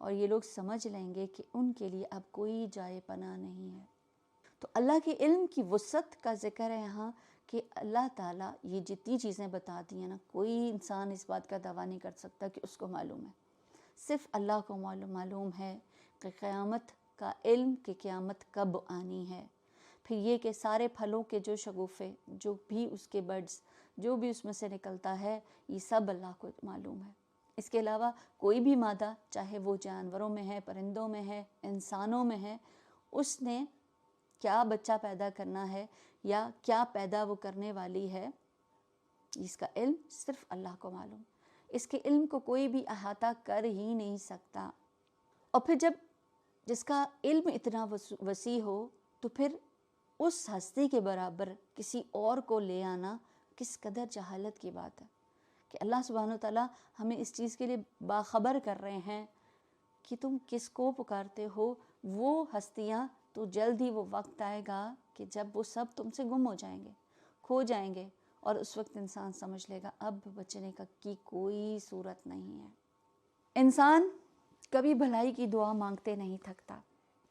اور یہ لوگ سمجھ لیں گے کہ ان کے لیے اب کوئی جائے پناہ نہیں ہے۔ تو اللہ کے علم کی وسعت کا ذکر ہے یہاں کہ اللہ تعالیٰ یہ جتنی چیزیں بتا دی ہیں نا، کوئی انسان اس بات کا دعویٰ نہیں کر سکتا کہ اس کو معلوم ہے، صرف اللہ کو معلوم ہے کہ قیامت کا علم، کہ قیامت کب آنی ہے۔ پھر یہ کہ سارے پھلوں کے جو شگوفے، جو بھی اس کے بڈز، جو بھی اس میں سے نکلتا ہے، یہ سب اللہ کو معلوم ہے۔ اس کے علاوہ کوئی بھی مادہ، چاہے وہ جانوروں میں ہے، پرندوں میں ہے، انسانوں میں ہے، اس نے کیا بچہ پیدا کرنا ہے یا کیا پیدا وہ کرنے والی ہے، اس کا علم صرف اللہ کو معلوم۔ اس کے علم کو کوئی بھی احاطہ کر ہی نہیں سکتا۔ اور پھر جب جس کا علم اتنا وسیع ہو تو پھر اس ہستی کے برابر کسی اور کو لے آنا کس قدر جہالت کی بات ہے، کہ اللہ سبحانہ وتعالیٰ ہمیں اس چیز کے لیے باخبر کر رہے ہیں کہ تم کس کو پکارتے ہو۔ وہ ہستیاں، تو جلد ہی وہ وقت آئے گا کہ جب وہ سب تم سے گم ہو جائیں گے، کھو جائیں گے، اور اس وقت انسان سمجھ لے گا اب بچنے کی کوئی صورت نہیں ہے۔ انسان کبھی بھلائی کی دعا مانگتے نہیں تھکتا۔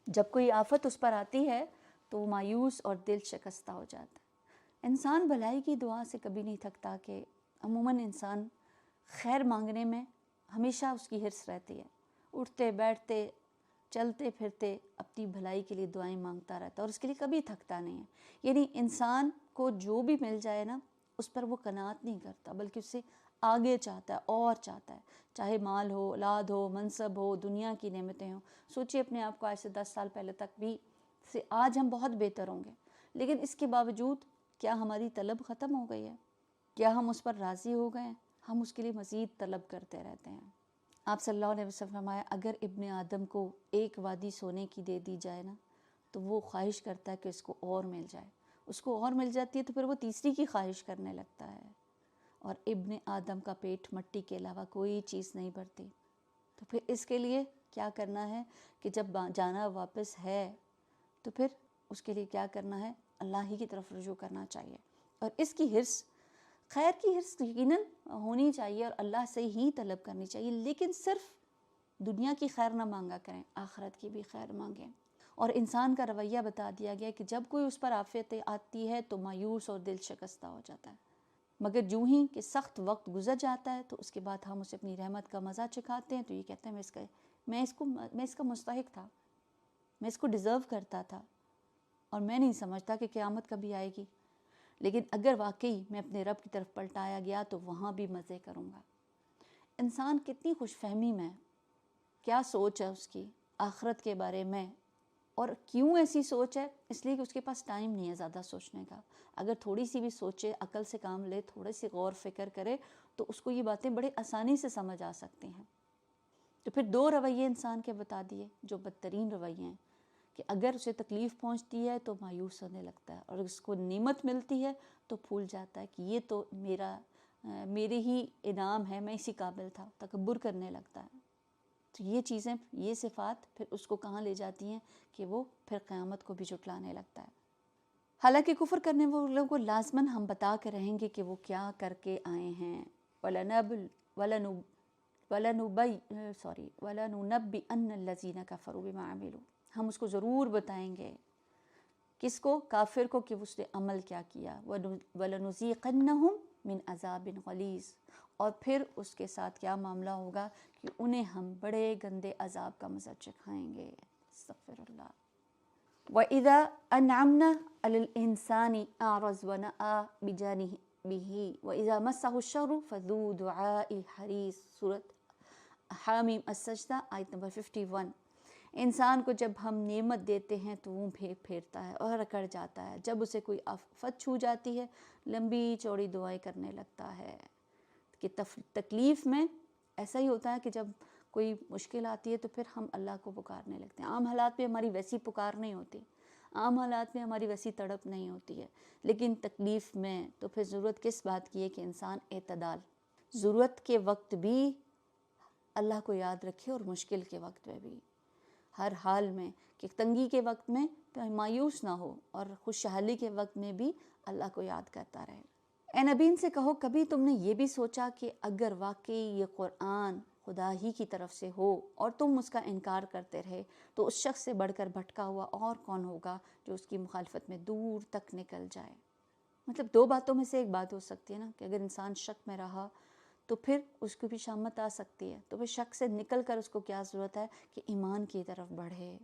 جب کوئی آفت اس پر آتی ہے تو وہ مایوس اور دل شکستہ ہو جاتا ہے۔ انسان بھلائی کی دعا سے کبھی نہیں تھکتا، کہ عموماً انسان خیر مانگنے میں ہمیشہ اس کی حرص رہتی ہے، اٹھتے بیٹھتے چلتے پھرتے اپنی بھلائی کے لیے دعائیں مانگتا رہتا ہے اور اس کے لیے کبھی تھکتا نہیں ہے۔ یعنی انسان کو جو بھی مل جائے نا، اس پر وہ قناعت نہیں کرتا، بلکہ اس سے آگے چاہتا ہے اور چاہتا ہے، چاہے مال ہو، اولاد ہو، منصب ہو، دنیا کی نعمتیں ہوں۔ سوچئے اپنے آپ کو آج سے 10 سال پہلے تک بھی سے آج ہم بہت بہتر ہوں گے، لیکن اس کے باوجود کیا ہماری طلب ختم ہو گئی ہے؟ کیا ہم اس پر راضی ہو گئے ہیں؟ ہم اس کے لیے مزید طلب کرتے رہتے ہیں۔ آپ صلی اللہ علیہ وسلم فرمایا، اگر ابن آدم کو ایک وادی سونے کی دے دی جائے نا، تو وہ خواہش کرتا ہے کہ اس کو اور مل جائے، اس کو اور مل جاتی ہے تو پھر وہ تیسری کی خواہش کرنے لگتا ہے۔ اور ابن آدم کا پیٹ مٹی کے علاوہ کوئی چیز نہیں بھرتی، تو پھر اس کے لیے کیا کرنا ہے کہ جب جانا واپس ہے تو پھر اس کے لیے کیا کرنا ہے؟ اللہ ہی کی طرف رجوع کرنا چاہیے۔ اور اس کی حرص، خیر کی حرص یقیناً ہونی چاہیے اور اللہ سے ہی طلب کرنی چاہیے، لیکن صرف دنیا کی خیر نہ مانگا کریں، آخرت کی بھی خیر مانگیں۔ اور انسان کا رویہ بتا دیا گیا کہ جب کوئی اس پر آفت آتی ہے تو مایوس اور دل شکستہ ہو جاتا ہے، مگر جو ہی کہ سخت وقت گزر جاتا ہے تو اس کے بعد ہم اسے اپنی رحمت کا مزہ چکھاتے ہیں، تو یہ کہتے ہیں میں اس کا مستحق تھا، میں اس کو ڈیزرو کرتا تھا، اور میں نہیں سمجھتا کہ قیامت کبھی آئے گی، لیکن اگر واقعی میں اپنے رب کی طرف پلٹایا گیا تو وہاں بھی مزے کروں گا۔ انسان کتنی خوش فہمی میں، کیا سوچ ہے اس کی آخرت کے بارے میں، اور کیوں ایسی سوچ ہے؟ اس لیے کہ اس کے پاس ٹائم نہیں ہے زیادہ سوچنے کا۔ اگر تھوڑی سی بھی سوچے، عقل سے کام لے، تھوڑے سی غور فکر کرے، تو اس کو یہ باتیں بڑے آسانی سے سمجھ آ سکتی ہیں۔ تو پھر 2 رویے انسان کے بتا دیے جو بدترین رویے ہیں، کہ اگر اسے تکلیف پہنچتی ہے تو مایوس ہونے لگتا ہے، اور اس کو نعمت ملتی ہے تو بھول جاتا ہے کہ یہ تو میرے ہی انعام ہے، میں اسی قابل تھا، تکبر کرنے لگتا ہے۔ تو یہ چیزیں، یہ صفات پھر اس کو کہاں لے جاتی ہیں کہ وہ پھر قیامت کو بھی جھٹلانے لگتا ہے۔ حالانکہ کفر کرنے والوں کو لازماً ہم بتا کے رہیں گے کہ وہ کیا کر کے آئے ہیں۔ وَلَنُنَبِّئَنَّ الَّذِينَ كَفَرُوا بِمَا عَمِلُوا، ہم اس کو ضرور بتائیں گے، کس کو؟ کافر کو، کہ اس نے عمل کیا کیا۔ وَلَنُذِيقَنَّهُمْ مِنْ عَذَابٍ غَلِيظٍ، اور پھر اس کے ساتھ کیا معاملہ ہوگا کہ انہیں ہم بڑے گندے عذاب کا مزہ چکھائیں گے۔ استغفر اللہ۔ وَإِذَا أَنْعَمْنَا عَلَى الْإِنسَانِ أَعْرَضَ وَنَأَىٰ بِجَانِبِهِ وَإِذَا مَسَّهُ الشَّرُّ فَذُو دُعَاءٍ حَرِيصٍ، سورۃ حامیم السجدہ آیت نمبر 51۔ انسان کو جب ہم نعمت دیتے ہیں تو وہ پھیرتا ہے اور اکڑ جاتا ہے، جب اسے کوئی آفت چھو جاتی ہے لمبی چوڑی دعائیں کرنے لگتا ہے۔ کہ تکلیف میں ایسا ہی ہوتا ہے کہ جب کوئی مشکل آتی ہے تو پھر ہم اللہ کو پکارنے لگتے ہیں۔ عام حالات میں ہماری ویسی پکار نہیں ہوتی، عام حالات میں ہماری ویسی تڑپ نہیں ہوتی ہے، لیکن تکلیف میں تو پھر ضرورت کس بات کی ہے کہ انسان اعتدال، ضرورت کے وقت بھی اللہ کو یاد رکھے اور مشکل کے وقت میں بھی، ہر حال میں، کہ تنگی کے وقت میں مایوس نہ ہو اور خوشحالی کے وقت میں بھی اللہ کو یاد کرتا رہے۔ اے نبی، ان سے کہو، کبھی تم نے یہ بھی سوچا کہ اگر واقعی یہ قرآن خدا ہی کی طرف سے ہو اور تم اس کا انکار کرتے رہے تو اس شخص سے بڑھ کر بھٹکا ہوا اور کون ہوگا جو اس کی مخالفت میں دور تک نکل جائے۔ مطلب دو باتوں میں سے ایک بات ہو سکتی ہے نا کہ اگر انسان شک میں رہا تو پھر اس کو بھی شامت آ سکتی ہے، تو پھر شک سے نکل کر اس کو کیا ضرورت ہے کہ ایمان کی طرف بڑھے،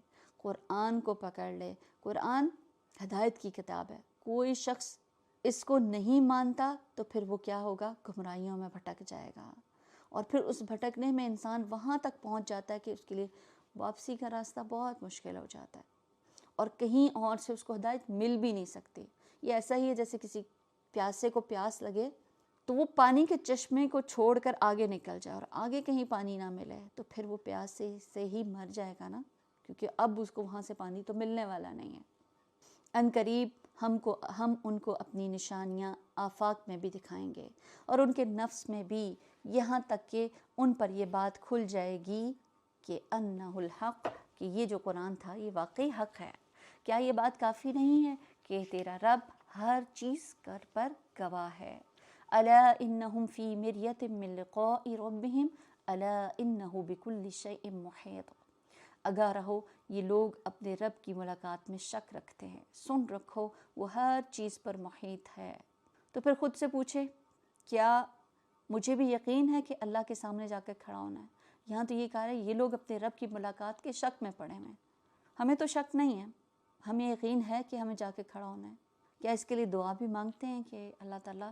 قرآن کو پکڑ لے۔ قرآن ہدایت کی کتاب ہے، کوئی شخص اس کو نہیں مانتا تو پھر وہ کیا ہوگا، گمراہیوں میں بھٹک جائے گا، اور پھر اس بھٹکنے میں انسان وہاں تک پہنچ جاتا ہے کہ اس کے لیے واپسی کا راستہ بہت مشکل ہو جاتا ہے، اور کہیں اور سے اس کو ہدایت مل بھی نہیں سکتی۔ یہ ایسا ہی ہے جیسے کسی پیاسے کو پیاس لگے تو وہ پانی کے چشمے کو چھوڑ کر آگے نکل جائے، اور آگے کہیں پانی نہ ملے تو پھر وہ پیاس سے ہی مر جائے گا نا، کیونکہ اب اس کو وہاں سے پانی تو ملنے والا نہیں ہے۔ ان قریب ہم ان کو اپنی نشانیاں آفاق میں بھی دکھائیں گے اور ان کے نفس میں بھی، یہاں تک کہ ان پر یہ بات کھل جائے گی کہ انہ الحق، کہ یہ جو قرآن تھا یہ واقعی حق ہے۔ کیا یہ بات کافی نہیں ہے کہ تیرا رب ہر چیز پر گواہ ہے؟ الا انہم فی مریۃ من لقاء ربہم الا انہ بکل شیء محیط۔ آگاہ رہو، یہ لوگ اپنے رب کی ملاقات میں شک رکھتے ہیں، سن رکھو وہ ہر چیز پر محیط ہے۔ تو پھر خود سے پوچھے، کیا مجھے بھی یقین ہے کہ اللہ کے سامنے جا کر کھڑا ہونا ہے؟ یہاں تو یہ کہا ہے یہ لوگ اپنے رب کی ملاقات کے شک میں پڑے ہوئے ہیں۔ ہمیں تو شک نہیں ہے، ہمیں یقین ہے کہ ہمیں جا کے کھڑا ہونا ہے۔ کیا اس کے لیے دعا بھی مانگتے ہیں کہ اللہ تعالیٰ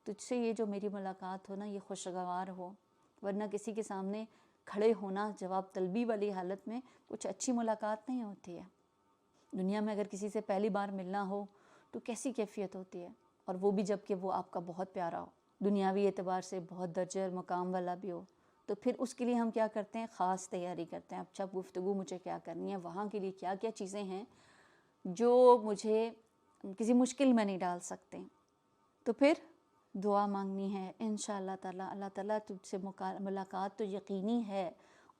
تجھ سے یہ جو میری ملاقات ہو نا یہ خوشگوار ہو؟ ورنہ کسی کے سامنے کھڑے ہونا جواب طلبی والی حالت میں کچھ اچھی ملاقات نہیں ہوتی ہے۔ دنیا میں اگر کسی سے پہلی بار ملنا ہو تو کیسی کیفیت ہوتی ہے، اور وہ بھی جب کہ وہ آپ کا بہت پیارا ہو، دنیاوی اعتبار سے بہت درجہ اور مقام والا بھی ہو، تو پھر اس کے لیے ہم کیا کرتے ہیں، خاص تیاری کرتے ہیں۔ اچھا گفتگو مجھے کیا کرنی ہے، وہاں کے لیے کیا کیا چیزیں ہیں جو مجھے کسی مشکل میں نہیں ڈال سکتے، تو پھر دعا مانگنی ہے انشاءاللہ تعالیٰ۔ اللہ تعالیٰ تجھ سے ملاقات تو یقینی ہے،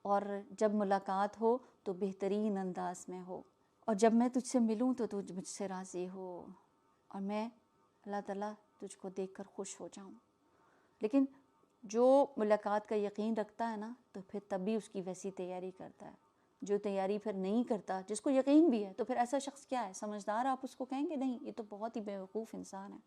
اور جب ملاقات ہو تو بہترین انداز میں ہو، اور جب میں تجھ سے ملوں تو تجھ مجھ سے راضی ہو، اور میں اللہ تعالیٰ تجھ کو دیکھ کر خوش ہو جاؤں۔ لیکن جو ملاقات کا یقین رکھتا ہے نا تو پھر تب بھی اس کی ویسی تیاری کرتا ہے۔ جو تیاری پھر نہیں کرتا، جس کو یقین بھی ہے، تو پھر ایسا شخص کیا ہے، سمجھدار آپ اس کو کہیں گے؟ نہیں، یہ تو بہت ہی بیوقوف انسان ہے۔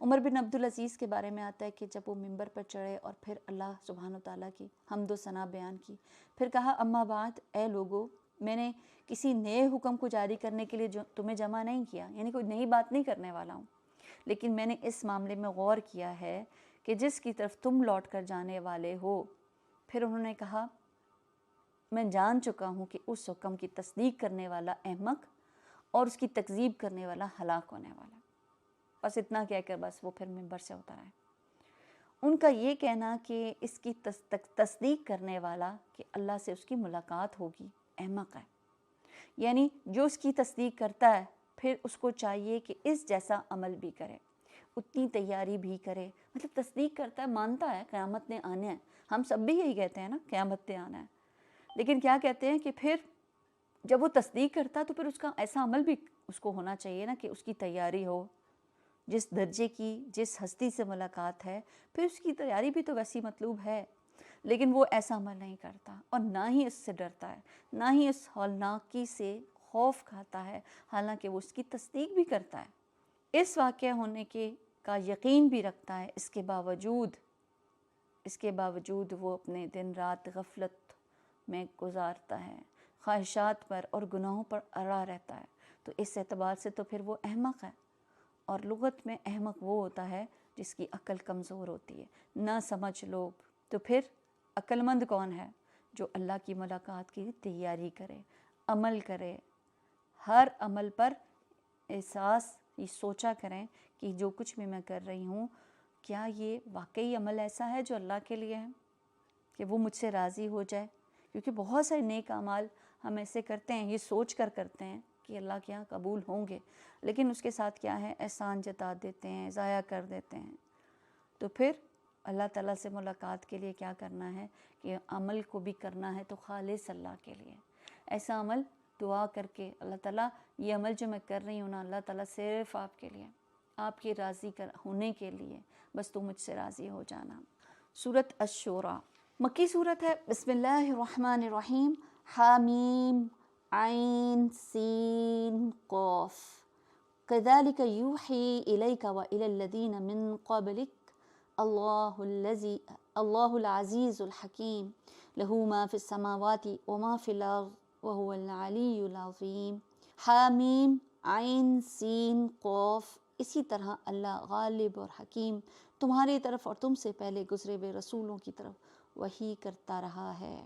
عمر بن عبدالعزیز کے بارے میں آتا ہے کہ جب وہ ممبر پر چڑھے اور پھر اللہ سبحانہ وتعالیٰ کی حمد و ثنا بیان کی، پھر کہا اما بعد، اے لوگو، میں نے کسی نئے حکم کو جاری کرنے کے لیے تمہیں جمع نہیں کیا، یعنی کوئی نئی بات نہیں کرنے والا ہوں، لیکن میں نے اس معاملے میں غور کیا ہے کہ جس کی طرف تم لوٹ کر جانے والے ہو۔ پھر انہوں نے کہا میں جان چکا ہوں کہ اس حکم کی تصدیق کرنے والا احمق اور اس کی تکذیب کرنے والا ہلاک ہونے والا۔ بس اتنا کہہ کر بس وہ پھر ممبر سے اتر آئے۔ ان کا یہ کہنا کہ اس کی تصدیق کرنے والا کہ اللہ سے اس کی ملاقات ہوگی احمق ہے، یعنی جو اس کی تصدیق کرتا ہے پھر اس کو چاہیے کہ اس جیسا عمل بھی کرے، اتنی تیاری بھی کرے۔ مطلب تصدیق کرتا ہے، مانتا ہے قیامت نے آنا ہے، ہم سب بھی یہی کہتے ہیں نا قیامت نے آنا ہے، لیکن کیا کہتے ہیں کہ پھر جب وہ تصدیق کرتا ہے تو پھر اس کا ایسا عمل بھی اس کو ہونا چاہیے نا کہ اس کی تیاری ہو، جس درجے کی جس ہستی سے ملاقات ہے پھر اس کی تیاری بھی تو ویسی مطلوب ہے، لیکن وہ ایسا عمل نہیں کرتا، اور نہ ہی اس سے ڈرتا ہے، نہ ہی اس ہولناکی سے خوف کھاتا ہے، حالانکہ وہ اس کی تصدیق بھی کرتا ہے، اس واقعہ ہونے کا یقین بھی رکھتا ہے۔ اس کے باوجود وہ اپنے دن رات غفلت میں گزارتا ہے، خواہشات پر اور گناہوں پر اڑا رہتا ہے، تو اس اعتبار سے تو پھر وہ احمق ہے۔ اور لغت میں احمق وہ ہوتا ہے جس کی عقل کمزور ہوتی ہے، نہ سمجھ لوگ۔ تو پھر عقل مند کون ہے؟ جو اللہ کی ملاقات کی تیاری کرے، عمل کرے، ہر عمل پر احساس یہ سوچا کریں کہ جو کچھ بھی میں کر رہی ہوں کیا یہ واقعی عمل ایسا ہے جو اللہ کے لیے ہے، کہ وہ مجھ سے راضی ہو جائے۔ کیونکہ بہت سارے نیک اعمال ہم ایسے کرتے ہیں، یہ سوچ کر کرتے ہیں کہ اللہ کے یہاں قبول ہوں گے، لیکن اس کے ساتھ کیا ہے، احسان جتا دیتے ہیں، ضائع کر دیتے ہیں۔ تو پھر اللہ تعالیٰ سے ملاقات کے لیے کیا کرنا ہے کہ عمل کو بھی کرنا ہے تو خالص اللہ کے لیے، ایسا عمل دعا کر کے اللہ تعالیٰ یہ عمل جو میں کر رہی ہوں نا اللہ تعالیٰ صرف آپ کے لیے، آپ کے راضی ہونے کے لیے، بس تو مجھ سے راضی ہو جانا۔ سورۃ الشورى مکی صورت ہے۔ بسم اللہ الرحمن الرحیم، حامیم عین سین قاف، كذلك يوحي إليك وإلى الذين من قبلك الله العزيز الحكيم له ما في السماوات وما في الأرض وهو العلي العظيم۔ حامیم عین سین قاف، اسی طرح اللہ غالب اور حکیم تمہاری طرف اور تم سے پہلے گزرے ہوئے رسولوں کی طرف وحی کرتا رہا ہے۔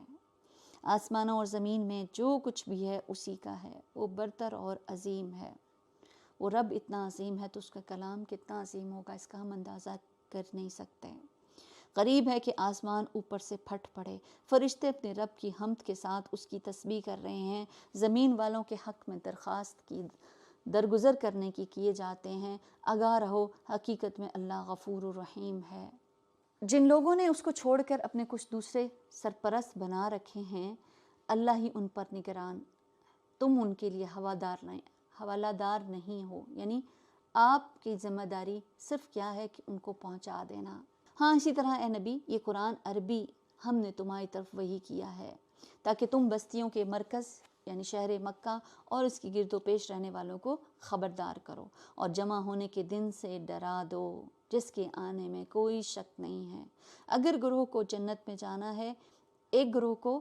آسمانوں اور زمین میں جو کچھ بھی ہے اسی کا ہے، وہ برتر اور عظیم ہے۔ وہ رب اتنا عظیم ہے تو اس کا کلام کتنا عظیم ہوگا، اس کا ہم اندازہ کر نہیں سکتے۔ قریب ہے کہ آسمان اوپر سے پھٹ پڑے، فرشتے اپنے رب کی حمد کے ساتھ اس کی تسبیح کر رہے ہیں، زمین والوں کے حق میں درخواست کی درگزر کرنے کی کیے جاتے ہیں۔ آگاہ رہو، حقیقت میں اللہ غفور الرحیم ہے۔ جن لوگوں نے اس کو چھوڑ کر اپنے کچھ دوسرے سرپرست بنا رکھے ہیں، اللہ ہی ان پر نگران، تم ان کے لیے حوالہ دار نہیں ہو، یعنی آپ کی ذمہ داری صرف کیا ہے کہ ان کو پہنچا دینا۔ ہاں اسی طرح اے نبی، یہ قرآن عربی ہم نے تمہاری طرف وحی کیا ہے تاکہ تم بستیوں کے مرکز یعنی شہر مکہ اور اس کی گرد و پیش رہنے والوں کو خبردار کرو اور جمع ہونے کے دن سے ڈرا دو جس کے آنے میں کوئی شک نہیں ہے۔ اگر گروہ کو جنت میں جانا ہے ایک گروہ کو،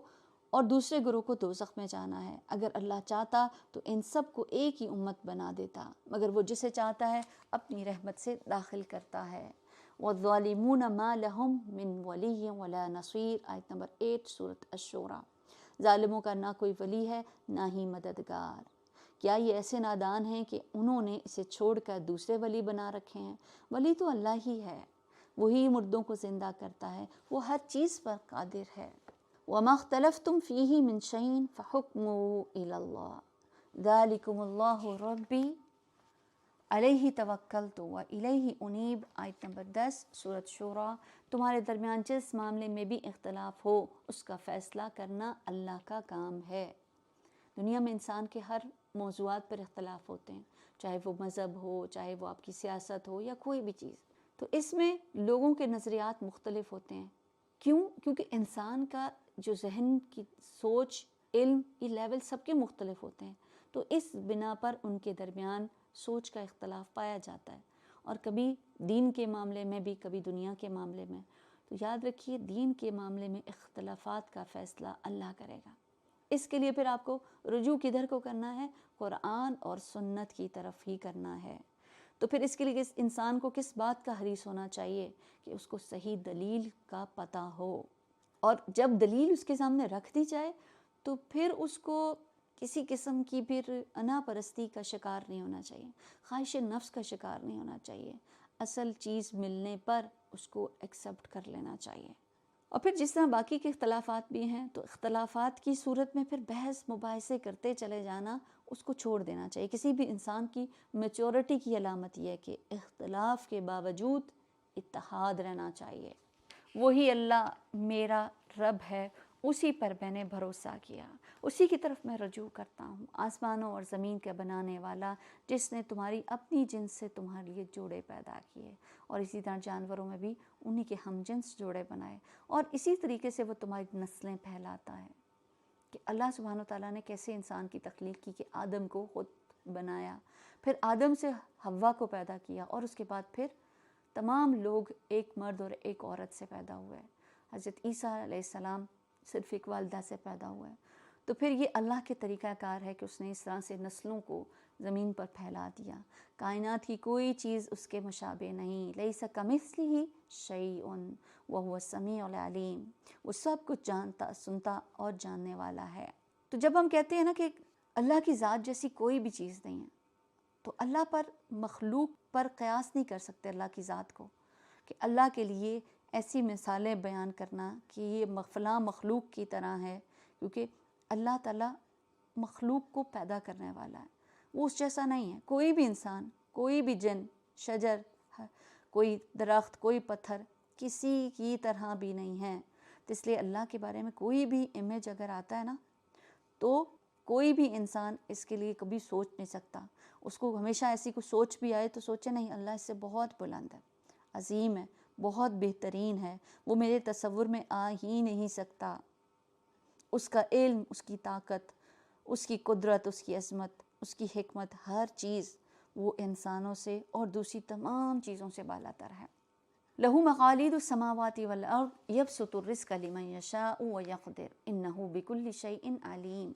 اور دوسرے گروہ کو دوزخ میں جانا ہے، اگر اللہ چاہتا تو ان سب کو ایک ہی امت بنا دیتا، مگر وہ جسے چاہتا ہے اپنی رحمت سے داخل کرتا ہے۔ وَالظَّالِمُونَ مَا لَهُم مِّن وَلِيٍّ وَلَا نَصِيرٍ، آیت نمبر 8 سورۃ الشورى۔ ظالموں کا نہ کوئی ولی ہے نہ ہی مددگار۔ کیا یہ ایسے نادان ہیں کہ انہوں نے اسے چھوڑ کر دوسرے ولی بنا رکھے ہیں؟ ولی تو اللہ ہی ہے، وہی مردوں کو زندہ کرتا ہے، وہ ہر چیز پر قادر ہے۔ وَمَا اخْتَلَفْتُمْ فِيهِ مِنْ شَيْءٍ فَحُكْمُهُ إِلَى اللَّهِ ذَلِكُمُ اللَّهُ رَبِّي عَلَيْهِ تَوَكَّلْتُ وَإِلَيْهِ أُنِيبُ، آیت نمبر 10 سورۃ شورى۔ تمہارے درمیان جس معاملے میں بھی اختلاف ہو اس کا فیصلہ کرنا اللہ کا کام ہے۔ دنیا میں انسان کے ہر موضوعات پر اختلاف ہوتے ہیں، چاہے وہ مذہب ہو، چاہے وہ آپ کی سیاست ہو یا کوئی بھی چیز، تو اس میں لوگوں کے نظریات مختلف ہوتے ہیں۔ کیوں؟ کیونکہ انسان کا جو ذہن کی سوچ، علم، یہ لیول سب کے مختلف ہوتے ہیں، تو اس بنا پر ان کے درمیان سوچ کا اختلاف پایا جاتا ہے، اور کبھی دین کے معاملے میں بھی، کبھی دنیا کے معاملے میں۔ تو یاد رکھیے دین کے معاملے میں اختلافات کا فیصلہ اللہ کرے گا۔ اس کے لیے پھر آپ کو رجوع کدھر کو کرنا ہے؟ قرآن اور سنت کی طرف ہی کرنا ہے۔ تو پھر اس کے لیے انسان کو کس بات کا حریص ہونا چاہیے کہ اس کو صحیح دلیل کا پتہ ہو، اور جب دلیل اس کے سامنے رکھ دی جائے تو پھر اس کو کسی قسم کی پھر انا پرستی کا شکار نہیں ہونا چاہیے، خواہش نفس کا شکار نہیں ہونا چاہیے، اصل چیز ملنے پر اس کو ایکسیپٹ کر لینا چاہیے۔ اور پھر جس طرح باقی کے اختلافات بھی ہیں، تو اختلافات کی صورت میں پھر بحث مباحثے کرتے چلے جانا، اس کو چھوڑ دینا چاہیے۔ کسی بھی انسان کی میچورٹی کی علامت یہ ہے کہ اختلاف کے باوجود اتحاد رہنا چاہیے۔ وہی اللہ میرا رب ہے، اسی پر میں نے بھروسہ کیا، اسی کی طرف میں رجوع کرتا ہوں۔ آسمانوں اور زمین کا بنانے والا، جس نے تمہاری اپنی جنس سے تمہارے لیے جوڑے پیدا کیے، اور اسی طرح جانوروں میں بھی انہی کے ہم جنس جوڑے بنائے، اور اسی طریقے سے وہ تمہاری نسلیں پھیلاتا ہے۔ کہ اللہ سبحانہ وتعالیٰ نے کیسے انسان کی تخلیق کی، کہ آدم کو خود بنایا، پھر آدم سے حوا کو پیدا کیا، اور اس کے بعد پھر تمام لوگ ایک مرد اور ایک عورت سے پیدا ہوئے۔ حضرت عیسیٰ علیہ السلام صرف ایک والدہ سے پیدا ہوئے۔ تو پھر یہ اللہ کے طریقہ کار ہے کہ اس نے اس طرح سے نسلوں کو زمین پر پھیلا دیا۔ کائنات کی کوئی چیز اس کے مشابہ نہیں، لیس کمثلہ شیء وہو السمیع العلیم، وہ سب کچھ جانتا، سنتا اور جاننے والا ہے۔ تو جب ہم کہتے ہیں نا کہ اللہ کی ذات جیسی کوئی بھی چیز نہیں ہے، تو اللہ پر مخلوق پر قیاس نہیں کر سکتے اللہ کی ذات کو، کہ اللہ کے لیے ایسی مثالیں بیان کرنا کہ یہ فلاں مخلوق کی طرح ہے، کیونکہ اللہ تعالیٰ مخلوق کو پیدا کرنے والا ہے، وہ اس جیسا نہیں ہے۔ کوئی بھی انسان، کوئی بھی جن، شجر، کوئی درخت، کوئی پتھر کسی کی طرح بھی نہیں ہے۔ تو اس لیے اللہ کے بارے میں کوئی بھی امیج اگر آتا ہے نا، تو کوئی بھی انسان اس کے لیے کبھی سوچ نہیں سکتا۔ اس کو ہمیشہ ایسی کوئی سوچ بھی آئے تو سوچے نہیں، اللہ اس سے بہت بلند ہے، عظیم ہے، بہت بہترین ہے، وہ میرے تصور میں آ ہی نہیں سکتا۔ اس کا علم، اس کی طاقت، اس کی قدرت، اس کی عظمت، اس کی حکمت، ہر چیز وہ انسانوں سے اور دوسری تمام چیزوں سے بالا تر ہے۔ لَهُ مَقَالِيدُ السَّمَاوَاتِ وَالْأَرْضِ يَبْسُطُ الرِّزْقَ لِمَن يَشَاءُ وَيَقْدِرُ إِنَّهُ بِكُلِّ شَيْءٍ عَلِيمٌ۔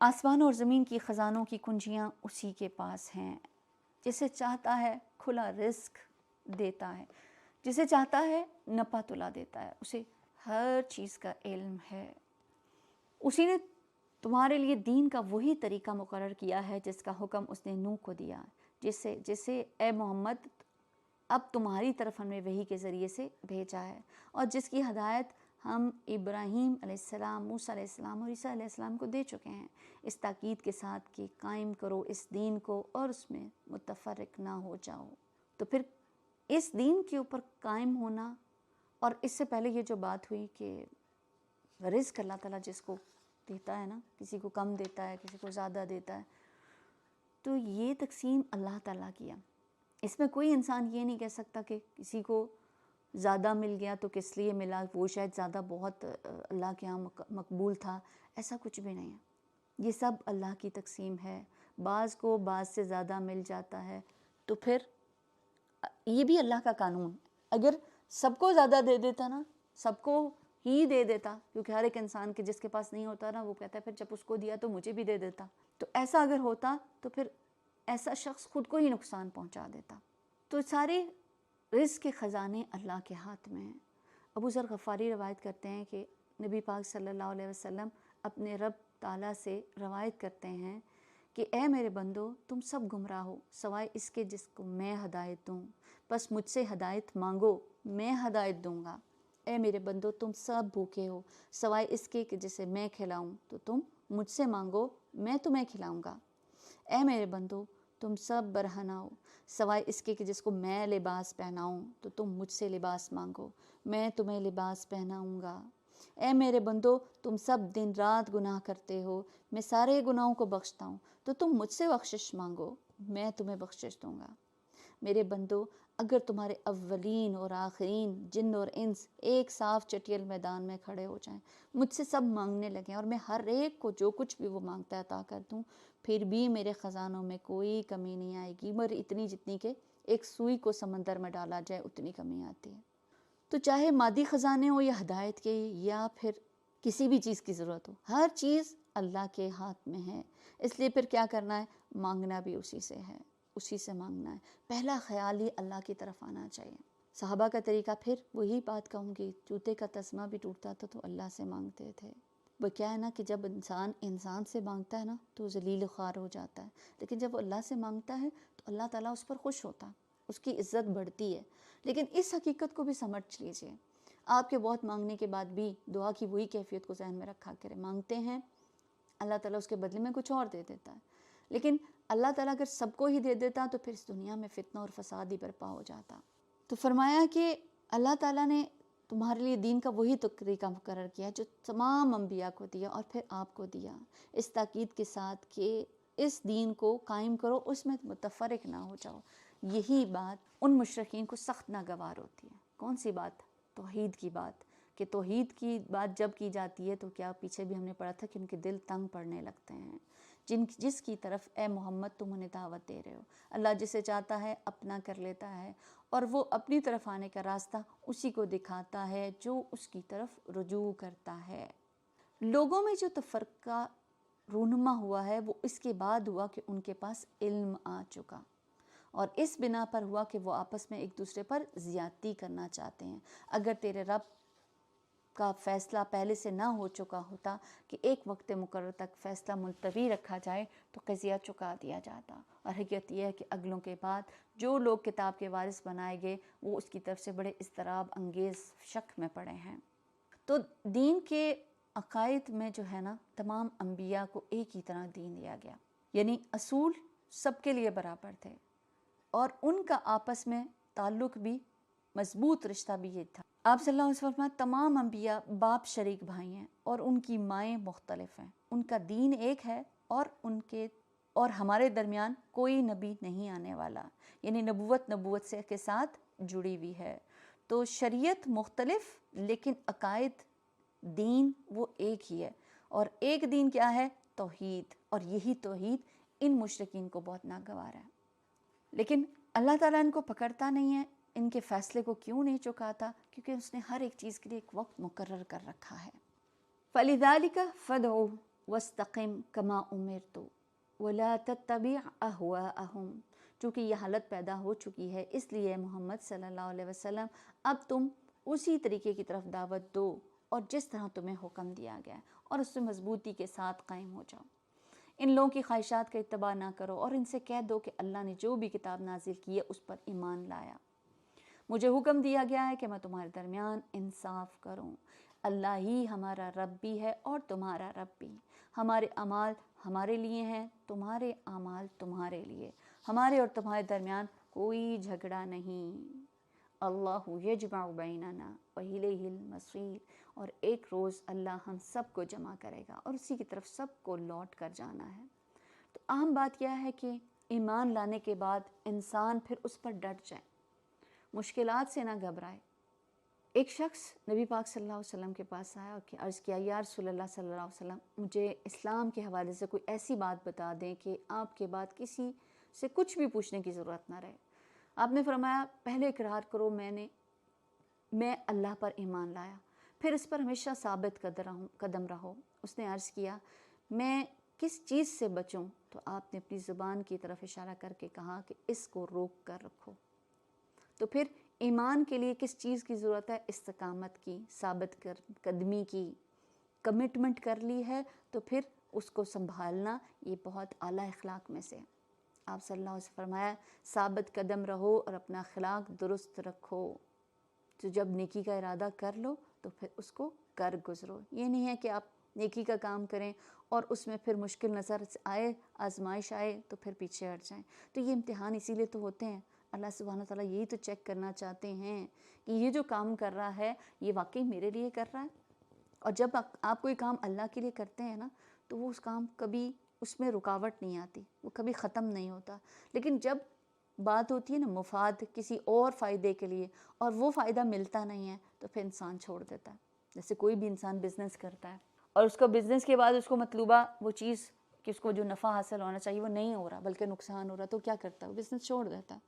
آسمان اور زمین کی خزانوں کی کنجیاں اسی کے پاس ہیں، جسے چاہتا ہے کھلا رزق دیتا ہے، جسے چاہتا ہے نپا تلا دیتا ہے، اسے ہر چیز کا علم ہے۔ اسی نے تمہارے لیے دین کا وہی طریقہ مقرر کیا ہے جس کا حکم اس نے نوح کو دیا، جسے اے محمد اب تمہاری طرف ہم نے وحی کے ذریعے سے بھیجا ہے، اور جس کی ہدایت ہم ابراہیم علیہ السلام، موسیٰ علیہ السلام اور عیسیٰ علیہ السلام کو دے چکے ہیں، اس تاکید کے ساتھ کہ قائم کرو اس دین کو اور اس میں متفرق نہ ہو جاؤ۔ تو پھر اس دین کے اوپر قائم ہونا، اور اس سے پہلے یہ جو بات ہوئی کہ رزق اللہ تعالیٰ جس کو دیتا ہے نا، کسی کو کم دیتا ہے، کسی کو زیادہ دیتا ہے، تو یہ تقسیم اللہ تعالیٰ کیا۔ اس میں کوئی انسان یہ نہیں کہہ سکتا کہ کسی کو زیادہ مل گیا تو کس لیے ملا، وہ شاید زیادہ بہت اللہ کے ہاں مقبول تھا، ایسا کچھ بھی نہیں ہے۔ یہ سب اللہ کی تقسیم ہے، بعض کو بعض سے زیادہ مل جاتا ہے، تو پھر یہ بھی اللہ کا قانون۔ اگر سب کو زیادہ دے دیتا نا، سب کو ہی دے دیتا، کیونکہ ہر ایک انسان کے جس کے پاس نہیں ہوتا نا، وہ کہتا ہے پھر جب اس کو دیا تو مجھے بھی دے دیتا، تو ایسا اگر ہوتا تو پھر ایسا شخص خود کو ہی نقصان پہنچا دیتا۔ تو سارے رزق کے خزانے اللہ کے ہاتھ میں ہیں۔ ابو ذر غفاری روایت کرتے ہیں کہ نبی پاک صلی اللہ علیہ وسلم اپنے رب تعالیٰ سے روایت کرتے ہیں کہ اے میرے بندو، تم سب گمراہ ہو سوائے اس کے جس کو میں ہدایت دوں، بس مجھ سے ہدایت مانگو، میں ہدایت دوں گا۔ اے میرے بندو، تم سب بھوکے ہو سوائے اس کے کہ جسے میں کھلاؤں، تو تم مجھ سے مانگو، میں تمہیں کھلاؤں گا۔ اے میرے بندو، تم سب برہنہ ہو سوائے اس کے کہ جس کو میں لباس پہناؤں، تو تم مجھ سے لباس مانگو، میں تمہیں لباس پہناؤں گا۔ اے میرے بندو، تم سب دن رات گناہ کرتے ہو، میں سارے گناہوں کو بخشتا ہوں، تو تم مجھ سے بخشش مانگو، میں تمہیں بخشش دوں گا۔ میرے بندو، اگر تمہارے اولین اور آخرین جن اور انس ایک صاف چٹیل میدان میں کھڑے ہو جائیں، مجھ سے سب مانگنے لگیں اور میں ہر ایک کو جو کچھ بھی وہ مانگتا ہے عطا کر دوں، پھر بھی میرے خزانوں میں کوئی کمی نہیں آئے گی، مگر اتنی جتنی کہ ایک سوئی کو سمندر میں ڈالا جائے اتنی کمی آتی ہے۔ تو چاہے مادی خزانے ہو یا ہدایت کے یا پھر کسی بھی چیز کی ضرورت ہو، ہر چیز اللہ کے ہاتھ میں ہے۔ اس لیے پھر کیا کرنا ہے؟ مانگنا بھی اسی سے ہے، اسی سے مانگنا ہے۔ پہلا خیال ہی اللہ کی طرف آنا چاہیے۔ صحابہ کا طریقہ پھر وہی بات کہوں گی، جوتے کا تسمہ بھی ٹوٹتا تھا تو اللہ سے مانگتے تھے۔ وہ کیا ہے نا کہ جب انسان سے مانگتا ہے نا تو ذلیل و خوار ہو جاتا ہے، لیکن جب وہ اللہ سے مانگتا ہے تو اللہ تعالیٰ اس پر خوش ہوتا ہے، اس کی عزت بڑھتی ہے۔ لیکن اس حقیقت کو بھی سمجھ لیجئے، آپ کے بہت مانگنے کے بعد بھی دعا کی وہی کیفیت کو ذہن میں رکھا کریں، مانگتے ہیں اللہ تعالیٰ اس کے بدلے میں کچھ اور دے دیتا ہے، لیکن اللہ تعالیٰ اگر سب کو ہی دے دیتا تو پھر اس دنیا میں فتنہ اور فساد ہی برپا ہو جاتا۔ تو فرمایا کہ اللہ تعالیٰ نے تمہارے لیے دین کا وہی طریقہ مقرر کیا جو تمام انبیاء کو دیا اور پھر آپ کو دیا، اس تاکید کے ساتھ کہ اس دین کو قائم کرو، اس میں متفرق نہ ہو جاؤ۔ یہی بات ان مشرکین کو سخت ناگوار ہوتی ہے۔ کون سی بات؟ توحید کی بات، کہ توحید کی بات جب کی جاتی ہے تو کیا پیچھے بھی ہم نے پڑھا تھا کہ ان کے دل تنگ پڑنے لگتے ہیں، جس کی طرف اے محمد تم انہیں دعوت دے رہے ہو۔ اللہ جسے چاہتا ہے اپنا کر لیتا ہے، اور وہ اپنی طرف آنے کا راستہ اسی کو دکھاتا ہے جو اس کی طرف رجوع کرتا ہے۔ لوگوں میں جو تفرقہ رونما ہوا ہے وہ اس کے بعد ہوا کہ ان کے پاس علم آ چکا، اور اس بنا پر ہوا کہ وہ آپس میں ایک دوسرے پر زیادتی کرنا چاہتے ہیں۔ اگر تیرے رب کا فیصلہ پہلے سے نہ ہو چکا ہوتا کہ ایک وقت مقرر تک فیصلہ ملتوی رکھا جائے تو قضیہ چکا دیا جاتا، اور حقیقت یہ ہے کہ اگلوں کے بعد جو لوگ کتاب کے وارث بنائے گئے وہ اس کی طرف سے بڑے اضطراب انگیز شک میں پڑے ہیں۔ تو دین کے عقائد میں جو ہے نا، تمام انبیاء کو ایک ہی طرح دین دیا گیا، یعنی اصول سب کے لیے برابر تھے، اور ان کا آپس میں تعلق بھی مضبوط رشتہ بھی یہ تھا۔ آپ صلی اللہ علیہ وسلم تمام انبیاء باپ شریک بھائی ہیں اور ان کی مائیں مختلف ہیں، ان کا دین ایک ہے، اور ہمارے درمیان کوئی نبی نہیں آنے والا، یعنی نبوت سے کے ساتھ جڑی ہوئی ہے۔ تو شریعت مختلف لیکن عقائد دین وہ ایک ہی ہے، اور ایک دین کیا ہے؟ توحید، اور یہی توحید ان مشرکین کو بہت ناگوار ہے۔ لیکن اللہ تعالیٰ ان کو پکڑتا نہیں ہے، ان کے فیصلے کو کیوں نہیں چکاتا؟ کیونکہ اس نے ہر ایک چیز کے لیے ایک وقت مقرر کر رکھا ہے۔ فَلِذَلِكَ فَادْعُ وَاسْتَقِمْ كَمَا أُمِرْتُ وَلَا تَتَّبِعْ أَهْوَاءَهُمْ۔ چونکہ یہ حالت پیدا ہو چکی ہے، اس لیے محمد صلی اللہ علیہ وسلم اب تم اسی طریقے کی طرف دعوت دو اور جس طرح تمہیں حکم دیا گیا ہے، اور اس سے مضبوطی کے ساتھ قائم ہو جاؤ۔ ان لوگوں کی خواہشات کا اتباع نہ کرو، اور ان سے کہہ دو کہ اللہ نے جو بھی کتاب نازل کی ہے اس پر ایمان لایا۔ مجھے حکم دیا گیا ہے کہ میں تمہارے درمیان انصاف کروں۔ اللہ ہی ہمارا رب بھی ہے اور تمہارا رب بھی۔ ہمارے اعمال ہمارے لیے ہیں، تمہارے اعمال تمہارے لیے، ہمارے اور تمہارے درمیان کوئی جھگڑا نہیں۔ اللہ یجمع بیننا وإلیہ المصیر، اور ایک روز اللہ ہم سب کو جمع کرے گا اور اسی کی طرف سب کو لوٹ کر جانا ہے۔ تو اہم بات کیا ہے کہ ایمان لانے کے بعد انسان پھر اس پر ڈٹ جائے، مشکلات سے نہ گھبرائے۔ ایک شخص نبی پاک صلی اللہ علیہ وسلم کے پاس آیا اور عرض کیا، یا رسول اللہ صلی اللہ علیہ وسلم، مجھے اسلام کے حوالے سے کوئی ایسی بات بتا دیں کہ آپ کے بعد کسی سے کچھ بھی پوچھنے کی ضرورت نہ رہے۔ آپ نے فرمایا، پہلے اقرار کرو میں اللہ پر ایمان لایا، پھر اس پر ہمیشہ ثابت قدم رہو۔ اس نے عرض کیا، میں کس چیز سے بچوں؟ تو آپ نے اپنی زبان کی طرف اشارہ کر کے کہا کہ اس کو روک کر رکھو۔ تو پھر ایمان کے لیے کس چیز کی ضرورت ہے؟ استقامت کی، ثابت قدمی کی۔ کمٹمنٹ کر لی ہے تو پھر اس کو سنبھالنا، یہ بہت اعلیٰ اخلاق میں سے۔ آپ صلی اللہ علیہ وسلم فرمایا، ثابت قدم رہو اور اپنا اخلاق درست رکھو۔ تو جب نیکی کا ارادہ کر لو تو پھر اس کو کر گزرو۔ یہ نہیں ہے کہ آپ نیکی کا کام کریں اور اس میں پھر مشکل نظر آئے، آزمائش آئے تو پھر پیچھے ہٹ جائیں۔ تو یہ امتحان اسی لیے تو ہوتے ہیں، اللہ سبحانہ تعالیٰ یہی تو چیک کرنا چاہتے ہیں کہ یہ جو کام کر رہا ہے یہ واقعی میرے لیے کر رہا ہے۔ اور جب آپ کوئی کام اللہ کے لیے کرتے ہیں نا، تو وہ اس کام کبھی اس میں رکاوٹ نہیں آتی، وہ کبھی ختم نہیں ہوتا۔ لیکن جب بات ہوتی ہے نا مفاد، کسی اور فائدے کے لیے، اور وہ فائدہ ملتا نہیں ہے، تو پھر انسان چھوڑ دیتا ہے۔ جیسے کوئی بھی انسان بزنس کرتا ہے اور اس کو بزنس کے بعد اس کو مطلوبہ وہ چیز کہ اس کو جو نفع حاصل ہونا چاہیے وہ نہیں ہو رہا بلکہ نقصان ہو رہا، تو کیا کرتا ہے؟ وہ بزنس چھوڑ دیتا ہے۔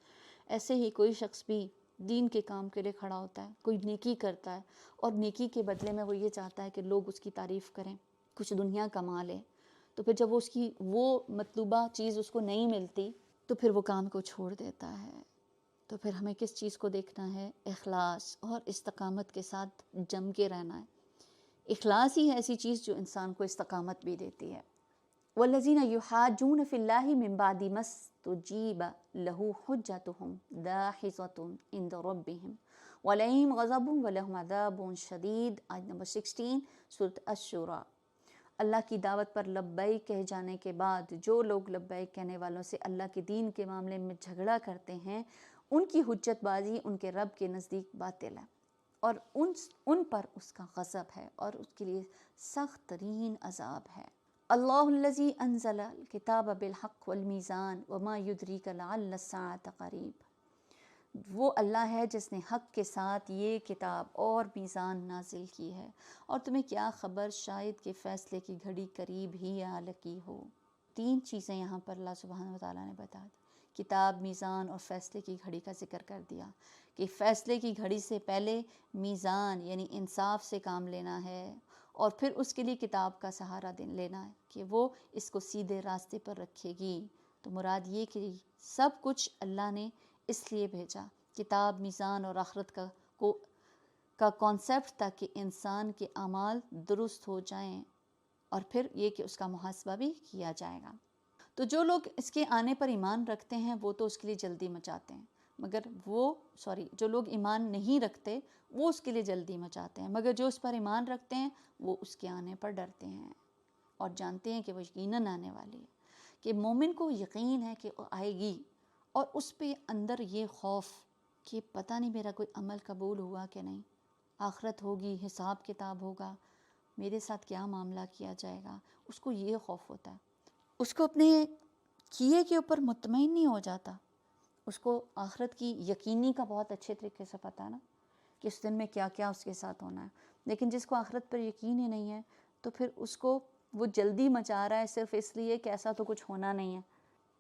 ایسے ہی کوئی شخص بھی دین کے کام کے لیے کھڑا ہوتا ہے، کوئی نیکی کرتا ہے، اور نیکی کے بدلے میں وہ یہ چاہتا ہے کہ لوگ اس کی تعریف کریں، کچھ دنیا کما لے، تو پھر جب اس کی وہ مطلوبہ چیز اس کو نہیں ملتی تو پھر وہ کام کو چھوڑ دیتا ہے۔ تو پھر ہمیں کس چیز کو دیکھنا ہے؟ اخلاص اور استقامت کے ساتھ جم کے رہنا ہے۔ اخلاص ہی ہے ایسی چیز جو انسان کو استقامت بھی دیتی ہے۔ وَالَّذِينَ يُحَاجُّونَ فِي اللَّهِ مِن بَعْدِ مَا اسْتُجِيبَ لَهُ حُجَّتُهُمْ دَاحِضَةٌ عِندَ رَبِّهِمْ وَعَلَيْهِمْ غَضَبٌ وَلَهُمْ عَذَابٌ شَدِيدٌ، آیت نمبر 16 سورۃ الشورى۔ اللہ کی دعوت پر لبیک کہے جانے کے بعد جو لوگ لبیک کہنے والوں سے اللہ کے دین کے معاملے میں جھگڑا کرتے ہیں، ان کی حجت بازی ان کے رب کے نزدیک باطل ہے، اور ان پر اس کا غضب ہے اور اس کے لیے سخت ترین عذاب ہے۔ اللہ الذی انزل الکتاب بالحق والمیزان وما یدریک لعل الساعة قریب۔ وہ اللہ ہے جس نے حق کے ساتھ یہ کتاب اور میزان نازل کی ہے، اور تمہیں کیا خبر شاید کہ فیصلے کی گھڑی قریب ہی آ لگی ہو۔ تین چیزیں یہاں پر اللہ سبحانہ وتعالیٰ نے بتا دی، کتاب، میزان اور فیصلے کی گھڑی کا ذکر کر دیا کہ فیصلے کی گھڑی سے پہلے میزان یعنی انصاف سے کام لینا ہے، اور پھر اس کے لیے کتاب کا سہارا لینا ہے کہ وہ اس کو سیدھے راستے پر رکھے گی۔ تو مراد یہ کہ سب کچھ اللہ نے اس لیے بھیجا، کتاب، میزان اور آخرت کا کانسیپٹ، تاکہ انسان کے اعمال درست ہو جائیں، اور پھر یہ کہ اس کا محاسبہ بھی کیا جائے گا۔ تو جو لوگ اس کے آنے پر ایمان رکھتے ہیں وہ تو اس کے لیے جلدی مچاتے ہیں، مگر جو لوگ ایمان نہیں رکھتے وہ اس کے لیے جلدی مچاتے ہیں، مگر جو اس پر ایمان رکھتے ہیں وہ اس کے آنے پر ڈرتے ہیں اور جانتے ہیں کہ وہ یقیناً آنے والی ہے۔ کہ مومن کو یقین ہے کہ وہ آئے گی، اور اس پہ اندر یہ خوف کہ پتہ نہیں میرا کوئی عمل قبول ہوا کہ نہیں، آخرت ہوگی، حساب کتاب ہوگا، میرے ساتھ کیا معاملہ کیا جائے گا، اس کو یہ خوف ہوتا ہے۔ اس کو اپنے کیے کے اوپر مطمئن نہیں ہو جاتا، اس کو آخرت کی یقینی کا بہت اچھے طریقے سے پتہ ہے نا کہ اس دن میں کیا کیا اس کے ساتھ ہونا ہے. لیکن جس کو آخرت پر یقین ہی نہیں ہے تو پھر اس کو وہ جلدی مچا رہا ہے صرف اس لیے کہ ایسا تو کچھ ہونا نہیں ہے.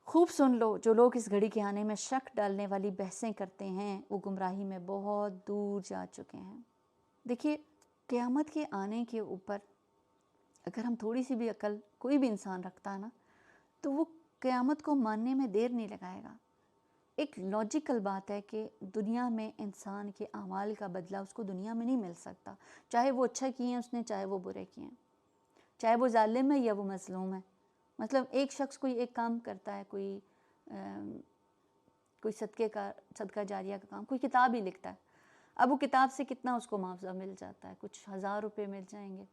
خوب سن لو، جو لوگ اس گھڑی کے آنے میں شک ڈالنے والی بحثیں کرتے ہیں وہ گمراہی میں بہت دور جا چکے ہیں. دیکھیے، قیامت کے آنے کے اوپر اگر ہم تھوڑی سی بھی عقل کوئی بھی انسان رکھتا ہے نا تو وہ قیامت کو ماننے میں دیر نہیں لگائے گا. ایک لاجیکل بات ہے کہ دنیا میں انسان کے اعمال کا بدلہ اس کو دنیا میں نہیں مل سکتا، چاہے وہ اچھا کیے ہیں اس نے، چاہے وہ برے کیے ہیں، چاہے وہ ظالم ہے یا وہ مظلوم ہے. مطلب ایک شخص کوئی ایک کام کرتا ہے، کوئی صدقہ جاریہ کا کام، کوئی کتاب ہی لکھتا ہے. اب وہ کتاب سے کتنا اس کو معاوضہ مل جاتا ہے، کچھ 1000 روپے مل جائیں گے،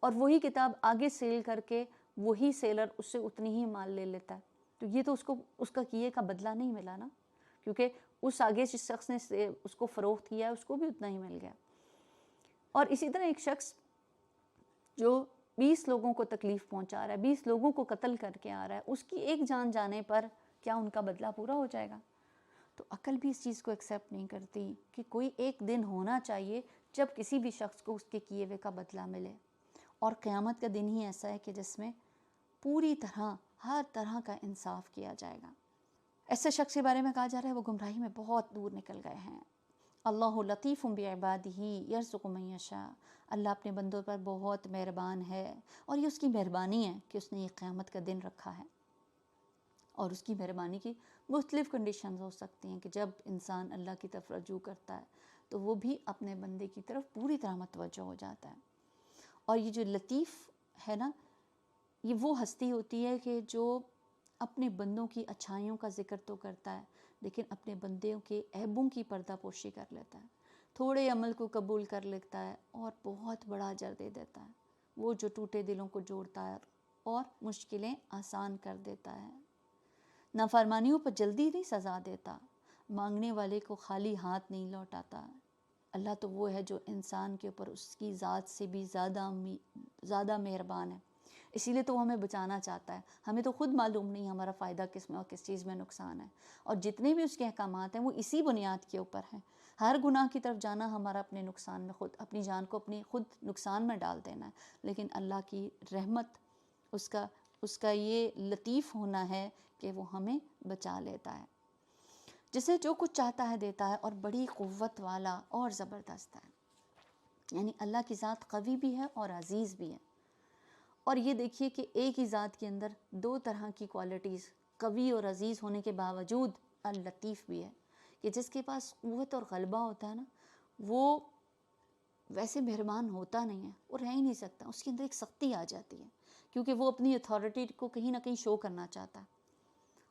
اور وہی کتاب آگے سیل کر کے وہی سیلر اس سے اتنی ہی مال لے لیتا ہے. تو یہ تو اس کا کیے کا بدلہ نہیں ملا نا، کیونکہ اس آگے جس شخص نے اس کو فروخت کیا ہے اس کو بھی اتنا ہی مل گیا. اور اسی طرح ایک شخص جو 20 لوگوں کو تکلیف پہنچا رہا ہے، 20 لوگوں کو قتل کر کے آ رہا ہے، اس کی ایک جان جانے پر کیا ان کا بدلہ پورا ہو جائے گا؟ تو عقل بھی اس چیز کو ایکسیپٹ نہیں کرتی کہ کوئی ایک دن ہونا چاہیے جب کسی بھی شخص کو اس کے کیے ہوئے کا بدلہ ملے. اور قیامت کا دن ہی ایسا ہے کہ جس میں پوری طرح ہر طرح کا انصاف کیا جائے گا. ایسے شخص کے بارے میں کہا جا رہا ہے وہ گمراہی میں بہت دور نکل گئے ہیں. اللہ لطیف بعبادہ یرزق من یشاء. اللہ اپنے بندوں پر بہت مہربان ہے، اور یہ اس کی مہربانی ہے کہ اس نے یہ قیامت کا دن رکھا ہے. اور اس کی مہربانی کی مختلف کنڈیشنز ہو سکتی ہیں کہ جب انسان اللہ کی طرف رجوع کرتا ہے تو وہ بھی اپنے بندے کی طرف پوری طرح متوجہ ہو جاتا ہے. اور یہ جو لطیف ہے نا، یہ وہ ہستی ہوتی ہے کہ جو اپنے بندوں کی اچھائیوں کا ذکر تو کرتا ہے لیکن اپنے بندوں کے عیبوں کی پردہ پوشی کر لیتا ہے، تھوڑے عمل کو قبول کر لیتا ہے اور بہت بڑا اجر دے دیتا ہے. وہ جو ٹوٹے دلوں کو جوڑتا ہے اور مشکلیں آسان کر دیتا ہے. نافرمانیوں پر جلدی نہیں سزا دیتا، مانگنے والے کو خالی ہاتھ نہیں لوٹاتا. اللہ تو وہ ہے جو انسان کے اوپر اس کی ذات سے بھی زیادہ مہربان ہے. اسی لیے تو وہ ہمیں بچانا چاہتا ہے. ہمیں تو خود معلوم نہیں ہمارا فائدہ کس میں اور کس چیز میں نقصان ہے، اور جتنے بھی اس کے احکامات ہیں وہ اسی بنیاد کے اوپر ہیں. ہر گناہ کی طرف جانا ہمارا اپنے نقصان میں، خود اپنی جان کو خود نقصان میں ڈال دینا ہے. لیکن اللہ کی رحمت، اس کا یہ لطیف ہونا ہے کہ وہ ہمیں بچا لیتا ہے. جسے جو کچھ چاہتا ہے دیتا ہے، اور بڑی قوت والا اور زبردست ہے. یعنی اللہ کی ذات قوی بھی ہے اور عزیز بھی ہے. اور یہ دیکھیے کہ ایک ہی ذات کے اندر دو طرح کی کوالٹیز، قوی اور عزیز ہونے کے باوجود اللطیف بھی ہے، کہ جس کے پاس قوت اور غلبہ ہوتا ہے نا وہ ویسے مہربان ہوتا نہیں ہے، وہ رہ ہی نہیں سکتا. اس کے اندر ایک سختی آ جاتی ہے کیونکہ وہ اپنی اتھارٹی کو کہیں نہ کہیں شو کرنا چاہتا ہے،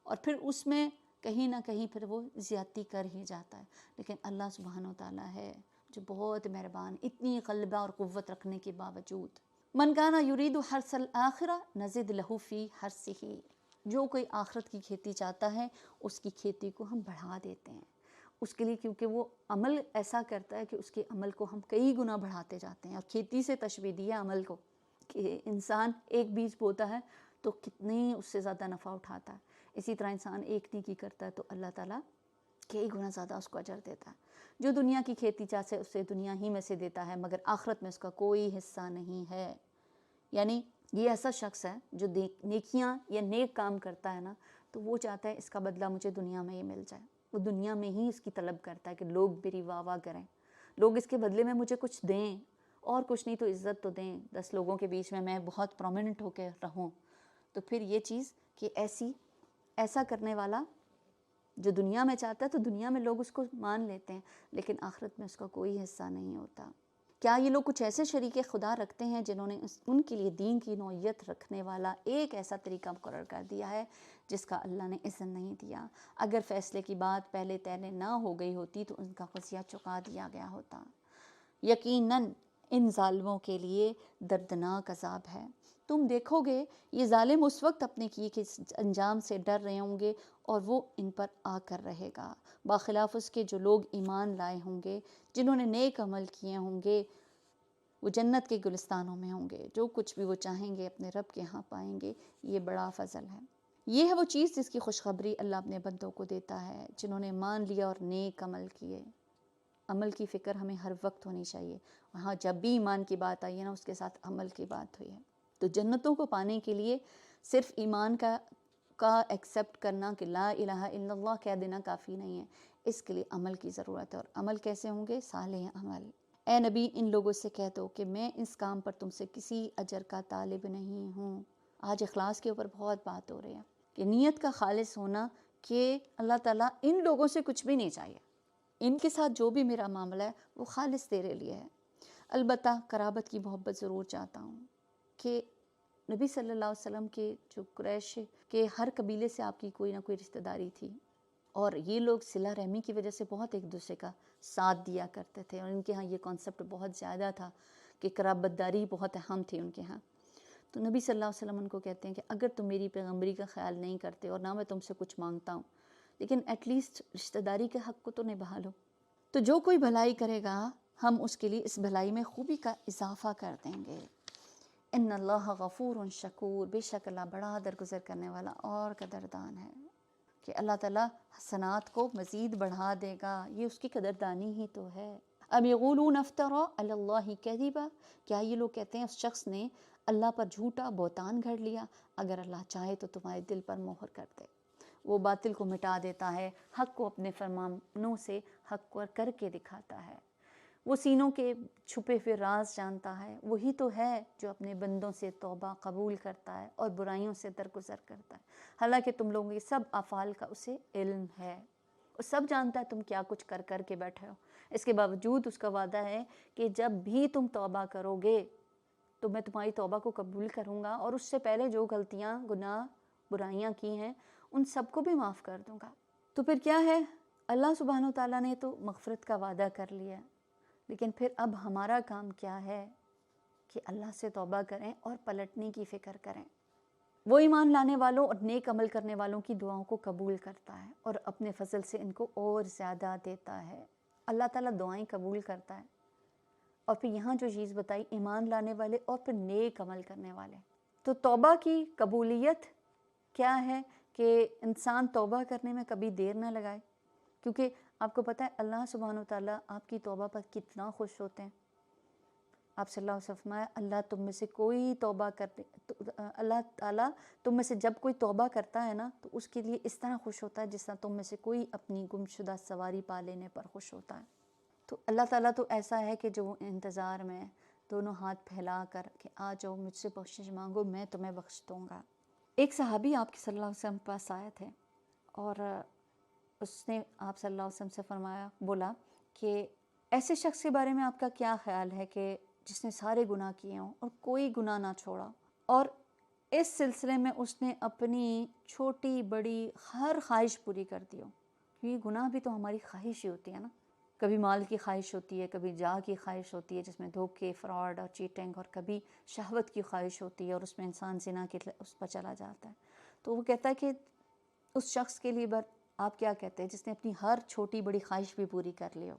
اور پھر اس میں کہیں نہ کہیں پھر وہ زیادتی کر ہی جاتا ہے. لیکن اللہ سبحانہ و تعالیٰ ہے جو بہت مہربان، اتنی غلبہ اور قوت رکھنے کے باوجود. من کانا یرید حرث الآخرہ نزد لہ فی حرثہ. جو کوئی آخرت کی کھیتی چاہتا ہے اس کی کھیتی کو ہم بڑھا دیتے ہیں اس کے لیے، کیونکہ وہ عمل ایسا کرتا ہے کہ اس کے عمل کو ہم کئی گنا بڑھاتے جاتے ہیں. اور کھیتی سے تشبیہ دی ہے عمل کو، کہ انسان ایک بیج بوتا ہے تو کتنی اس سے زیادہ نفع اٹھاتا ہے. اسی طرح انسان ایک نیکی کرتا ہے تو اللہ تعالیٰ کئی گنا زیادہ اس کو اجر دیتا ہے. جو دنیا کی کھیتی چاہے اسے دنیا ہی میں سے دیتا ہے، مگر آخرت میں اس کا کوئی حصہ نہیں ہے. یعنی یہ ایسا شخص ہے جو نیکیاں یا نیک کام کرتا ہے نا تو وہ چاہتا ہے اس کا بدلہ مجھے دنیا میں ہی مل جائے. وہ دنیا میں ہی اس کی طلب کرتا ہے کہ لوگ میری واہ واہ کریں، لوگ اس کے بدلے میں مجھے کچھ دیں، اور کچھ نہیں تو عزت تو دیں، 10 لوگوں کے بیچ میں بہت پرومیننٹ ہو کے رہوں. تو پھر یہ چیز کہ ایسا کرنے والا جو دنیا میں چاہتا ہے تو دنیا میں لوگ اس کو مان لیتے ہیں لیکن آخرت میں اس کا کوئی حصہ نہیں ہوتا. کیا یہ لوگ کچھ ایسے شریک خدا رکھتے ہیں جنہوں نے ان کے لیے دین کی نوعیت رکھنے والا ایک ایسا طریقہ مقرر کر دیا ہے جس کا اللہ نے اذن نہیں دیا؟ اگر فیصلے کی بات پہلے طے نہ ہو گئی ہوتی تو ان کا قضیہ چکا دیا گیا ہوتا. یقیناً ان ظالموں کے لیے دردناک عذاب ہے. تم دیکھو گے یہ ظالم اس وقت اپنے کیے کے انجام سے ڈر رہے ہوں گے اور وہ ان پر آ کر رہے گا، باخلاف اس کے جو لوگ ایمان لائے ہوں گے، جنہوں نے نیک عمل کیے ہوں گے، وہ جنت کے گلستانوں میں ہوں گے. جو کچھ بھی وہ چاہیں گے اپنے رب کے ہاں پائیں گے. یہ بڑا فضل ہے. یہ ہے وہ چیز جس کی خوشخبری اللہ اپنے بندوں کو دیتا ہے جنہوں نے مان لیا اور نیک عمل کیے. عمل کی فکر ہمیں ہر وقت ہونی چاہیے. وہاں جب بھی ایمان کی بات آئی ہے نا، اس کے ساتھ عمل کی بات ہوئی ہے. تو جنتوں کو پانے کے لیے صرف ایمان کا ایکسیپٹ کرنا کہ لا الہ الا اللہ کہہ دینا کافی نہیں ہے، اس کے لیے عمل کی ضرورت ہے. اور عمل کیسے ہوں گے؟ صالح عمل. اے نبی ان لوگوں سے کہہ دو کہ میں اس کام پر تم سے کسی اجر کا طالب نہیں ہوں. آج اخلاص کے اوپر بہت بات ہو رہی ہے کہ نیت کا خالص ہونا، کہ اللہ تعالیٰ ان لوگوں سے کچھ بھی نہیں چاہیے، ان کے ساتھ جو بھی میرا معاملہ ہے وہ خالص تیرے لیے ہے. البتہ قرابت کی محبت ضرور چاہتا ہوں کہ نبی صلی اللہ علیہ وسلم کے جو قریش کے ہر قبیلے سے آپ کی کوئی نہ کوئی رشتہ داری تھی، اور یہ لوگ صلہ رحمی کی وجہ سے بہت ایک دوسرے کا ساتھ دیا کرتے تھے، اور ان کے ہاں یہ کانسیپٹ بہت زیادہ تھا کہ قرابت داری بہت اہم تھی ان کے ہاں. تو نبی صلی اللہ علیہ وسلم ان کو کہتے ہیں کہ اگر تم میری پیغمبری کا خیال نہیں کرتے اور نہ میں تم سے کچھ مانگتا ہوں، لیکن ایٹ لیسٹ رشتہ داری کے حق کو تو نبھا لو. تو جو کوئی بھلائی کرے گا ہم اس کے لیے اس بھلائی میں خوبی کا اضافہ کر دیں گے. ان اللہ غفور شکور، بے شک اللہ بڑا درگزر کرنے والا اور قدردان ہے. کہ اللہ تعالیٰ حسنات کو مزید بڑھا دے گا، یہ اس کی قدردانی ہی تو ہے. ام یقولون افترى علی اللہ کذبا، کیا یہ لوگ کہتے ہیں اس شخص نے اللہ پر جھوٹا بہتان گھڑ لیا؟ اگر اللہ چاہے تو تمہارے دل پر مہر کر دے، وہ باطل کو مٹا دیتا ہے، حق کو اپنے فرمانوں سے حق کو کر کے دکھاتا ہے. وہ سینوں کے چھپے ہوئے راز جانتا ہے، وہی تو ہے جو اپنے بندوں سے توبہ قبول کرتا ہے اور برائیوں سے درگزر کرتا ہے. حالانکہ تم لوگوں کے سب افعال کا اسے علم ہے، وہ سب جانتا ہے تم کیا کچھ کر کے بیٹھے ہو. اس کے باوجود اس کا وعدہ ہے کہ جب بھی تم توبہ کرو گے تو میں تمہاری توبہ کو قبول کروں گا، اور اس سے پہلے جو غلطیاں گناہ برائیاں کی ہیں ان سب کو بھی معاف کر دوں گا. تو پھر کیا ہے؟ اللہ سبحانہ و تعالیٰ نے تو مغفرت کا وعدہ کر لیا، لیکن پھر اب ہمارا کام کیا ہے کہ اللہ سے توبہ کریں اور پلٹنے کی فکر کریں. وہ ایمان لانے والوں اور نیک عمل کرنے والوں کی دعاؤں کو قبول کرتا ہے اور اپنے فضل سے ان کو اور زیادہ دیتا ہے. اللہ تعالیٰ دعائیں قبول کرتا ہے. اور پھر یہاں جو چیز بتائی، ایمان لانے والے اور پھر نیک عمل کرنے والے. تو توبہ کی قبولیت کیا ہے کہ انسان توبہ کرنے میں کبھی دیر نہ لگائے، کیونکہ آپ کو پتہ ہے اللہ سبحانہ و تعالیٰ آپ کی توبہ پر کتنا خوش ہوتے ہیں. آپ صلی اللہ علیہ وسلم فرمایا اللہ تم میں سے کوئی توبہ کرتے، اللہ تعالیٰ تم میں سے جب کوئی توبہ کرتا ہے نا تو اس کے لیے اس طرح خوش ہوتا ہے جس طرح تم میں سے کوئی اپنی گمشدہ سواری پا لینے پر خوش ہوتا ہے. تو اللہ تعالیٰ تو ایسا ہے کہ جو انتظار میں دونوں ہاتھ پھیلا کر کہ آ جاؤ مجھ سے بخشش مانگو، میں تمہیں بخش دوں گا. ایک صحابی آپ کے صلی اللہ علیہ وسلم کے پاس آئے تھے، اور اس نے آپ صلی اللہ علیہ وسلم سے فرمایا، بولا کہ ایسے شخص کے بارے میں آپ کا کیا خیال ہے کہ جس نے سارے گناہ کیے ہوں اور کوئی گناہ نہ چھوڑا، اور اس سلسلے میں اس نے اپنی چھوٹی بڑی ہر خواہش پوری کر دی ہو. یہ گناہ بھی تو ہماری خواہش ہی ہوتی ہے نا، کبھی مال کی خواہش ہوتی ہے، کبھی جاہ کی خواہش ہوتی ہے جس میں دھوکے، فراڈ اور چیٹنگ، اور کبھی شہوت کی خواہش ہوتی ہے اور اس میں انسان زنا کے اس پر چلا جاتا ہے. تو وہ کہتا ہے کہ اس شخص کے لیے آپ کیا کہتے ہیں جس نے اپنی ہر چھوٹی بڑی خواہش بھی پوری کر لی ہو،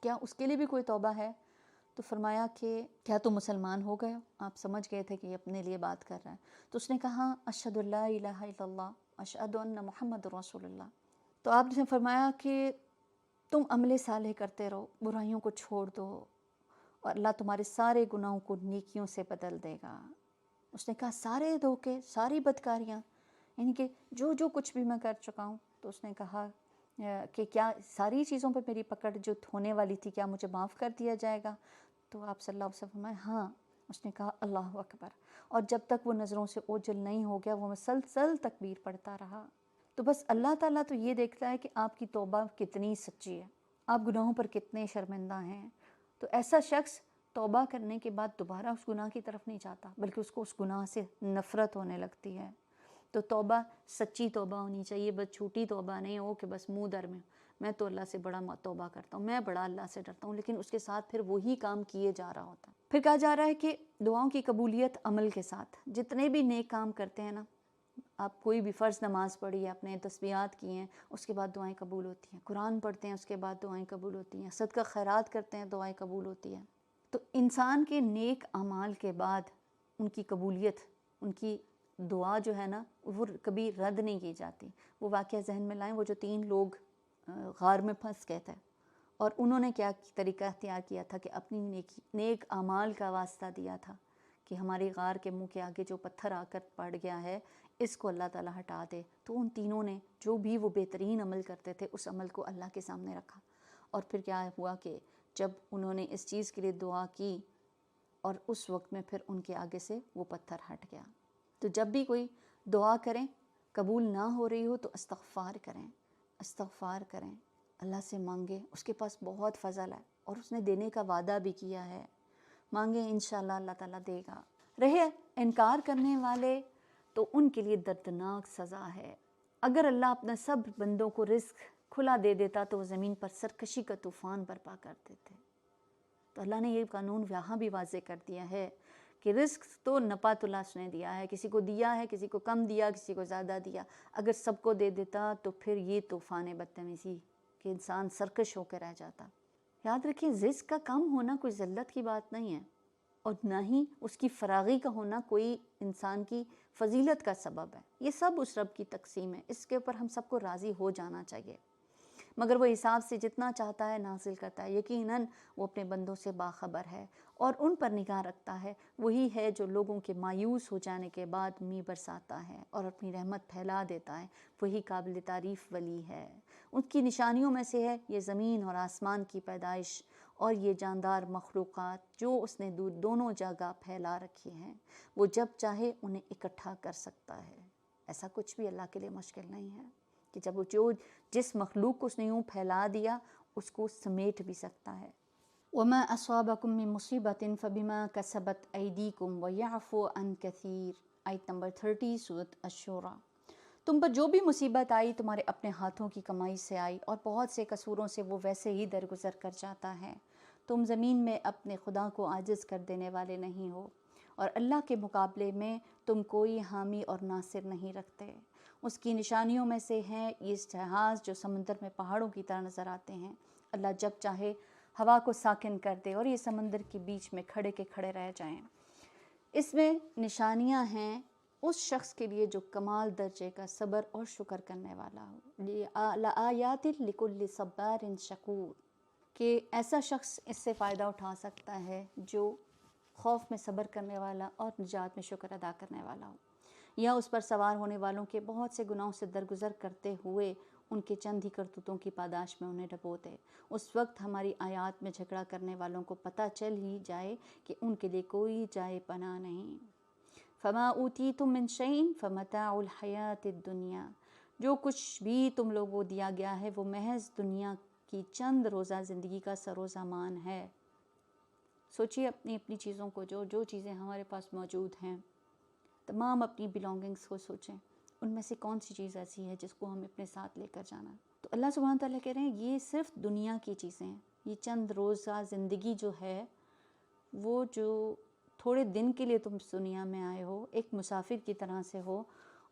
کیا اس کے لیے بھی کوئی توبہ ہے؟ تو فرمایا کہ کیا تم مسلمان ہو گئے ہو؟ آپ سمجھ گئے تھے کہ یہ اپنے لیے بات کر رہا ہے. تو اس نے کہا اشہد اللہ الہ الا اللہ اشہد ان محمد رسول اللہ. تو آپ نے فرمایا کہ تم عمل صالح کرتے رہو، برائیوں کو چھوڑ دو، اور اللہ تمہارے سارے گناہوں کو نیکیوں سے بدل دے گا. اس نے کہا سارے دھوکے، ساری بدکاریاں، یعنی کہ جو کچھ بھی میں کر چکا ہوں. تو اس نے کہا کہ کیا ساری چیزوں پہ میری پکڑ جو ہونے والی تھی کیا مجھے معاف کر دیا جائے گا؟ تو آپ صلی اللہ علیہ وسلم فرمائے ہاں. اس نے کہا اللہ اکبر، اور جب تک وہ نظروں سے اوجھل نہیں ہو گیا وہ مسلسل تکبیر پڑھتا رہا. تو بس اللہ تعالیٰ تو یہ دیکھتا ہے کہ آپ کی توبہ کتنی سچی ہے، آپ گناہوں پر کتنے شرمندہ ہیں. تو ایسا شخص توبہ کرنے کے بعد دوبارہ اس گناہ کی طرف نہیں جاتا، بلکہ اس کو اس گناہ سے نفرت ہونے لگتی ہے. تو توبہ سچی توبہ ہونی چاہیے، بس جھوٹی توبہ نہیں ہو کہ بس منہ در میں تو اللہ سے بڑا توبہ کرتا ہوں، میں بڑا اللہ سے ڈرتا ہوں، لیکن اس کے ساتھ پھر وہی کام کیے جا رہا ہوتا ہے. پھر کہا جا رہا ہے کہ دعاؤں کی قبولیت عمل کے ساتھ، جتنے بھی نیک کام کرتے ہیں نا، آپ کوئی بھی فرض نماز پڑھی ہے، اپنے تسبیحات کی ہیں، اس کے بعد دعائیں قبول ہوتی ہیں. قرآن پڑھتے ہیں، اس کے بعد دعائیں قبول ہوتی ہیں. صدقہ خیرات کرتے ہیں، دعائیں قبول ہوتی ہیں. تو انسان کے نیک اعمال کے بعد ان کی قبولیت، ان کی دعا جو ہے نا وہ کبھی رد نہیں کی جاتی. وہ واقعہ ذہن میں لائیں، وہ جو 3 لوگ غار میں پھنس گئے تھے اور انہوں نے کیا طریقہ اختیار کیا تھا کہ اپنی نیک اعمال کا واسطہ دیا تھا کہ ہماری غار کے منہ کے آگے جو پتھر آ کر پڑ گیا ہے اس کو اللہ تعالیٰ ہٹا دے۔ تو ان تینوں نے جو بھی وہ بہترین عمل کرتے تھے اس عمل کو اللہ کے سامنے رکھا، اور پھر کیا ہوا کہ جب انہوں نے اس چیز کے لیے دعا کی اور اس وقت میں پھر ان کے آگے سے وہ پتھر ہٹ گیا۔ تو جب بھی کوئی دعا کریں قبول نہ ہو رہی ہو تو استغفار کریں، استغفار کریں، اللہ سے مانگیں، اس کے پاس بہت فضل ہے اور اس نے دینے کا وعدہ بھی کیا ہے، مانگیں انشاءاللہ اللہ تعالیٰ دے گا۔ رہے انکار کرنے والے تو ان کے لیے دردناک سزا ہے۔ اگر اللہ اپنے سب بندوں کو رزق کھلا دے دیتا تو وہ زمین پر سرکشی کا طوفان برپا کر دیتے۔ تو اللہ نے یہ قانون یہاں بھی واضح کر دیا ہے کہ رزق تو نپات اللہ اس نے دیا ہے، کسی کو دیا ہے، کسی کو کم دیا، کسی کو زیادہ دیا۔ اگر سب کو دے دیتا تو پھر یہ طوفان بدتمیزی کہ انسان سرکش ہو کے رہ جاتا۔ یاد رکھیں رزق کا کم ہونا کوئی ذلت کی بات نہیں ہے، اور نہ ہی اس کی فراغی کا ہونا کوئی انسان کی فضیلت کا سبب ہے۔ یہ سب اس رب کی تقسیم ہے، اس کے اوپر ہم سب کو راضی ہو جانا چاہیے، مگر وہ حساب سے جتنا چاہتا ہے نازل کرتا ہے۔ یقیناً وہ اپنے بندوں سے باخبر ہے اور ان پر نگاہ رکھتا ہے۔ وہی ہے جو لوگوں کے مایوس ہو جانے کے بعد می برساتا ہے اور اپنی رحمت پھیلا دیتا ہے، وہی قابل تعریف ولی ہے۔ ان کی نشانیوں میں سے ہے یہ زمین اور آسمان کی پیدائش اور یہ جاندار مخلوقات جو اس نے دونوں جگہ پھیلا رکھی ہیں، وہ جب چاہے انہیں اکٹھا کر سکتا ہے۔ ایسا کچھ بھی اللہ کے لیے مشکل نہیں ہے کہ جب وہ جس مخلوق کو اس نے یوں پھیلا دیا اس کو سمیٹ بھی سکتا ہے۔ وَمَا أَصَابَكُم مِّن مُّصِيبَةٍ فَبِمَا كَسَبَتْ أَيْدِيكُمْ وَيَعْفُو عَن كَثِيرٍ، آیت نمبر 30 سورۃ الشورى۔ تم پر جو بھی مصیبت آئی تمہارے اپنے ہاتھوں کی کمائی سے آئی، اور بہت سے قصوروں سے وہ ویسے ہی درگزر کر جاتا ہے۔ تم زمین میں اپنے خدا کو عاجز کر دینے والے نہیں ہو، اور اللہ کے مقابلے میں تم کوئی حامی اور ناصر نہیں رکھتے۔ اس کی نشانیوں میں سے ہیں یہ جہاز جو سمندر میں پہاڑوں کی طرح نظر آتے ہیں۔ اللہ جب چاہے ہوا کو ساکن کر دے اور یہ سمندر کے بیچ میں کھڑے کے کھڑے رہ جائیں۔ اس میں نشانیاں ہیں اس شخص کے لیے جو کمال درجے کا صبر اور شکر کرنے والا ہو۔ لآیات لکل صبار شکور، کہ ایسا شخص اس سے فائدہ اٹھا سکتا ہے جو خوف میں صبر کرنے والا اور نجات میں شکر ادا کرنے والا ہو، یا اس پر سوار ہونے والوں کے بہت سے گناہوں سے درگزر کرتے ہوئے ان کے چند ہی کرتوتوں کی پاداش میں انہیں ڈبو دے۔ اس وقت ہماری آیات میں جھگڑا کرنے والوں کو پتہ چل ہی جائے کہ ان کے لیے کوئی جائے پناہ نہیں۔ فما اوتیتم من شیء فمتاع الحیات الدنیا، جو کچھ بھی تم لوگوں کو دیا گیا ہے وہ محض دنیا کی چند روزہ زندگی کا سر و سامان ہے۔ سوچیے اپنی اپنی چیزوں کو، جو چیزیں ہمارے پاس موجود ہیں، تمام اپنی بلانگنگس کو سوچیں، ان میں سے کون سی چیز ایسی ہے جس کو ہمیں اپنے ساتھ لے کر جانا ہے۔ تو اللہ سبحانہ تعالیٰ کہہ رہے ہیں یہ صرف دنیا کی چیزیں ہیں، یہ چند روزہ زندگی جو ہے وہ جو تھوڑے دن کے لیے تم اس دنیا میں آئے ہو، ایک مسافر کی طرح سے ہو،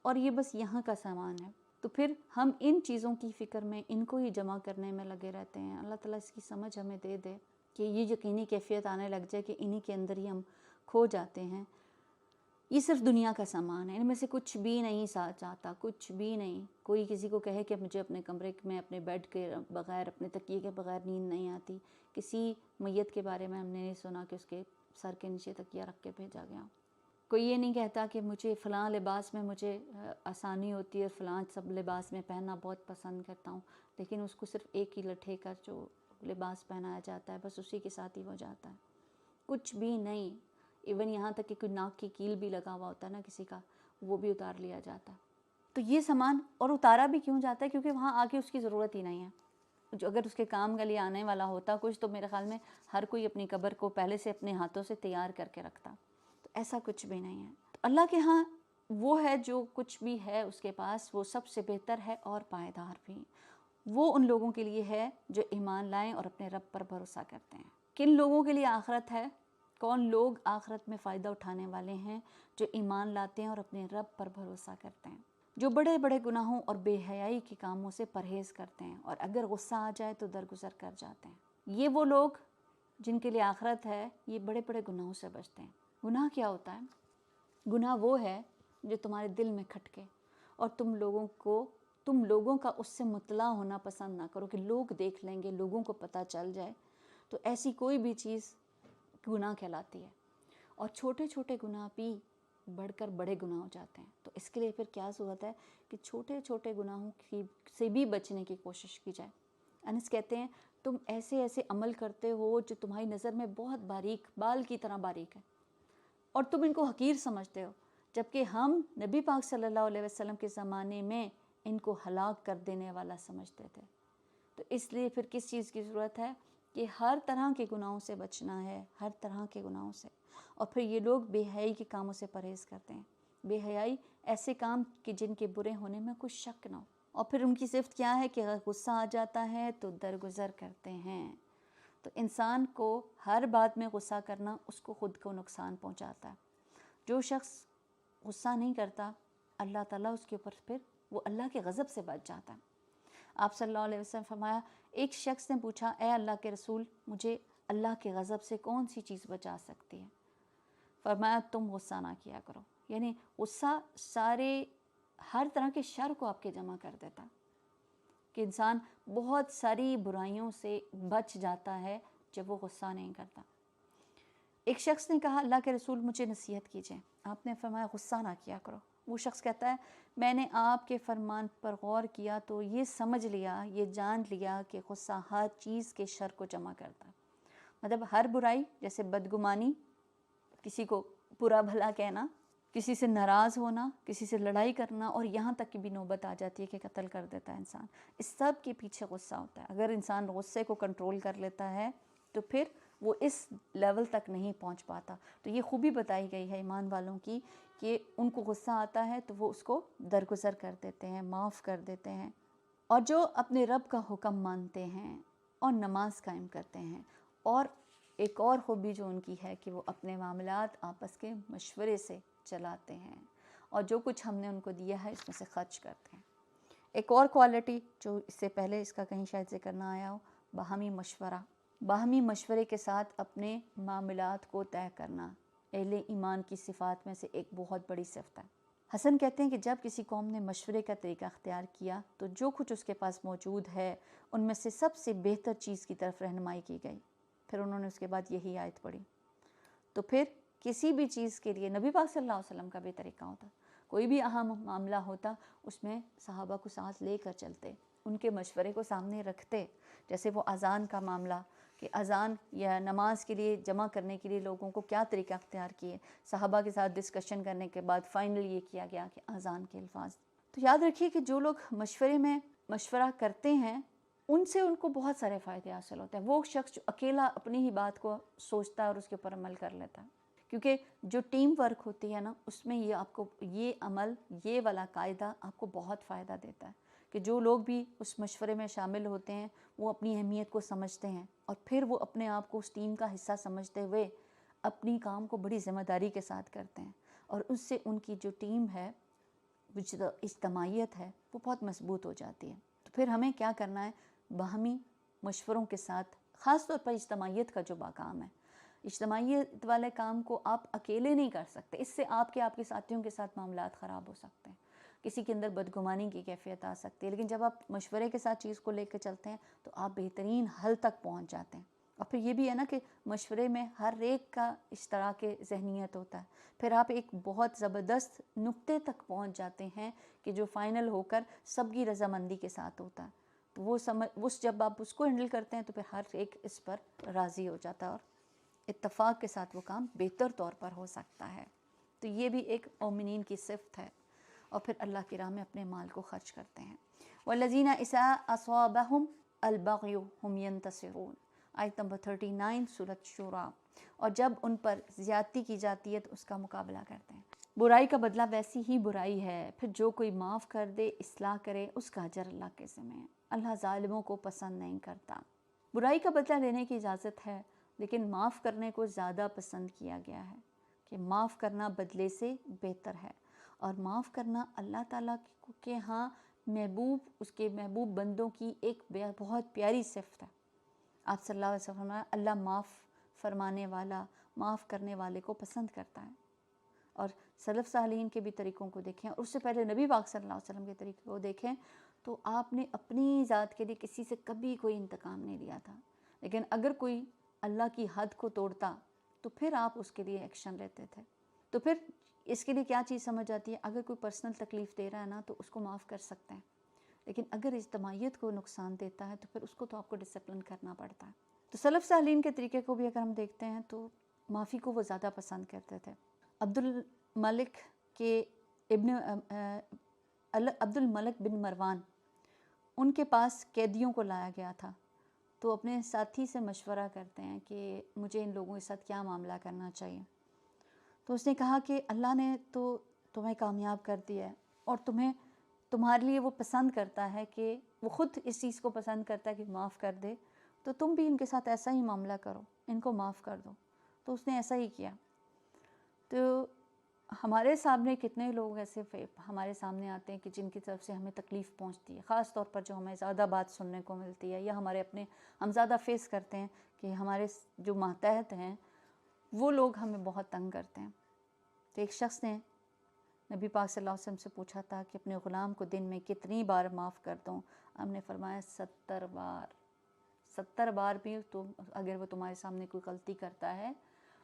اور یہ بس یہاں کا سامان ہے۔ تو پھر ہم ان چیزوں کی فکر میں ان کو ہی جمع کرنے میں لگے رہتے ہیں۔ اللہ تعالیٰ اس کی سمجھ ہمیں دے دے کہ یہ یقینی کیفیت آنے لگ جائے کہ انہی کے اندر ہی ہم کھو جاتے ہیں۔ یہ صرف دنیا کا سامان ہے، ان میں سے کچھ بھی نہیں ساتھ جاتا، کچھ بھی نہیں۔ کوئی کسی کو کہے کہ مجھے اپنے کمرے میں اپنے بیڈ کے بغیر، اپنے تکیے کے بغیر نیند نہیں آتی۔ کسی میت کے بارے میں ہم نے نہیں سنا کہ اس کے سر کے نیچے تکیہ رکھ کے بھیجا گیا۔ کوئی یہ نہیں کہتا کہ مجھے فلاں لباس میں مجھے آسانی ہوتی ہے اور فلاں سب لباس میں پہننا بہت پسند کرتا ہوں، لیکن اس کو صرف ایک ہی لٹھے کا جو لباس پہنایا جاتا ہے بس اسی کے ساتھ ہی ہو جاتا ہے۔ کچھ بھی نہیں، ایون یہاں تک کہ کوئی ناک کی کیل بھی لگا ہوا ہوتا ہے نا کسی کا، وہ بھی اتار لیا جاتا ہے۔ تو یہ سامان، اور اتارا بھی کیوں جاتا ہے؟ کیونکہ وہاں آگے اس کی ضرورت ہی نہیں ہے۔ جو اگر اس کے کام کے لیے آنے والا ہوتا کچھ تو میرے خیال میں ہر کوئی اپنی قبر کو پہلے سے اپنے ہاتھوں سے تیار کر کے رکھتا۔ تو ایسا کچھ بھی نہیں ہے۔ تو اللہ کے ہاں وہ ہے جو کچھ بھی ہے اس کے پاس وہ سب سے بہتر ہے اور پائیدار بھی۔ وہ ان لوگوں کے لیے ہے جو ایمان لائیں اور اپنے رب پر بھروسہ کرتے ہیں۔ کن لوگوں کے لیے آخرت ہے؟ کون لوگ آخرت میں فائدہ اٹھانے والے ہیں؟ جو ایمان لاتے ہیں اور اپنے رب پر بھروسہ کرتے ہیں، جو بڑے بڑے گناہوں اور بے حیائی کے کاموں سے پرہیز کرتے ہیں، اور اگر غصہ آ جائے تو درگزر کر جاتے ہیں۔ یہ وہ لوگ جن کے لیے آخرت ہے، یہ بڑے بڑے گناہوں سے بچتے ہیں۔ گناہ کیا ہوتا ہے؟ گناہ وہ ہے جو تمہارے دل میں کھٹکے اور تم لوگوں کو تم لوگوں کا اس سے مطلع ہونا پسند نہ کرو کہ لوگ دیکھ لیں گے، لوگوں کو پتہ چل جائے، تو ایسی کوئی بھی چیز گناہ کہلاتی ہے، اور چھوٹے چھوٹے گناہ بھی بڑھ کر بڑے گناہ ہو جاتے ہیں۔ تو اس کے لیے پھر کیا ضرورت ہے کہ چھوٹے چھوٹے گناہوں سے بھی بچنے کی کوشش کی جائے۔ انس کہتے ہیں تم ایسے ایسے عمل کرتے ہو جو تمہاری نظر میں بہت باریک، بال کی طرح باریک ہے، اور تم ان کو حقیر سمجھتے ہو، جبکہ ہم نبی پاک صلی اللہ علیہ وسلم کے زمانے میں ان کو ہلاک کر دینے والا سمجھتے تھے۔ تو اس لیے پھر کس چیز کی ضرورت ہے کہ ہر طرح کے گناہوں سے بچنا ہے، ہر طرح کے گناہوں سے۔ اور پھر یہ لوگ بے حیائی کے کاموں سے پرہیز کرتے ہیں۔ بے حیائی ایسے کام کہ جن کے برے ہونے میں کچھ شک نہ ہو۔ اور پھر ان کی صفت کیا ہے کہ اگر غصہ آ جاتا ہے تو درگزر کرتے ہیں۔ تو انسان کو ہر بات میں غصہ کرنا اس کو خود کو نقصان پہنچاتا ہے۔ جو شخص غصہ نہیں کرتا، اللہ تعالیٰ اس کے اوپر پھر وہ اللہ کے غضب سے بچ جاتا ہے۔ آپ صلی اللہ علیہ وسلم فرمایا، ایک شخص نے پوچھا، اے اللہ کے رسول، مجھے اللہ کے غضب سے کون سی چیز بچا سکتی ہے؟ فرمایا تم غصہ نہ کیا کرو۔ یعنی غصہ ہر طرح کے شر کو آپ کے جمع کر دیتا ہے، کہ انسان بہت ساری برائیوں سے بچ جاتا ہے جب وہ غصہ نہیں کرتا۔ ایک شخص نے کہا، اللہ کے رسول مجھے نصیحت کیجئے۔ آپ نے فرمایا غصہ نہ کیا کرو۔ وہ شخص کہتا ہے، میں نے آپ کے فرمان پر غور کیا تو یہ سمجھ لیا، یہ جان لیا کہ غصہ ہر چیز کے شر کو جمع کرتا ہے۔ مطلب ہر برائی، جیسے بدگمانی، کسی کو برا بھلا کہنا، کسی سے ناراض ہونا، کسی سے لڑائی کرنا، اور یہاں تک کہ بھی نوبت آ جاتی ہے کہ قتل کر دیتا ہے انسان، اس سب کے پیچھے غصہ ہوتا ہے۔ اگر انسان غصے کو کنٹرول کر لیتا ہے تو پھر وہ اس لیول تک نہیں پہنچ پاتا۔ تو یہ خوبی بتائی گئی ہے ایمان والوں کی کہ ان کو غصہ آتا ہے تو وہ اس کو درگزر کر دیتے ہیں، معاف کر دیتے ہیں، اور جو اپنے رب کا حکم مانتے ہیں اور نماز قائم کرتے ہیں، اور ایک اور خوبی جو ان کی ہے کہ وہ اپنے معاملات آپس کے مشورے سے چلاتے ہیں، اور جو کچھ ہم نے ان کو دیا ہے اس میں سے خرچ کرتے ہیں۔ ایک اور کوالٹی جو اس سے پہلے اس کا کہیں شاید ذکر نہ آیا ہو، باہمی مشورہ۔ باہمی مشورے کے ساتھ اپنے معاملات کو طے کرنا اہل ایمان کی صفات میں سے ایک بہت بڑی صفت ہے۔ حسن کہتے ہیں کہ جب کسی قوم نے مشورے کا طریقہ اختیار کیا تو جو کچھ اس کے پاس موجود ہے ان میں سے سب سے بہتر چیز کی طرف رہنمائی کی گئی۔ پھر انہوں نے اس کے بعد یہی آیت پڑھی۔ تو پھر کسی بھی چیز کے لیے نبی پاک صلی اللہ علیہ وسلم کا بھی طریقہ ہوتا، کوئی بھی اہم معاملہ ہوتا اس میں صحابہ کو ساتھ لے کر چلتے، ان کے مشورے کو سامنے رکھتے۔ جیسے وہ اذان کا معاملہ، کہ اذان یا نماز کے لیے جمع کرنے کے لیے لوگوں کو کیا طریقہ اختیار کیے، صحابہ کے ساتھ ڈسکشن کرنے کے بعد فائنل یہ کیا گیا کہ اذان کے الفاظ۔ تو یاد رکھیے کہ جو لوگ مشورے میں مشورہ کرتے ہیں ان سے ان کو بہت سارے فائدے حاصل ہوتے ہیں۔ وہ شخص جو اکیلا اپنی ہی بات کو سوچتا ہے اور اس کے اوپر عمل کر لیتا ہے، کیونکہ جو ٹیم ورک ہوتی ہے نا، اس میں یہ آپ کو یہ عمل، یہ والا قاعدہ آپ کو بہت فائدہ دیتا ہے کہ جو لوگ بھی اس مشورے میں شامل ہوتے ہیں وہ اپنی اہمیت کو سمجھتے ہیں، اور پھر وہ اپنے آپ کو اس ٹیم کا حصہ سمجھتے ہوئے اپنی کام کو بڑی ذمہ داری کے ساتھ کرتے ہیں، اور اس سے ان کی جو ٹیم ہے، اجتماعیت ہے، وہ بہت مضبوط ہو جاتی ہے۔ تو پھر ہمیں کیا کرنا ہے؟ باہمی مشوروں کے ساتھ، خاص طور پر اجتماعیت کا جو کام ہے، اجتماعیت والے کام کو آپ اکیلے نہیں کر سکتے، اس سے آپ کے ساتھیوں کے ساتھ معاملات خراب ہو سکتے ہیں، کسی کے اندر بدگمانی کی کیفیت آ سکتی ہے۔ لیکن جب آپ مشورے کے ساتھ چیز کو لے کے چلتے ہیں تو آپ بہترین حل تک پہنچ جاتے ہیں۔ اور پھر یہ بھی ہے نا کہ مشورے میں ہر ایک کا اشتراک ذہنیت ہوتا ہے، پھر آپ ایک بہت زبردست نقطے تک پہنچ جاتے ہیں کہ جو فائنل ہو کر سب کی رضامندی کے ساتھ ہوتا ہے۔ تو وہ جب آپ اس کو ہینڈل کرتے ہیں تو پھر ہر ایک اس پر راضی ہو جاتا ہے، اور اتفاق کے ساتھ وہ کام بہتر طور پر ہو سکتا ہے۔ تو یہ بھی ایک مومنین کی صفت ہے، اور پھر اللہ کی راہ میں اپنے مال کو خرچ کرتے ہیں۔ وَالَّذِينَ إِذَا أَصَابَهُمْ الْبَغْيُ هُمْ يَنْتَصِرُونَ، آیت نمبر 39 سورۃ شورى۔ اور جب ان پر زیادتی کی جاتی ہے تو اس کا مقابلہ کرتے ہیں۔ برائی کا بدلہ ویسی ہی برائی ہے، پھر جو کوئی معاف کر دے، اصلاح کرے، اس کا اجر اللہ کے ذمہ ہے۔ اللہ ظالموں کو پسند نہیں کرتا۔ برائی کا بدلہ لینے کی اجازت ہے، لیکن معاف کرنے کو زیادہ پسند کیا گیا ہے، کہ معاف کرنا بدلے سے بہتر ہے، اور معاف کرنا اللہ تعالیٰ کے ہاں محبوب، اس کے محبوب بندوں کی ایک بہت پیاری صفت ہے۔ آپ صلی اللہ علیہ وسلم فرمایا، اللہ معاف فرمانے والا، معاف کرنے والے کو پسند کرتا ہے۔ اور سلف صالحین کے بھی طریقوں کو دیکھیں، اور اس سے پہلے نبی پاک صلی اللہ علیہ وسلم کے طریقے کو دیکھیں تو آپ نے اپنی ذات کے لیے کسی سے کبھی کوئی انتقام نہیں لیا تھا، لیکن اگر کوئی اللہ کی حد کو توڑتا تو پھر آپ اس کے لیے ایکشن لیتے تھے۔ تو پھر اس کے لیے کیا چیز سمجھ آتی ہے؟ اگر کوئی پرسنل تکلیف دے رہا ہے نا تو اس کو معاف کر سکتے ہیں، لیکن اگر اجتماعیت کو نقصان دیتا ہے تو پھر اس کو تو آپ کو ڈسپلن کرنا پڑتا ہے۔ تو سلف صالحین کے طریقے کو بھی اگر ہم دیکھتے ہیں تو معافی کو وہ زیادہ پسند کرتے تھے۔ عبد الملک بن مروان، ان کے پاس قیدیوں کو لایا گیا تھا، تو اپنے ساتھی سے مشورہ کرتے ہیں کہ مجھے ان لوگوں کے ساتھ کیا معاملہ کرنا چاہیے۔ تو اس نے کہا کہ اللہ نے تو تمہیں کامیاب کر دیا ہے، اور تمہارے لیے وہ پسند کرتا ہے کہ وہ خود اس چیز کو پسند کرتا ہے کہ معاف کر دے، تو تم بھی ان کے ساتھ ایسا ہی معاملہ کرو، ان کو معاف کر دو۔ تو اس نے ایسا ہی کیا۔ تو ہمارے سامنے کتنے لوگ ایسے ہمارے سامنے آتے ہیں کہ جن کی طرف سے ہمیں تکلیف پہنچتی ہے، خاص طور پر جو ہمیں زیادہ بات سننے کو ملتی ہے، یا ہم زیادہ فیس کرتے ہیں کہ ہمارے جو ماتحت ہیں وہ لوگ ہمیں بہت تنگ کرتے ہیں۔ تو ایک شخص نے نبی پاک صلی اللہ علیہ وسلم سے پوچھا تھا کہ اپنے غلام کو دن میں کتنی بار معاف کر دوں؟ ہم نے فرمایا 70 بار۔ 70 بار بھی تو اگر وہ تمہارے سامنے کوئی غلطی کرتا ہے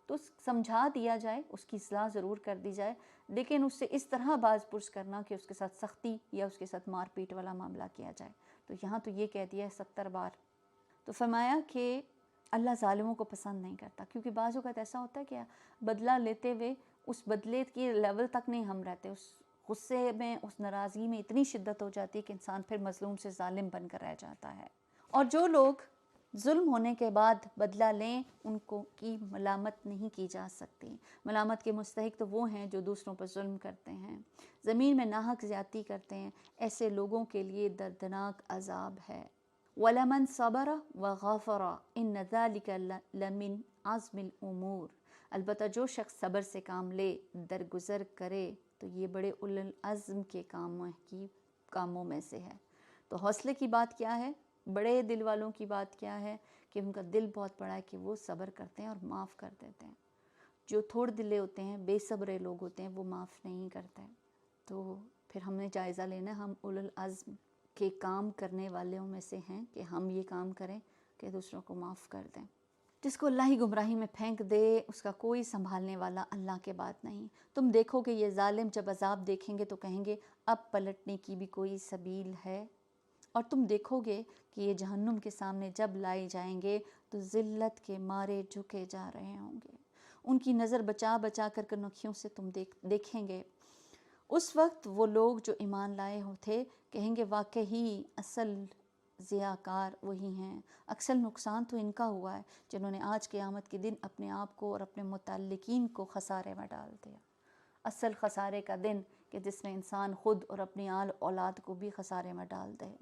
تو سمجھا دیا جائے، اس کی اصلاح ضرور کر دی جائے، لیکن اس سے اس طرح باز پرس کرنا کہ اس کے ساتھ سختی یا اس کے ساتھ مار پیٹ والا معاملہ کیا جائے۔ تو یہاں تو یہ کہہ دیا ہے 70 بار۔ تو فرمایا کہ اللہ ظالموں کو پسند نہیں کرتا، کیونکہ بعض اوقات ایسا ہوتا ہے کہ بدلہ لیتے ہوئے اس بدلے کے لیول تک نہیں ہم رہتے، اس غصے میں، اس ناراضگی میں اتنی شدت ہو جاتی ہے کہ انسان پھر مظلوم سے ظالم بن کر رہ جاتا ہے۔ اور جو لوگ ظلم ہونے کے بعد بدلہ لیں ان کی ملامت نہیں کی جا سکتی۔ ملامت کے مستحق تو وہ ہیں جو دوسروں پر ظلم کرتے ہیں، زمین میں ناحق زیادتی کرتے ہیں، ایسے لوگوں کے لیے دردناک عذاب ہے۔ وَلَمَنْ صَبَرَ وَغَفَرَ إِنَّ ذَلِكَ لَمِنْ عَزْمِ الْأُمُورِ، البتہ جو شخص صبر سے کام لے، درگزر کرے، تو یہ بڑے اولو العزم کے کاموں میں سے ہے۔ تو حوصلے کی بات کیا ہے؟ بڑے دل والوں کی بات کیا ہے؟ کہ ان کا دل بہت بڑا ہے کہ وہ صبر کرتے ہیں اور معاف کر دیتے ہیں۔ جو تھوڑ دلے ہوتے ہیں، بے صبرے لوگ ہوتے ہیں، وہ معاف نہیں کرتے۔ تو پھر ہم نے جائزہ لینا ہے، ہم اولو العزم کے کام کرنے والوں میں سے ہیں کہ ہم یہ کام کریں کہ دوسروں کو معاف کر دیں۔ جس کو اللہ ہی گمراہی میں پھینک دے اس کا کوئی سنبھالنے والا اللہ کے بعد نہیں۔ تم دیکھو کہ یہ ظالم جب عذاب دیکھیں گے تو کہیں گے اب پلٹنے کی بھی کوئی سبیل ہے، اور تم دیکھو گے کہ یہ جہنم کے سامنے جب لائے جائیں گے تو ذلت کے مارے جھکے جا رہے ہوں گے، ان کی نظر بچا بچا کر کنکھیوں سے تم دیکھیں گے۔ اس وقت وہ لوگ جو ایمان لائے تھے کہیں گے واقعی اصل ضیاءکار وہی ہیں، اکثر نقصان تو ان کا ہوا ہے جنہوں نے آج قیامت کے دن اپنے آپ کو اور اپنے متعلقین کو خسارے میں ڈال دیا۔ اصل خسارے کا دن کہ جس میں انسان خود اور اپنی آل اولاد کو بھی خسارے میں ڈال دے۔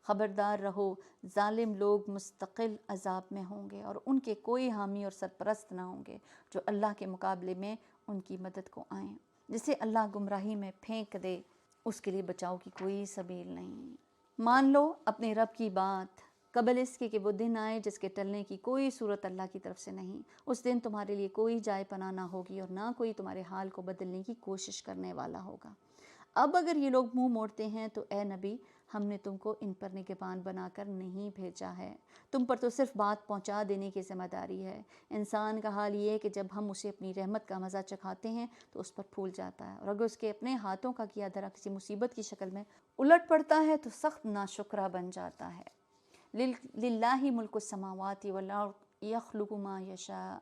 خبردار رہو، ظالم لوگ مستقل عذاب میں ہوں گے اور ان کے کوئی حامی اور سرپرست نہ ہوں گے جو اللہ کے مقابلے میں ان کی مدد کو آئیں۔ جسے اللہ گمراہی میں پھینک دے اس کے لیے بچاؤ کی کوئی سبیل نہیں۔ مان لو اپنے رب کی بات قبل اس کے کہ وہ دن آئے جس کے ٹلنے کی کوئی صورت اللہ کی طرف سے نہیں۔ اس دن تمہارے لیے کوئی جائے پناہ نہ ہوگی اور نہ کوئی تمہارے حال کو بدلنے کی کوشش کرنے والا ہوگا۔ اب اگر یہ لوگ منہ موڑتے ہیں تو اے نبی، ہم نے تم کو ان پر نگہبان بنا کر نہیں بھیجا ہے، تم پر تو صرف بات پہنچا دینے کی ذمہ داری ہے۔ انسان کا حال یہ ہے کہ جب ہم اسے اپنی رحمت کا مزہ چکھاتے ہیں تو اس پر پھول جاتا ہے، اور اگر اس کے اپنے ہاتھوں کا کیا دھرا کسی مصیبت کی شکل میں الٹ پڑتا ہے تو سخت ناشکرا بن جاتا ہے۔ للہ ملک السماوات والارض یخلق ما یشاء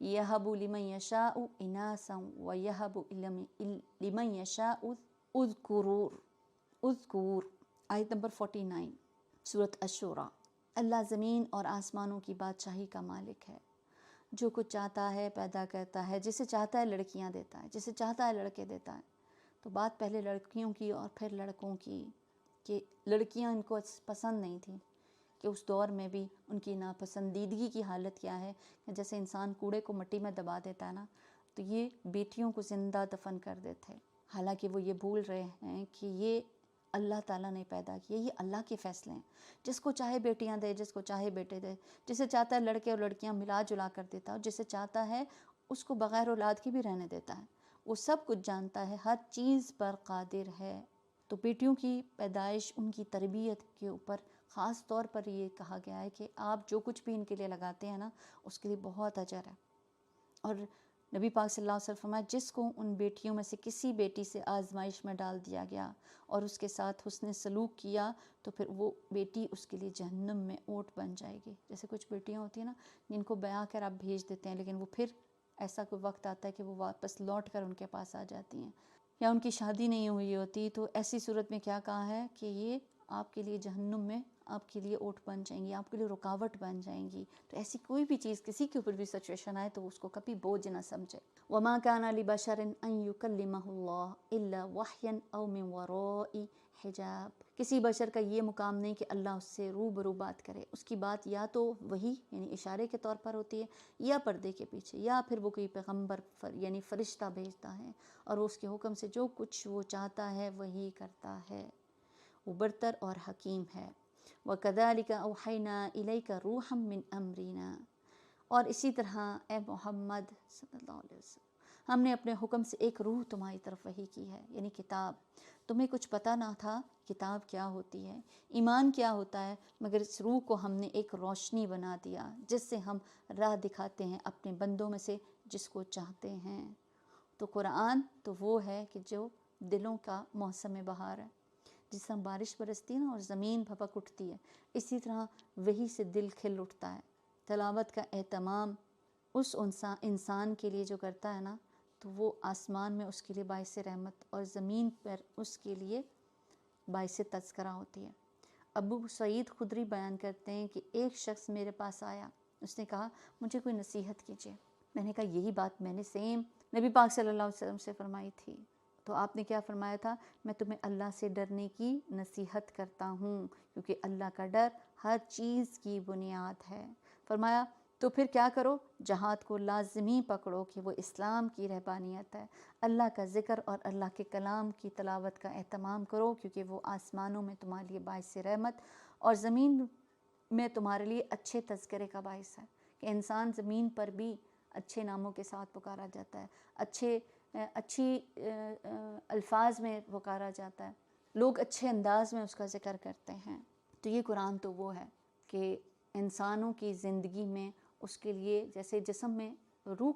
یہب لمن یشاء اناثا ویہب لمن یشاء اذکور، آیت نمبر 49 سورۃ الشورى۔ اللہ زمین اور آسمانوں کی بادشاہی کا مالک ہے، جو کچھ چاہتا ہے پیدا کرتا ہے، جسے چاہتا ہے لڑکیاں دیتا ہے، جسے چاہتا ہے لڑکے دیتا ہے۔ تو بات پہلے لڑکیوں کی اور پھر لڑکوں کی، کہ لڑکیاں ان کو پسند نہیں تھیں، کہ اس دور میں بھی ان کی ناپسندیدگی کی حالت کیا ہے کہ جیسے انسان کوڑے کو مٹی میں دبا دیتا ہے نا، تو یہ بیٹیوں کو زندہ دفن کر دیتے، حالانکہ وہ یہ بھول رہے ہیں کہ یہ اللہ تعالیٰ نے پیدا کیا، یہ اللہ کے فیصلے ہیں۔ جس کو چاہے بیٹیاں دے، جس کو چاہے بیٹے دے، جسے چاہتا ہے لڑکے اور لڑکیاں ملا جلا کر دیتا ہے، اور جسے چاہتا ہے اس کو بغیر اولاد کی بھی رہنے دیتا ہے۔ وہ سب کچھ جانتا ہے، ہر چیز پر قادر ہے۔ تو بیٹیوں کی پیدائش، ان کی تربیت کے اوپر خاص طور پر یہ کہا گیا ہے کہ آپ جو کچھ بھی ان کے لیے لگاتے ہیں نا، اس کے لیے بہت اجر ہے۔ اور نبی پاک صلی اللہ علیہ وسلم فرمایا جس کو ان بیٹیوں میں سے کسی بیٹی سے آزمائش میں ڈال دیا گیا اور اس کے ساتھ حسن سلوک کیا تو پھر وہ بیٹی اس کے لیے جہنم میں اونٹ بن جائے گی۔ جیسے کچھ بیٹیاں ہوتی ہیں نا جن کو بیاہ کر آپ بھیج دیتے ہیں، لیکن وہ پھر ایسا کوئی وقت آتا ہے کہ وہ واپس لوٹ کر ان کے پاس آ جاتی ہیں، یا ان کی شادی نہیں ہوئی ہوتی، تو ایسی صورت میں کیا کہا ہے کہ یہ آپ کے لیے جہنم میں آپ کے لیے اوٹ بن جائیں گی، آپ کے لیے رکاوٹ بن جائیں گی۔ تو ایسی کوئی بھی چیز کسی کے اوپر بھی سچویشن آئے تو اس کو کبھی بوجھ نہ سمجھے۔ وَمَا كَانَ لِبَشَرٍ أَن يُكَلِّمَهُ اللَّهُ إِلَّا وَحْيًا أَوْ مِن وَرَاءِ حجاب۔ کسی بشر کا یہ مقام نہیں کہ اللہ اس سے روبرو بات کرے، اس کی بات یا تو وحی یعنی اشارے کے طور پر ہوتی ہے، یا پردے کے پیچھے، یا پھر وہ کوئی پیغمبر یعنی فرشتہ بھیجتا ہے اور وہ اس کے حکم سے جو کچھ وہ چاہتا ہے وہی کرتا ہے، وہ برتر اور حکیم ہے۔ وَكَذَلِكَ أَوْحَيْنَا إِلَيْكَ رُوحًا مِّنْ أَمْرِنَا، اور اسی طرح اے محمد صلی اللہ علیہ وسلم ہم نے اپنے حکم سے ایک روح تمہاری طرف وحی کی ہے، یعنی کتاب۔ تمہیں کچھ پتہ نہ تھا کتاب کیا ہوتی ہے، ایمان کیا ہوتا ہے، مگر اس روح کو ہم نے ایک روشنی بنا دیا جس سے ہم راہ دکھاتے ہیں اپنے بندوں میں سے جس کو چاہتے ہیں۔ تو قرآن تو وہ ہے کہ جو دلوں کا موسم بہار ہے، جس طرح بارش برستی ہے نا اور زمین بھپک اٹھتی ہے، اسی طرح وہی سے دل کھل اٹھتا ہے۔ تلاوت کا اہتمام اس انسان کے لیے جو کرتا ہے نا، تو وہ آسمان میں اس کے لیے باعث رحمت اور زمین پر اس کے لیے باعث تذکرہ ہوتی ہے۔ ابو سعید خدری بیان کرتے ہیں کہ ایک شخص میرے پاس آیا، اس نے کہا مجھے کوئی نصیحت کیجیے۔ میں نے کہا یہی بات میں نے سیم نبی پاک صلی اللہ علیہ وسلم سے فرمائی تھی۔ تو آپ نے کیا فرمایا تھا؟ میں تمہیں اللہ سے ڈرنے کی نصیحت کرتا ہوں کیونکہ اللہ کا ڈر ہر چیز کی بنیاد ہے۔ فرمایا تو پھر کیا کرو؟ جہاد کو لازمی پکڑو کہ وہ اسلام کی رہبانیت ہے۔ اللہ کا ذکر اور اللہ کے کلام کی تلاوت کا اہتمام کرو کیونکہ وہ آسمانوں میں تمہارے لیے باعث رحمت اور زمین میں تمہارے لیے اچھے تذکرے کا باعث ہے، کہ انسان زمین پر بھی اچھے ناموں کے ساتھ پکارا جاتا ہے، اچھی الفاظ میں پکارا جاتا ہے، لوگ اچھے انداز میں اس کا ذکر کرتے ہیں۔ تو یہ قرآن تو وہ ہے کہ انسانوں کی زندگی میں اس کے لیے جیسے جسم میں روح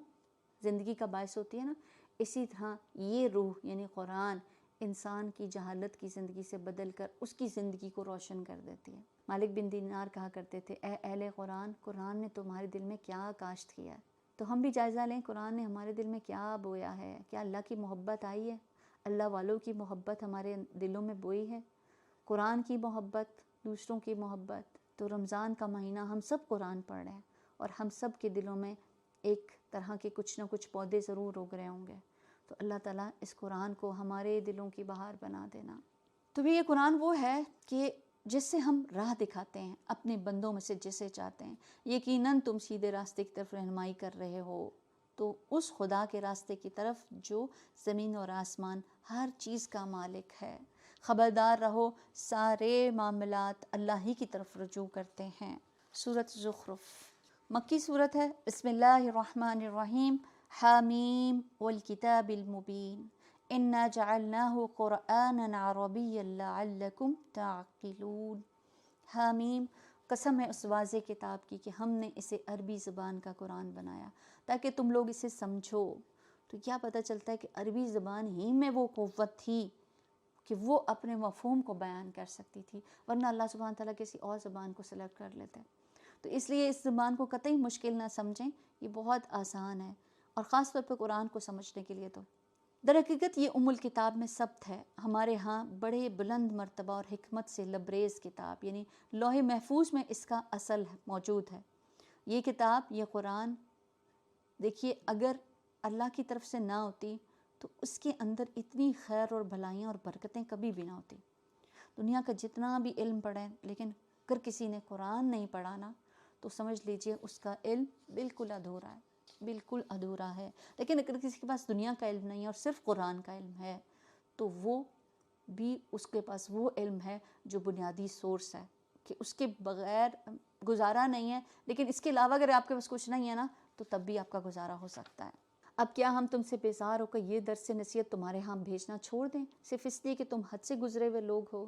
زندگی کا باعث ہوتی ہے نا، اسی طرح یہ روح یعنی قرآن انسان کی جہالت کی زندگی سے بدل کر اس کی زندگی کو روشن کر دیتی ہے۔ مالک بن دینار کہا کرتے تھے اے اہل قرآن، قرآن نے تمہارے دل میں کیا کاشت کیا ہے؟ تو ہم بھی جائزہ لیں قرآن نے ہمارے دل میں کیا بویا ہے، کیا اللہ کی محبت آئی ہے، اللہ والوں کی محبت ہمارے دلوں میں بوئی ہے، قرآن کی محبت، دوسروں کی محبت۔ تو رمضان کا مہینہ ہم سب قرآن پڑھ رہے ہیں اور ہم سب کے دلوں میں ایک طرح کے کچھ نہ کچھ پودے ضرور اگ رہے ہوں گے۔ تو اللہ تعالیٰ اس قرآن کو ہمارے دلوں کی بہار بنا دینا۔ تو بھی یہ قرآن وہ ہے کہ جس سے ہم راہ دکھاتے ہیں اپنے بندوں میں سے جسے چاہتے ہیں۔ یقیناً تم سیدھے راستے کی طرف رہنمائی کر رہے ہو، تو اس خدا کے راستے کی طرف جو زمین اور آسمان ہر چیز کا مالک ہے۔ خبردار رہو سارے معاملات اللہ ہی کی طرف رجوع کرتے ہیں۔ سورۃ زخرف مکی صورت ہے۔ بسم اللہ الرحمن الرحیم۔ حامیم والکتاب المبین انا جعلناہ قرآنا عربیا لعلکم تعقلون۔ حامیم، قسم ہے اس واضح کتاب کی کہ ہم نے اسے عربی زبان کا قرآن بنایا تاکہ تم لوگ اسے سمجھو۔ تو کیا پتہ چلتا ہے کہ عربی زبان ہی میں وہ قوت تھی کہ وہ اپنے مفہوم کو بیان کر سکتی تھی، ورنہ اللہ سبحانہ تعالیٰ کسی اور زبان کو سلیکٹ کر لیتے۔ تو اس لیے اس زبان کو قطعی مشکل نہ سمجھیں، یہ بہت آسان ہے، اور خاص طور پہ قرآن کو سمجھنے کے لیے تو در حقیقت یہ ام الکتاب میں ثبت ہے، ہمارے ہاں بڑے بلند مرتبہ اور حکمت سے لبریز کتاب، یعنی لوح محفوظ میں اس کا اصل موجود ہے۔ یہ کتاب، یہ قرآن، دیکھیے اگر اللہ کی طرف سے نہ ہوتی تو اس کے اندر اتنی خیر اور بھلائیاں اور برکتیں کبھی بھی نہ ہوتی۔ دنیا کا جتنا بھی علم پڑھیں، لیکن اگر کسی نے قرآن نہیں پڑھا نا تو سمجھ لیجئے اس کا علم بالکل ادھورا ہے، بالکل ادھورا ہے۔ لیکن اگر کسی کے پاس دنیا کا علم نہیں ہے اور صرف قرآن کا علم ہے تو وہ بھی اس کے پاس وہ علم ہے جو بنیادی سورس ہے، کہ اس کے بغیر گزارا نہیں ہے، لیکن اس کے علاوہ اگر آپ کے پاس کچھ نہیں ہے نا تو تب بھی آپ کا گزارا ہو سکتا ہے۔ اب کیا ہم تم سے بیزار ہو کر یہ درس سے نصیحت تمہارے ہاں بھیجنا چھوڑ دیں، صرف اس لیے کہ تم حد سے گزرے ہوئے لوگ ہو؟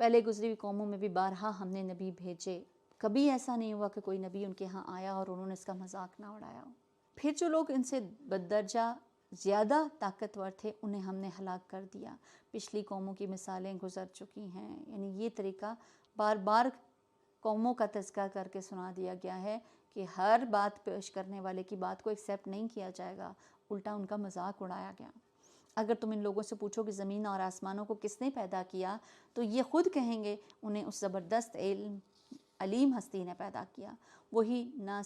پہلے گزری ہوئی قوموں میں بھی بارہا ہم نے نبی بھیجے، کبھی ایسا نہیں ہوا کہ کوئی نبی ان کے ہاں آیا اور انہوں نے اس کا مذاق نہ اڑایا ہو۔ پھر جو لوگ ان سے بددرجہ زیادہ طاقتور تھے انہیں ہم نے ہلاک کر دیا۔ پچھلی قوموں کی مثالیں گزر چکی ہیں، یعنی یہ طریقہ بار بار قوموں کا تذکرہ کر کے سنا دیا گیا ہے کہ ہر بات پیش کرنے والے کی بات کو ایکسیپٹ نہیں کیا جائے گا، الٹا ان کا مذاق اڑایا گیا۔ اگر تم ان لوگوں سے پوچھو کہ زمین اور آسمانوں کو کس نے پیدا کیا تو یہ خود کہیں گے انہیں اس زبردست علیم ہستی نے پیدا کیا، وہی نہ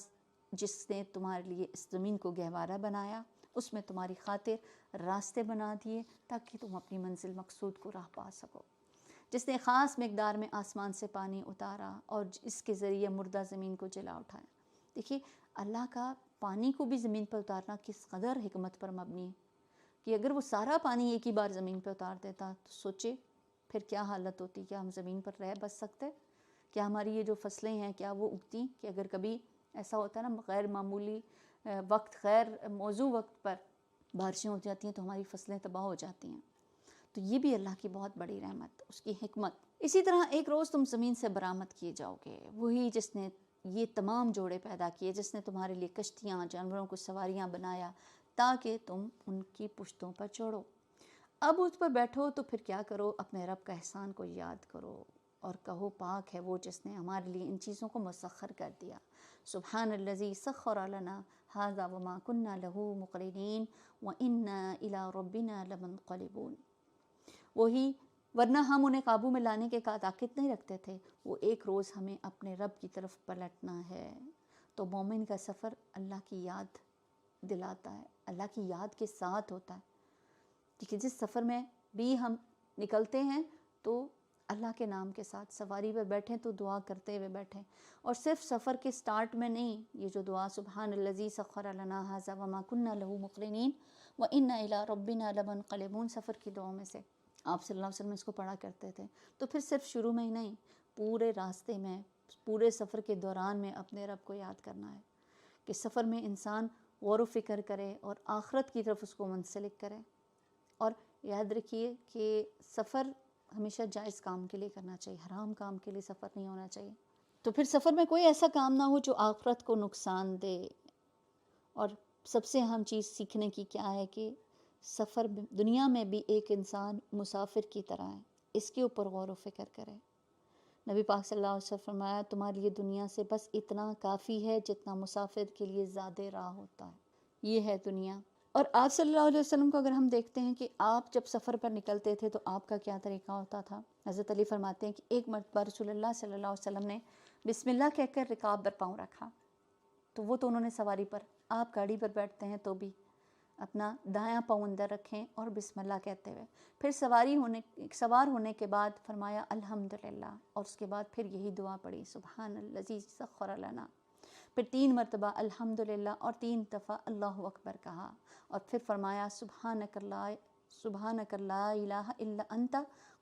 جس نے تمہارے لیے اس زمین کو گہوارہ بنایا، اس میں تمہاری خاطر راستے بنا دیے تاکہ تم اپنی منزل مقصود کو راہ پا سکو، جس نے خاص مقدار میں آسمان سے پانی اتارا اور اس کے ذریعے مردہ زمین کو جلا اٹھایا۔ دیکھیے اللہ کا پانی کو بھی زمین پر اتارنا کس قدر حکمت پر مبنی ہے کہ اگر وہ سارا پانی ایک ہی بار زمین پہ اتار دیتا تو سوچے پھر کیا حالت ہوتی، کیا ہم زمین پر رہ بس سکتے؟ کیا ہماری یہ جو فصلیں ہیں کیا وہ اگتی؟ کہ اگر کبھی ایسا ہوتا ہے نا غیر معمولی وقت، غیر موزوں وقت پر بارشیں ہو جاتی ہیں تو ہماری فصلیں تباہ ہو جاتی ہیں۔ تو یہ بھی اللہ کی بہت بڑی رحمت، اس کی حکمت۔ اسی طرح ایک روز تم زمین سے برآمد کیے جاؤ گے، وہی جس نے یہ تمام جوڑے پیدا کیے، جس نے تمہارے لیے کشتیاں، جانوروں کو سواریاں بنایا تاکہ تم ان کی پشتوں پر چڑھو۔ اب اس پر بیٹھو تو پھر کیا کرو، اپنے رب کا احسان کو یاد کرو اور کہو پاک ہے وہ جس نے ہمارے لیے ان چیزوں کو مسخر کر دیا۔ سبحان الذی سخر لنا ھذا وما كنا له مقرنین وإنا إلی ربنا لمنقلبون۔ وہی، ورنہ ہم انہیں قابو میں لانے کے طاقت نہیں رکھتے تھے، وہ ایک روز ہمیں اپنے رب کی طرف پلٹنا ہے۔ تو مومن کا سفر اللہ کی یاد دلاتا ہے، اللہ کی یاد کے ساتھ ہوتا ہے، کیونکہ جس سفر میں بھی ہم نکلتے ہیں تو اللہ کے نام کے ساتھ سواری پہ بیٹھیں تو دعا کرتے ہوئے بیٹھیں، اور صرف سفر کے سٹارٹ میں نہیں، یہ جو دعا سبحان الذی سخر لنا ھذا وما كنا له مقرنین وإنا إلی ربنا لمنقلبون سفر کی دعاؤں میں سے آپ صلی اللہ علیہ وسلم اس کو پڑھا کرتے تھے۔ تو پھر صرف شروع میں ہی نہیں، پورے راستے میں، پورے سفر کے دوران میں اپنے رب کو یاد کرنا ہے کہ سفر میں انسان غور و فکر کرے اور آخرت کی طرف اس کو منسلک کرے۔ اور یاد رکھیے کہ سفر ہمیشہ جائز کام کے لیے کرنا چاہیے، حرام کام کے لیے سفر نہیں ہونا چاہیے۔ تو پھر سفر میں کوئی ایسا کام نہ ہو جو آخرت کو نقصان دے۔ اور سب سے اہم چیز سیکھنے کی کیا ہے کہ سفر دنیا میں بھی ایک انسان مسافر کی طرح ہے، اس کے اوپر غور و فکر کرے۔ نبی پاک صلی اللہ علیہ وسلم فرمایا تمہارے لیے دنیا سے بس اتنا کافی ہے جتنا مسافر کے لیے زیادہ راہ ہوتا ہے، یہ ہے دنیا۔ اور آپ صلی اللہ علیہ وسلم کو اگر ہم دیکھتے ہیں کہ آپ جب سفر پر نکلتے تھے تو آپ کا کیا طریقہ ہوتا تھا، حضرت علی فرماتے ہیں کہ ایک مرتبہ رسول اللہ صلی اللہ علیہ وسلم نے بسم اللہ کہہ کر رکاب پر پاؤں رکھا، تو وہ تو انہوں نے سواری پر، آپ گاڑی پر بیٹھتے ہیں تو بھی اپنا دایاں پاؤں اندر رکھیں اور بسم اللہ کہتے ہوئے، پھر سوار ہونے کے بعد فرمایا الحمدللہ، اور اس کے بعد پھر یہی دعا پڑھی سبحان الذی سخر لنا، پھر 3 مرتبہ الحمدللہ اور 3 دفعہ اللہ اکبر کہا، اور پھر فرمایا سبحانک لا الہ الا انت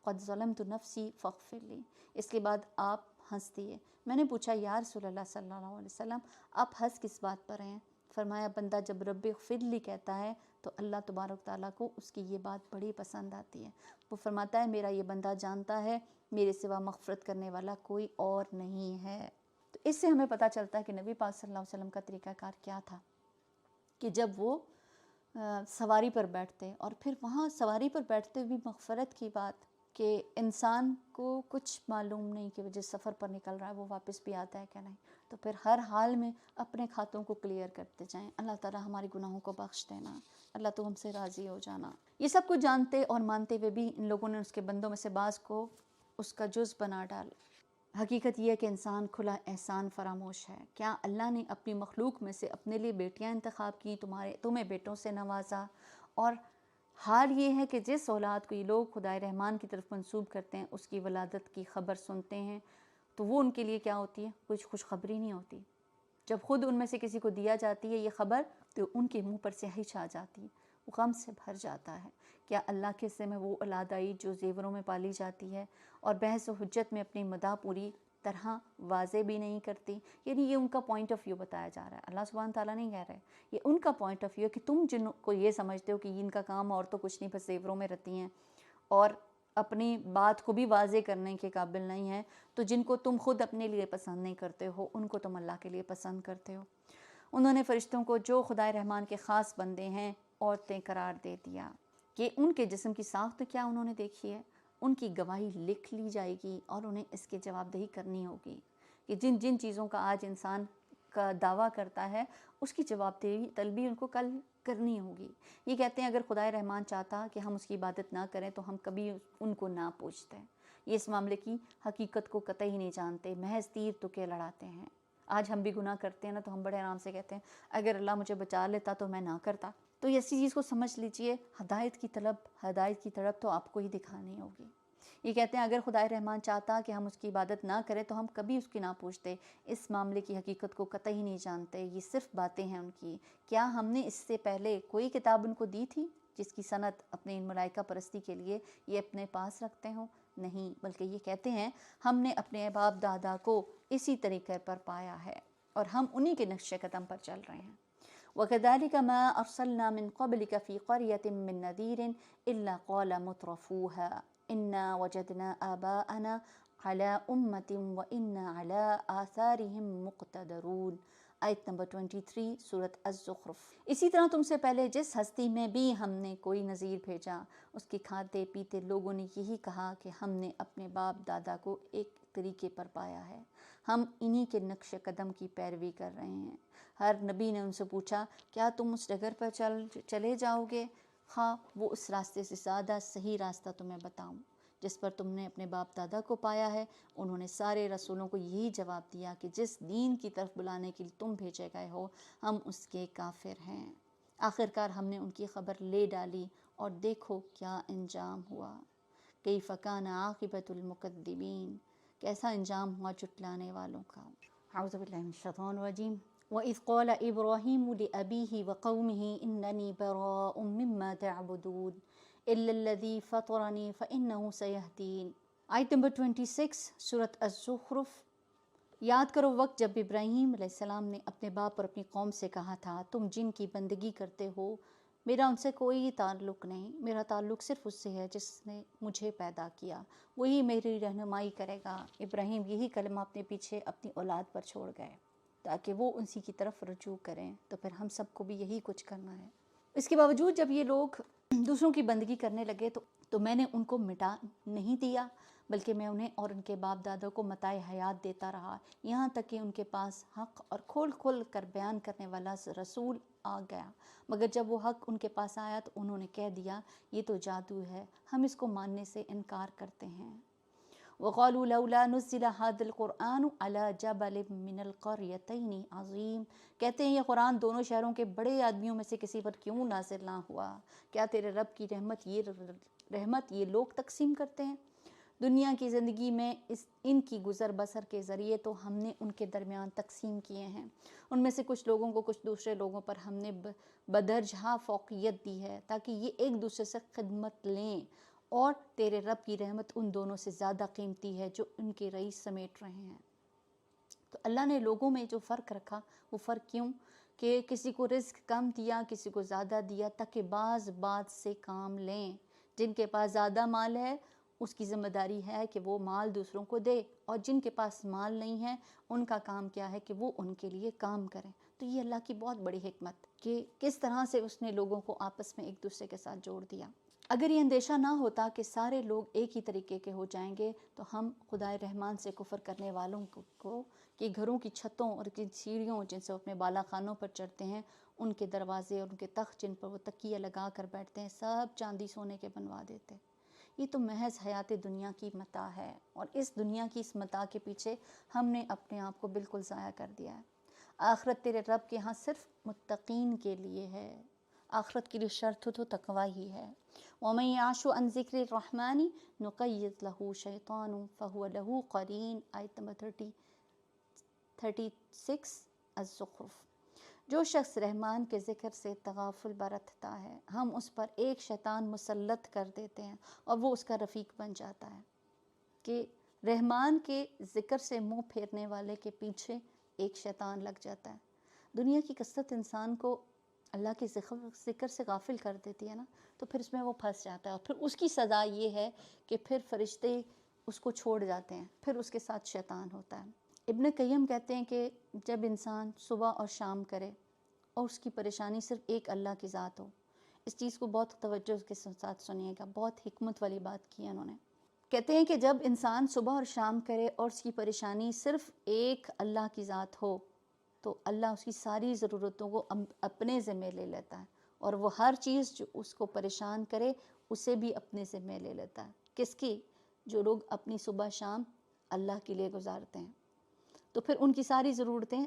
قد ظلمت نفسی فاغفر لی۔ اس کے بعد آپ ہنس دیے۔ میں نے پوچھا یا رسول اللہ صلی اللہ علیہ وسلم آپ ہنس کس بات پر ہیں؟ فرمایا بندہ جب رب اغفر لی کہتا ہے تو اللہ تبارک تعالیٰ کو اس کی یہ بات بڑی پسند آتی ہے، وہ فرماتا ہے میرا یہ بندہ جانتا ہے میرے سوا مغفرت کرنے والا کوئی اور نہیں ہے۔ تو اس سے ہمیں پتہ چلتا ہے کہ نبی پاک صلی اللہ علیہ وسلم کا طریقہ کار کیا تھا کہ جب وہ سواری پر بیٹھتے اور پھر وہاں سواری پر بیٹھتے بھی مغفرت کی بات کہ انسان کو کچھ معلوم نہیں کہ وہ جس سفر پر نکل رہا ہے وہ واپس بھی آتا ہے کہ نہیں، تو پھر ہر حال میں اپنے کھاتوں کو کلیئر کرتے جائیں، اللہ تعالیٰ ہمارے گناہوں کو بخش دینا، اللہ تو ہم سے راضی ہو جانا۔ یہ سب کچھ جانتے اور مانتے ہوئے بھی ان لوگوں نے اس کے بندوں میں سے بعض کو اس کا جز بنا ڈالا۔ حقیقت یہ ہے کہ انسان کھلا احسان فراموش ہے۔ کیا اللہ نے اپنی مخلوق میں سے اپنے لیے بیٹیاں انتخاب کی، تمہیں بیٹوں سے نوازا، اور حال یہ ہے کہ جس اولاد کو یہ لوگ خدائے رحمان کی طرف منسوب کرتے ہیں اس کی ولادت کی خبر سنتے ہیں تو وہ ان کے لیے کیا ہوتی ہے؟ کچھ خوشخبری نہیں ہوتی۔ جب خود ان میں سے کسی کو دیا جاتی ہے یہ خبر تو ان کے منہ پر سیاہی چھا جاتی ہے، وہ غم سے بھر جاتا ہے۔ کیا اللہ کے حصے میں وہ اولاد آئی جو زیوروں میں پالی جاتی ہے اور بحث و حجت میں اپنی مداح پوری طرح واضح بھی نہیں کرتی. یعنی یہ ان کا پوائنٹ آف ویو بتایا جا رہا ہے. اللہ سبحانہ تعالیٰ نہیں کہہ رہے, یہ ان کا پوائنٹ آف ویو ہے کہ تم جن کو یہ سمجھتے ہو کہ ان کا کام اور تو کچھ نہیں بس زیوروں میں رہتی ہیں اور اپنی بات کو بھی واضح کرنے کے قابل نہیں ہے, تو جن کو تم خود اپنے لیے پسند نہیں کرتے ہو ان کو تم اللہ کے لیے پسند کرتے ہو. انہوں نے فرشتوں کو جو خدائے رحمان کے خاص بندے ہیں عورتیں قرار دے دیا کہ ان کے جسم کی ساخت کیا انہوں نے دیکھی ہے, ان کی گواہی لکھ لی جائے گی اور انہیں اس کے جواب دہی کرنی ہوگی کہ جن جن چیزوں کا آج انسان کا دعویٰ کرتا ہے اس کی جواب دہی طلبی ان کو کل کرنی ہوگی. یہ کہتے ہیں اگر خدائے رحمان چاہتا کہ ہم اس کی عبادت نہ کریں تو ہم کبھی ان کو نہ پوچھتے. یہ اس معاملے کی حقیقت کو قطعی نہیں جانتے, محض تیر تکے لڑاتے ہیں. آج ہم بھی گناہ کرتے ہیں نا تو ہم بڑے آرام سے کہتے ہیں اگر اللہ مجھے بچا لیتا تو میں نہ کرتا. تو ایسی چیز کو سمجھ لیجئے, ہدایت کی طلب تو آپ کو ہی دکھانی ہوگی. یہ کہتے ہیں اگر خدائے رحمان چاہتا کہ ہم اس کی عبادت نہ کریں تو ہم کبھی اس کی نہ پوچھتے. اس معاملے کی حقیقت کو قطعی نہیں جانتے, یہ صرف باتیں ہیں ان کی. کیا ہم نے اس سے پہلے کوئی کتاب ان کو دی تھی جس کی سند اپنے ان ملائکہ پرستی کے لیے یہ اپنے پاس رکھتے ہوں؟ نہیں, بلکہ یہ کہتے ہیں ہم نے اپنے باپ دادا کو اسی طریقے پر پایا ہے اور ہم انہی کے نقش قدم پر چل رہے ہیں. وَكَذَلِكَ مَا أَرْسَلْنَا مِن قَبْلِكَ فِي قَرْيَةٍ مِّن نَّذِيرٍ إِلَّا قَالَ مُتْرَفُوهَا إِنَّا وَجَدْنَا آبَاءَنَا عَلَىٰ أُمَّةٍ وَإِنَّا عَلَىٰ آثَارِهِم مُقْتَدَرُونَ. آیت نمبر 23 سورۃ الزخرف. اسی طرح تم سے پہلے جس ہستی میں بھی ہم نے کوئی نذیر بھیجا اس کے کھاتے پیتے لوگوں نے یہی کہا کہ ہم نے اپنے باپ دادا کو ایک طریقے پر پایا ہے, ہم انہی کے نقش قدم کی پیروی کر رہے ہیں. ہر نبی نے ان سے پوچھا کیا تم اس ڈگر پر چلے جاؤ گے خواہ وہ اس راستے سے زیادہ صحیح راستہ تمہیں بتاؤں جس پر تم نے اپنے باپ دادا کو پایا ہے. انہوں نے سارے رسولوں کو یہی جواب دیا کہ جس دین کی طرف بلانے کے لیے تم بھیجے گئے ہو ہم اس کے کافر ہیں. آخرکار ہم نے ان کی خبر لے ڈالی اور دیکھو کیا انجام ہوا. کیف کان عاقبۃ المکذبین, کیسا انجام ہوا جھٹلانے والوں کا. اعوذ باللہ من الشیطان الرجیم. وَإِذْ قَالَ إِبْرَاهِيمُ لِأَبِيهِ وَقَوْمِهِ إِنَّنِي بَرَاءٌ مِّمَّا تَعْبُدُونَ إِلَّا الَّذِي فَطَرَنِي فَإِنَّهُ سَيَهْدِينِ. آیت نمبر 26 سورۃ الزخرف. یاد کرو وقت جب ابراہیم علیہ السلام نے اپنے باپ اور اپنی قوم سے کہا تھا تم جن کی بندگی کرتے ہو میرا ان سے کوئی تعلق نہیں, میرا تعلق صرف اس سے ہے جس نے مجھے پیدا کیا, وہی میری رہنمائی کرے گا. ابراہیم یہی کلمہ اپنے پیچھے اپنی اولاد پر چھوڑ گئے تاکہ وہ اسی کی طرف رجوع کریں. تو پھر ہم سب کو بھی یہی کچھ کرنا ہے. اس کے باوجود جب یہ لوگ دوسروں کی بندگی کرنے لگے تو میں نے ان کو مٹا نہیں دیا بلکہ میں انہیں اور ان کے باپ دادا کو متاع حیات دیتا رہا یہاں تک کہ ان کے پاس حق اور کھول کھول کر بیان کرنے والا رسول آ گیا. مگر جب وہ حق ان کے پاس آیا تو انہوں نے کہہ دیا یہ تو جادو ہے, ہم اس کو ماننے سے انکار کرتے ہیں. وَقَالُوا لَوْلَا نُزِّلَ هَذَا الْقُرْآنُ عَلَىٰ جَبَلٍ مِّنَ الْقَرْيَتَيْنِ عَظِيمٍ. کہتے ہیں یہ قرآن دونوں شہروں کے بڑے آدمیوں میں سے کسی پر کیوں نازل نہ ہوا. کیا تیرے رب کی رحمت یہ لوگ تقسیم کرتے ہیں؟ دنیا کی زندگی میں ان کی گزر بسر کے ذریعے تو ہم نے ان کے درمیان تقسیم کیے ہیں. ان میں سے کچھ لوگوں کو کچھ دوسرے لوگوں پر ہم نے بدرجہ فوقیت دی ہے تاکہ یہ ایک دوسرے سے خدمت لیں, اور تیرے رب کی رحمت ان دونوں سے زیادہ قیمتی ہے جو ان کے رئیس سمیٹ رہے ہیں. تو اللہ نے لوگوں میں جو فرق رکھا وہ فرق کیوں کہ کسی کو رزق کم دیا کسی کو زیادہ دیا تاکہ بعض بات سے کام لیں. جن کے پاس زیادہ مال ہے اس کی ذمہ داری ہے کہ وہ مال دوسروں کو دے, اور جن کے پاس مال نہیں ہے ان کا کام کیا ہے کہ وہ ان کے لیے کام کریں. تو یہ اللہ کی بہت بڑی حکمت کہ کس طرح سے اس نے لوگوں کو آپس میں ایک دوسرے کے ساتھ جوڑ دیا. اگر یہ اندیشہ نہ ہوتا کہ سارے لوگ ایک ہی طریقے کے ہو جائیں گے تو ہم خدائے رحمان سے کفر کرنے والوں کو کہ گھروں کی چھتوں اور کی سیڑھیوں جن سے اپنے بالا خانوں پر چڑھتے ہیں, ان کے دروازے اور ان کے تخت جن پر وہ تکیہ لگا کر بیٹھتے ہیں, سب چاندی سونے کے بنوا دیتے. یہ تو محض حیات دنیا کی متاع ہے, اور اس دنیا کی اس متاع کے پیچھے ہم نے اپنے آپ کو بالکل ضائع کر دیا ہے. آخرت تیرے رب کے ہاں صرف متقین کے لیے ہے. آخرت کی جو شرط تو تقوی ہی ہے. وَمَن يَعْشُ عَن ذِكْرِ الرَّحْمَنِ نُقَيِّضْ لَهُ شَيْطَانٌ فَهُوَ لَهُ قَرِينٌ. آیت نمبر 36 الزخرف. جو شخص رحمان کے ذکر سے تغافل برتتا ہے ہم اس پر ایک شیطان مسلط کر دیتے ہیں اور وہ اس کا رفیق بن جاتا ہے. کہ رحمان کے ذکر سے منہ پھیرنے والے کے پیچھے ایک شیطان لگ جاتا ہے۔ دنیا کی کثرت انسان کو اللہ کے ذکر سے غافل کر دیتی ہے نا، تو پھر اس میں وہ پھنس جاتا ہے، اور پھر اس کی سزا یہ ہے کہ پھر فرشتے اس کو چھوڑ جاتے ہیں، پھر اس کے ساتھ شیطان ہوتا ہے۔ ابن قیم کہتے ہیں کہ جب انسان صبح اور شام کرے اور اس کی پریشانی صرف ایک اللہ کی ذات ہو، اس چیز کو بہت توجہ کے ساتھ سنیے گا، بہت حکمت والی بات کی ہے انہوں نے۔ کہتے ہیں کہ جب انسان صبح اور شام کرے اور اس کی پریشانی صرف ایک اللہ کی ذات ہو، تو اللہ اس کی ساری ضرورتوں کو اپنے ذمہ لے لیتا ہے، اور وہ ہر چیز جو اس کو پریشان کرے اسے بھی اپنے ذمہ لے لیتا ہے۔ کس کی؟ جو لوگ اپنی صبح شام اللہ کے لیے گزارتے ہیں، تو پھر ان کی ساری ضرورتیں،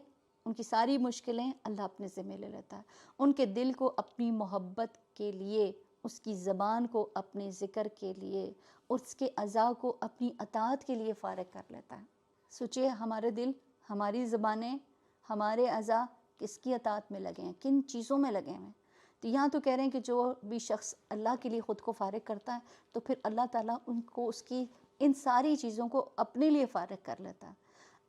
ان کی ساری مشکلیں اللہ اپنے ذمہ لے لیتا ہے۔ ان کے دل کو اپنی محبت کے لیے، اس کی زبان کو اپنے ذکر کے لیے، اس کے اعضاء کو اپنی اطاعت کے لیے فارغ کر لیتا ہے۔ سوچئے، ہمارے دل، ہماری زبانیں، ہمارے اعضاء کس کی اطاعت میں لگے ہیں، کن چیزوں میں لگے ہیں؟ تو یہاں تو کہہ رہے ہیں کہ جو بھی شخص اللہ کے لیے خود کو فارغ کرتا ہے، تو پھر اللہ تعالیٰ ان کو اس کی ان ساری چیزوں کو اپنے لیے فارغ کر لیتا ہے۔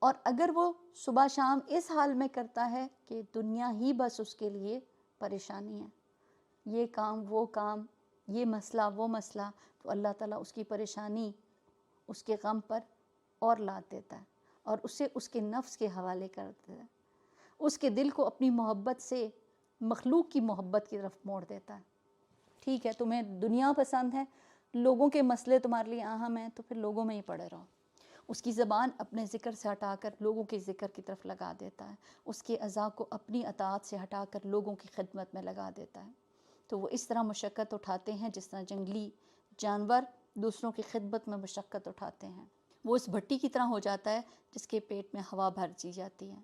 اور اگر وہ صبح شام اس حال میں کرتا ہے کہ دنیا ہی بس اس کے لیے پریشانی ہے، یہ کام وہ کام، یہ مسئلہ وہ مسئلہ، تو اللہ تعالیٰ اس کی پریشانی اس کے غم پر اور لاد دیتا ہے، اور اسے اس کے نفس کے حوالے کر دیتا ہے، اس کے دل کو اپنی محبت سے مخلوق کی محبت کی طرف موڑ دیتا ہے۔ ٹھیک ہے، تمہیں دنیا پسند ہے، لوگوں کے مسئلے تمہارے لیے اہم ہیں، تو پھر لوگوں میں ہی پڑے رہو۔ اس کی زبان اپنے ذکر سے ہٹا کر لوگوں کے ذکر کی طرف لگا دیتا ہے، اس کے اعضاء کو اپنی اطاعت سے ہٹا کر لوگوں کی خدمت میں لگا دیتا ہے۔ تو وہ اس طرح مشقت اٹھاتے ہیں جس طرح جنگلی جانور دوسروں کی خدمت میں مشقت اٹھاتے ہیں۔ وہ اس بھٹی کی طرح ہو جاتا ہے جس کے پیٹ میں ہوا بھر دی جاتی ہے،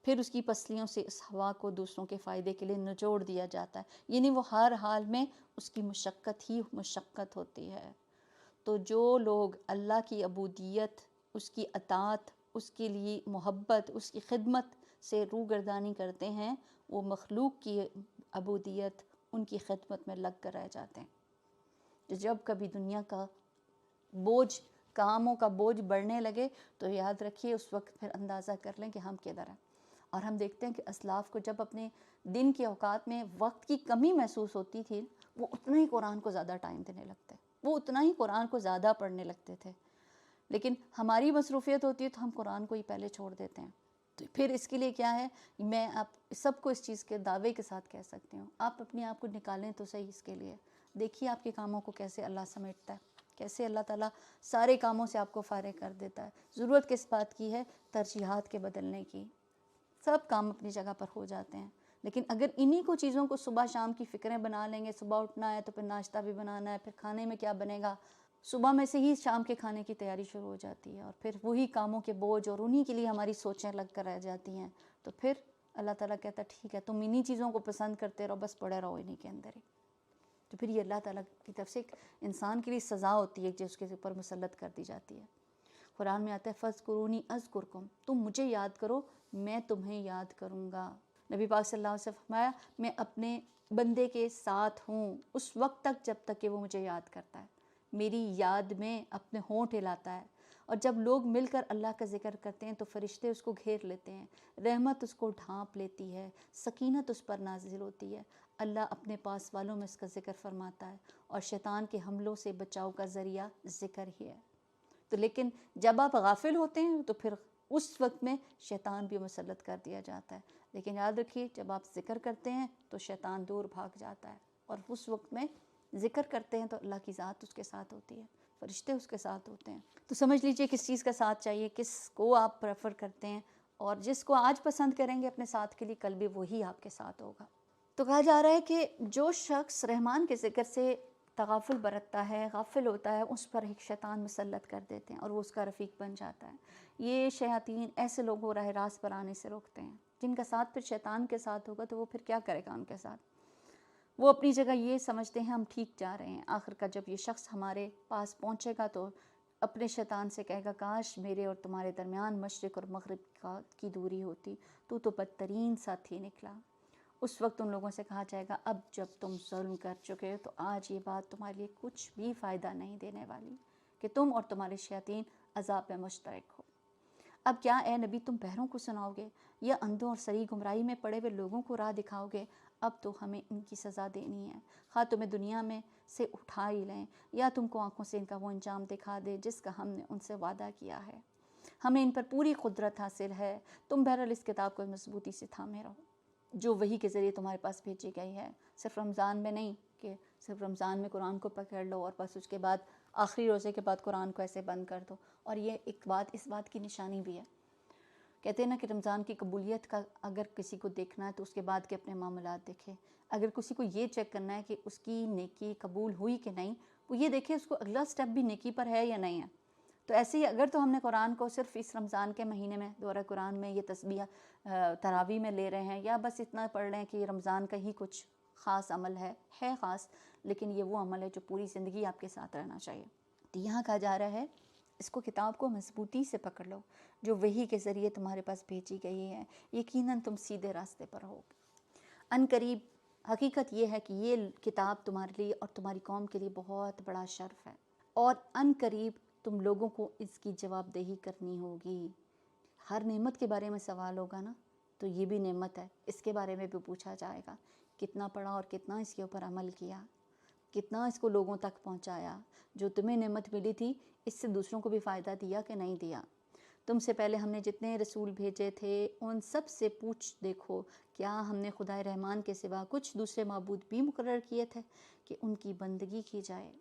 پھر اس کی پسلیوں سے اس ہوا کو دوسروں کے فائدے کے لیے نچوڑ دیا جاتا ہے، یعنی وہ ہر حال میں اس کی مشقت ہی مشقت ہوتی ہے۔ تو جو لوگ اللہ کی عبودیت، اس کی اطاعت، اس کے لیے محبت، اس کی خدمت سے روگردانی کرتے ہیں، وہ مخلوق کی عبودیت، ان کی خدمت میں لگ کر رہ جاتے ہیں۔ جب کبھی دنیا کا بوجھ، کاموں کا بوجھ بڑھنے لگے، تو یاد رکھیے اس وقت پھر اندازہ کر لیں کہ ہم کدھر ہیں۔ اور ہم دیکھتے ہیں کہ اسلاف کو جب اپنے دن کے اوقات میں وقت کی کمی محسوس ہوتی تھی، وہ اتنا ہی قرآن کو زیادہ ٹائم دینے لگتے، وہ اتنا ہی قرآن کو زیادہ پڑھنے لگتے تھے۔ لیکن ہماری مصروفیت ہوتی ہے تو ہم قرآن کو ہی پہلے چھوڑ دیتے ہیں۔ تو پھر اس کے لیے کیا ہے، میں آپ سب کو اس چیز کے دعوے کے ساتھ کہہ سکتی ہوں، آپ اپنے آپ کو نکالیں تو صحیح اس کے لیے۔ دیکھیے آپ کے کاموں کو کیسے اللہ سمیٹتا ہے، کیسے اللہ تعالیٰ سارے کاموں سے آپ کو فارغ کر دیتا ہے۔ ضرورت کس بات کی ہے؟ ترجیحات کے بدلنے کی۔ سب کام اپنی جگہ پر ہو جاتے ہیں، لیکن اگر انہی کو چیزوں کو صبح شام کی فکریں بنا لیں گے، صبح اٹھنا ہے تو پھر ناشتہ بھی بنانا ہے، پھر کھانے میں کیا بنے گا، صبح میں سے ہی شام کے کھانے کی تیاری شروع ہو جاتی ہے، اور پھر وہی کاموں کے بوجھ اور انہی کے لیے ہماری سوچیں لگ کر رہ جاتی ہیں، تو پھر اللہ تعالیٰ کہتا ہے ٹھیک ہے، تم انہی چیزوں کو پسند کرتے رہو، بس پڑے رہو انہی کے اندر ہی۔ تو پھر یہ اللہ تعالیٰ کی طرف سے ایک انسان کے لیے سزا ہوتی ہے جو اس کے اوپر مسلط کر دی جاتی ہے۔ قرآن میں آتا ہے فَاذْكُرُونِی أَذْكُرْكُمْ، تم مجھے یاد کرو میں تمہیں یاد کروں گا۔ نبی پاک صلی اللہ علیہ وسلم فرمایا میں اپنے بندے کے ساتھ ہوں اس وقت تک جب تک کہ وہ مجھے یاد کرتا ہے، میری یاد میں اپنے ہونٹ ہلاتا ہے، اور جب لوگ مل کر اللہ کا ذکر کرتے ہیں تو فرشتے اس کو گھیر لیتے ہیں، رحمت اس کو ڈھانپ لیتی ہے، سکینت اس پر نازل ہوتی ہے، اللہ اپنے پاس والوں میں اس کا ذکر فرماتا ہے، اور شیطان کے حملوں سے بچاؤ کا ذریعہ ذکر ہی ہے۔ تو لیکن جب آپ غافل ہوتے ہیں تو پھر اس وقت میں شیطان بھی مسلط کر دیا جاتا ہے، لیکن یاد رکھیے جب آپ ذکر کرتے ہیں تو شیطان دور بھاگ جاتا ہے، اور اس وقت میں ذکر کرتے ہیں تو اللہ کی ذات اس کے ساتھ ہوتی ہے، فرشتے اس کے ساتھ ہوتے ہیں۔ تو سمجھ لیجئے کس چیز کا ساتھ چاہیے، کس کو آپ پریفر کرتے ہیں، اور جس کو آج پسند کریں گے اپنے ساتھ کے لیے، کل بھی وہی آپ کے ساتھ ہوگا۔ تو کہا جا رہا ہے کہ جو شخص رحمان کے ذکر سے تغافل برتتا ہے، غافل ہوتا ہے، اس پر ایک شیطان مسلط کر دیتے ہیں اور وہ اس کا رفیق بن جاتا ہے۔ یہ شیاطین ایسے لوگ کو راہ راست پر آنے سے روکتے ہیں، جن کا ساتھ پھر شیطان کے ساتھ ہوگا تو وہ پھر کیا کرے گا ان کے ساتھ؟ وہ اپنی جگہ یہ سمجھتے ہیں ہم ٹھیک جا رہے ہیں، آخر کا جب یہ شخص ہمارے پاس پہنچے گا تو اپنے شیطان سے کہے گا کاش میرے اور تمہارے درمیان مشرق اور مغرب کی دوری ہوتی، تو بدترین ساتھی نکلا۔ اس وقت ان لوگوں سے کہا جائے گا اب جب تم ظلم کر چکے تو آج یہ بات تمہارے لیے کچھ بھی فائدہ نہیں دینے والی کہ تم اور تمہارے شیاطین عذاب میں مشترک ہو۔ اب کیا اے نبی تم بہروں کو سناؤ گے یا اندھوں اور سری گمراہی میں پڑے ہوئے لوگوں کو راہ دکھاؤ گے؟ اب تو ہمیں ان کی سزا دینی ہے، خواہ تمہیں دنیا میں سے اٹھا ہی لیں یا تم کو آنکھوں سے ان کا وہ انجام دکھا دے جس کا ہم نے ان سے وعدہ کیا ہے۔ ہمیں ان پر پوری قدرت حاصل ہے، تم بہرحال اس کتاب کو مضبوطی سے تھامے رہو جو وحی کے ذریعے تمہارے پاس بھیجی گئی ہے، صرف رمضان میں نہیں کہ صرف رمضان میں قرآن کو پکڑ لو اور بس اس کے بعد آخری روزے کے بعد قرآن کو ایسے بند کر دو۔ اور یہ ایک بات اس بات کی نشانی بھی ہے، کہتے ہیں نا کہ رمضان کی قبولیت کا اگر کسی کو دیکھنا ہے تو اس کے بعد کے اپنے معاملات دیکھے، اگر کسی کو یہ چیک کرنا ہے کہ اس کی نیکی قبول ہوئی کہ نہیں، وہ یہ دیکھے اس کو اگلا سٹیپ بھی نیکی پر ہے یا نہیں ہے۔ تو ایسے ہی اگر تو ہم نے قرآن کو صرف اس رمضان کے مہینے میں دورہ قرآن میں یہ تسبیح تراویح میں لے رہے ہیں یا بس اتنا پڑھ رہے ہیں کہ یہ رمضان کا ہی کچھ خاص عمل ہے خاص، لیکن یہ وہ عمل ہے جو پوری زندگی آپ کے ساتھ رہنا چاہیے۔ تو یہاں کہا جا رہا ہے اس کو کتاب کو مضبوطی سے پکڑ لو جو وحی کے ذریعے تمہارے پاس بھیجی گئی ہے، یقیناً تم سیدھے راستے پر ہوگے۔ ان قریب حقیقت یہ ہے کہ یہ کتاب تمہارے لیے اور تمہاری قوم کے لیے بہت بڑا شرف ہے، اور ان قریب تم لوگوں کو اس کی جواب دہی کرنی ہوگی۔ ہر نعمت کے بارے میں سوال ہوگا نا، تو یہ بھی نعمت ہے، اس کے بارے میں بھی پوچھا جائے گا، کتنا پڑھا اور کتنا اس کے اوپر عمل کیا، کتنا اس کو لوگوں تک پہنچایا، جو تمہیں نعمت ملی تھی اس سے دوسروں کو بھی فائدہ دیا کہ نہیں دیا۔ تم سے پہلے ہم نے جتنے رسول بھیجے تھے ان سب سے پوچھ دیکھو، کیا ہم نے خدائے رحمان کے سوا کچھ دوسرے معبود بھی مقرر کیے تھے کہ ان کی بندگی کی جائے؟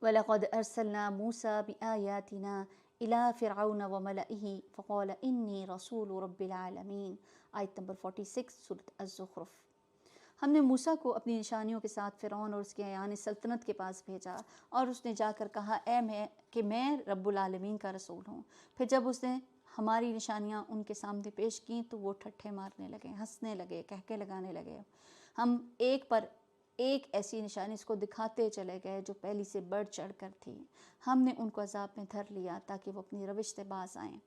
وَلَقَدْ أَرْسَلْنَا مُوسَىٰ بِآيَاتِنَا إِلَىٰ فِرْعَوْنَ وَمَلَئِهِ فَقَالَ إِنِّي رَسُولُ رَبِّ الْعَالَمِينَ، آیت نمبر 46 سورۃ الزخرف۔ ہم نے موسیٰ کو اپنی نشانیوں کے ساتھ فرعون اور اس کے اعیان سلطنت کے پاس بھیجا، اور اس نے جا کر کہا میں رب العالمین کا رسول ہوں۔ پھر جب اس نے ہماری نشانیاں ان کے سامنے پیش کیں تو وہ ٹھٹھے مارنے لگے، ہنسنے لگے، کہکے لگانے لگے۔ ہم ایک پر ایک ایسی نشانی اس کو دکھاتے چلے گئے جو پہلی سے بڑھ چڑھ کر تھی۔ ہم نے ان کو عذاب میں دھر لیا تاکہ وہ اپنی روش سے باز آئیں۔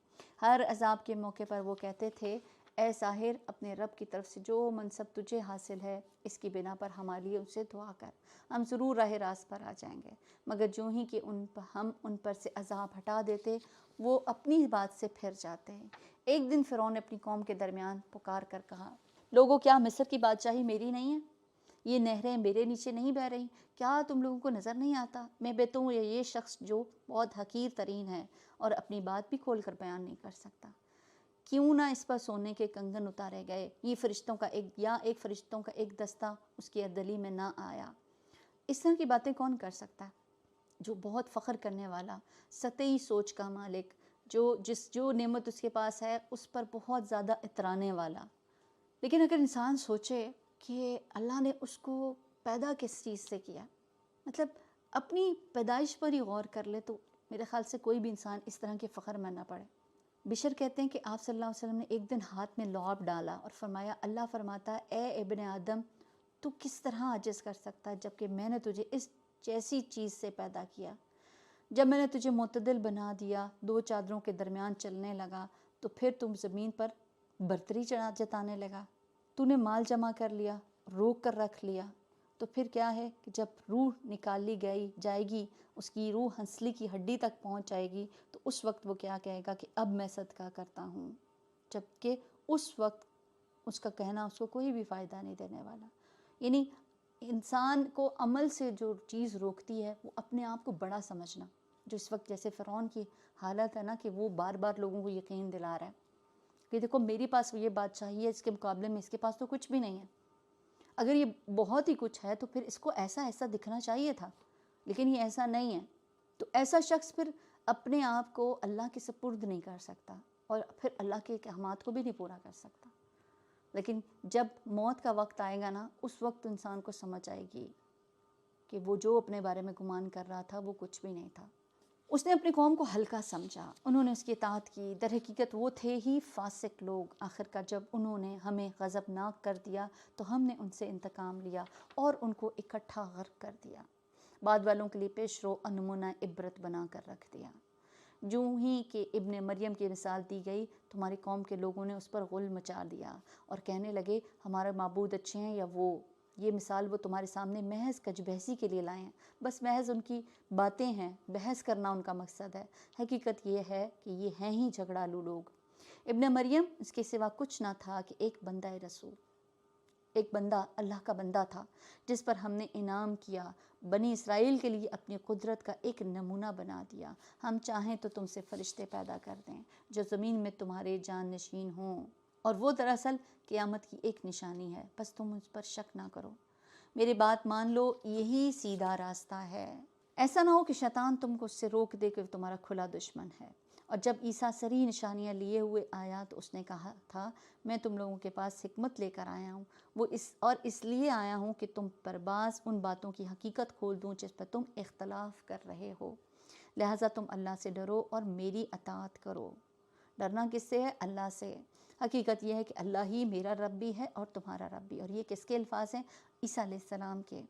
ہر عذاب کے موقع پر وہ کہتے تھے، اے ساحر، اپنے رب کی طرف سے جو منصب تجھے حاصل ہے اس کی بنا پر ہمارے لیے اسے دعا کر، ہم ضرور راہ راست پر آ جائیں گے۔ مگر جو ہی کہ ہم ان پر سے عذاب ہٹا دیتے وہ اپنی بات سے پھر جاتے ہیں۔ ایک دن فرعون نے اپنی قوم کے درمیان پکار کر کہا، لوگوں کیا مصر کی بادشاہی میری نہیں ہے؟ یہ نہریں میرے نیچے نہیں بہہ رہی؟ کیا تم لوگوں کو نظر نہیں آتا میں بیٹوں یہ شخص جو بہت حقیر ترین ہے اور اپنی بات بھی کھول کر بیان نہیں کر سکتا؟ کیوں نہ اس پر سونے کے کنگن اتارے گئے، یہ فرشتوں کا ایک فرشتوں کا ایک دستہ اس کی عدلی میں نہ آیا۔ اس طرح کی باتیں کون کر سکتا ہے؟ جو بہت فخر کرنے والا، سطحی سوچ کا مالک، جو نعمت اس کے پاس ہے اس پر بہت زیادہ اترانے والا۔ لیکن اگر انسان سوچے کہ اللہ نے اس کو پیدا کس چیز سے کیا، مطلب اپنی پیدائش پر ہی غور کر لے، تو میرے خیال سے کوئی بھی انسان اس طرح کے فخر میں نہ پڑے۔ بشر کہتے ہیں کہ آپ صلی اللہ علیہ وسلم نے ایک دن ہاتھ میں لعاب ڈالا اور فرمایا، اللہ فرماتا ہے، اے ابن آدم، تو کس طرح عاجز کر سکتا ہے جبکہ میں نے تجھے اس جیسی چیز سے پیدا کیا؟ جب میں نے تجھے معتدل بنا دیا، دو چادروں کے درمیان چلنے لگا، تو پھر تم زمین پر برتری جتانے لگا۔ تو نے مال جمع کر لیا، روک کر رکھ لیا، تو پھر کیا ہے کہ جب روح نکالی جائے گی، اس کی روح ہنسلی کی ہڈی تک پہنچ جائے گی، تو اس وقت وہ کیا کہے گا کہ اب میں صدقہ کرتا ہوں، جبکہ اس وقت اس کا کہنا اس کو کوئی بھی فائدہ نہیں دینے والا۔ یعنی انسان کو عمل سے جو چیز روکتی ہے وہ اپنے آپ کو بڑا سمجھنا، جو اس وقت جیسے فرعون کی حالت ہے نا کہ وہ بار بار لوگوں کو یقین دلا رہا ہے کہ دیکھو میری پاس یہ بات چاہیے، اس کے مقابلے میں اس کے پاس تو کچھ بھی نہیں ہے۔ اگر یہ بہت ہی کچھ ہے تو پھر اس کو ایسا دکھنا چاہیے تھا، لیکن یہ ایسا نہیں ہے۔ تو ایسا شخص پھر اپنے آپ کو اللہ کے سپرد نہیں کر سکتا اور پھر اللہ کے احکامات کو بھی نہیں پورا کر سکتا۔ لیکن جب موت کا وقت آئے گا نا، اس وقت انسان کو سمجھ آئے گی کہ وہ جو اپنے بارے میں گمان کر رہا تھا وہ کچھ بھی نہیں تھا۔ اس نے اپنی قوم کو ہلکا سمجھا، انہوں نے اس کی اطاعت کی، در حقیقت وہ تھے ہی فاسق لوگ۔ آخر کار جب انہوں نے ہمیں غضبناک کر دیا تو ہم نے ان سے انتقام لیا اور ان کو اکٹھا غرق کر دیا، بعد والوں کے لیے پیش رو اور نمونہ عبرت بنا کر رکھ دیا۔ جو ہی کہ ابن مریم کی مثال دی گئی، تمہاری قوم کے لوگوں نے اس پر غل مچا دیا اور کہنے لگے ہمارے معبود اچھے ہیں یا وہ، یہ مثال وہ تمہارے سامنے محض کج بحثی کے لیے لائے ہیں، بس محض ان کی باتیں ہیں، بحث کرنا ان کا مقصد ہے۔ حقیقت یہ ہے کہ یہ ہیں ہی جھگڑالو لوگ۔ ابن مریم اس کے سوا کچھ نہ تھا کہ ایک بندہ رسول، ایک بندہ اللہ کا بندہ تھا جس پر ہم نے انعام کیا، بنی اسرائیل کے لیے اپنی قدرت کا ایک نمونہ بنا دیا۔ ہم چاہیں تو تم سے فرشتے پیدا کر دیں جو زمین میں تمہارے جان نشین ہوں، اور وہ دراصل قیامت کی ایک نشانی ہے، بس تم اس پر شک نہ کرو۔ میری بات مان لو، یہی سیدھا راستہ ہے۔ ایسا نہ ہو کہ شیطان تم کو اس سے روک دے کہ وہ تمہارا کھلا دشمن ہے۔ اور جب عیسیٰ صریح نشانیاں لیے ہوئے آیا تو اس نے کہا تھا، میں تم لوگوں کے پاس حکمت لے کر آیا ہوں، اس لیے آیا ہوں کہ تم پر بعض ان باتوں کی حقیقت کھول دوں جس پر تم اختلاف کر رہے ہو، لہٰذا تم اللہ سے ڈرو اور میری اطاعت کرو۔ ڈرنا کس سے ہے؟ اللہ سے۔ حقیقت یہ ہے کہ اللہ ہی میرا رب بھی ہے اور تمہارا رب بھی، اور یہ کس کے الفاظ ہیں؟ عیسیٰ علیہ السلام کے۔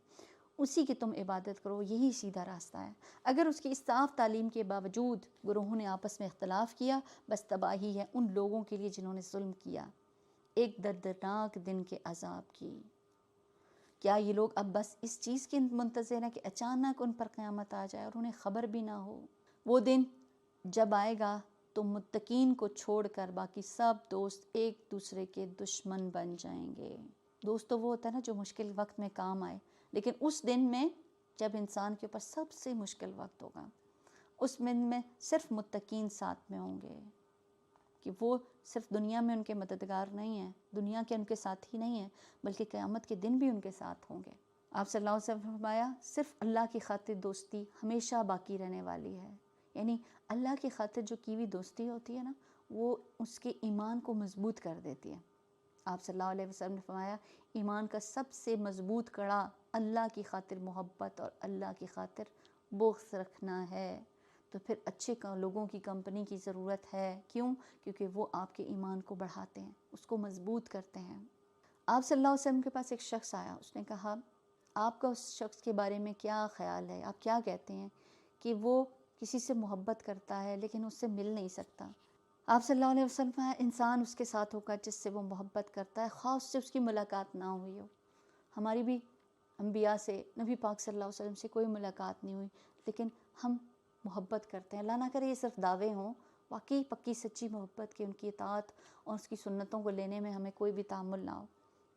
اسی کی تم عبادت کرو، یہی سیدھا راستہ ہے۔ اگر اس کی اس صاف تعلیم کے باوجود گروہوں نے آپس میں اختلاف کیا، بس تباہی ہے ان لوگوں کے لیے جنہوں نے ظلم کیا، ایک دردناک دن کے عذاب کی۔ کیا یہ لوگ اب بس اس چیز کے منتظر ہیں کہ اچانک ان پر قیامت آ جائے اور انہیں خبر بھی نہ ہو؟ وہ دن جب آئے گا تو متقین کو چھوڑ کر باقی سب دوست ایک دوسرے کے دشمن بن جائیں گے۔ دوست تو وہ ہوتا ہے نا جو مشکل وقت میں کام آئے، لیکن اس دن میں جب انسان کے اوپر سب سے مشکل وقت ہوگا، اس دن میں صرف متقین ساتھ میں ہوں گے، کہ وہ صرف دنیا میں ان کے مددگار نہیں ہیں، دنیا کے ان کے ساتھی نہیں ہیں، بلکہ قیامت کے دن بھی ان کے ساتھ ہوں گے۔ آپ صلی اللہ علیہ وسلم نے فرمایا، صرف اللہ کی خاطر دوستی ہمیشہ باقی رہنے والی ہے۔ یعنی اللہ کی خاطر جو کی ہوئی دوستی ہوتی ہے نا، وہ اس کے ایمان کو مضبوط کر دیتی ہے۔ آپ صلی اللہ علیہ وسلم نے فرمایا، ایمان کا سب سے مضبوط کڑا اللہ کی خاطر محبت اور اللہ کی خاطر بغض رکھنا ہے۔ تو پھر اچھے لوگوں کی کمپنی کی ضرورت ہے۔ کیوں؟ کیونکہ وہ آپ کے ایمان کو بڑھاتے ہیں، اس کو مضبوط کرتے ہیں۔ آپ صلی اللہ علیہ وسلم کے پاس ایک شخص آیا، اس نے کہا، آپ کا اس شخص کے بارے میں کیا خیال ہے؟ آپ کیا کہتے ہیں کہ وہ کسی سے محبت کرتا ہے لیکن اس سے مل نہیں سکتا؟ آپ صلی اللہ علیہ وسلم کا انسان اس کے ساتھ ہوگا جس سے وہ محبت کرتا ہے، خواہ اس سے اس کی ملاقات نہ ہوئی ہو۔ ہماری بھی انبیاء سے، نبی پاک صلی اللہ علیہ وسلم سے کوئی ملاقات نہیں ہوئی، لیکن ہم محبت کرتے ہیں۔ اللہ نہ کرے یہ صرف دعوے ہوں، واقعی پکی سچی محبت کی ان کی اطاعت اور اس کی سنتوں کو لینے میں ہمیں کوئی بھی تعامل نہ ہو۔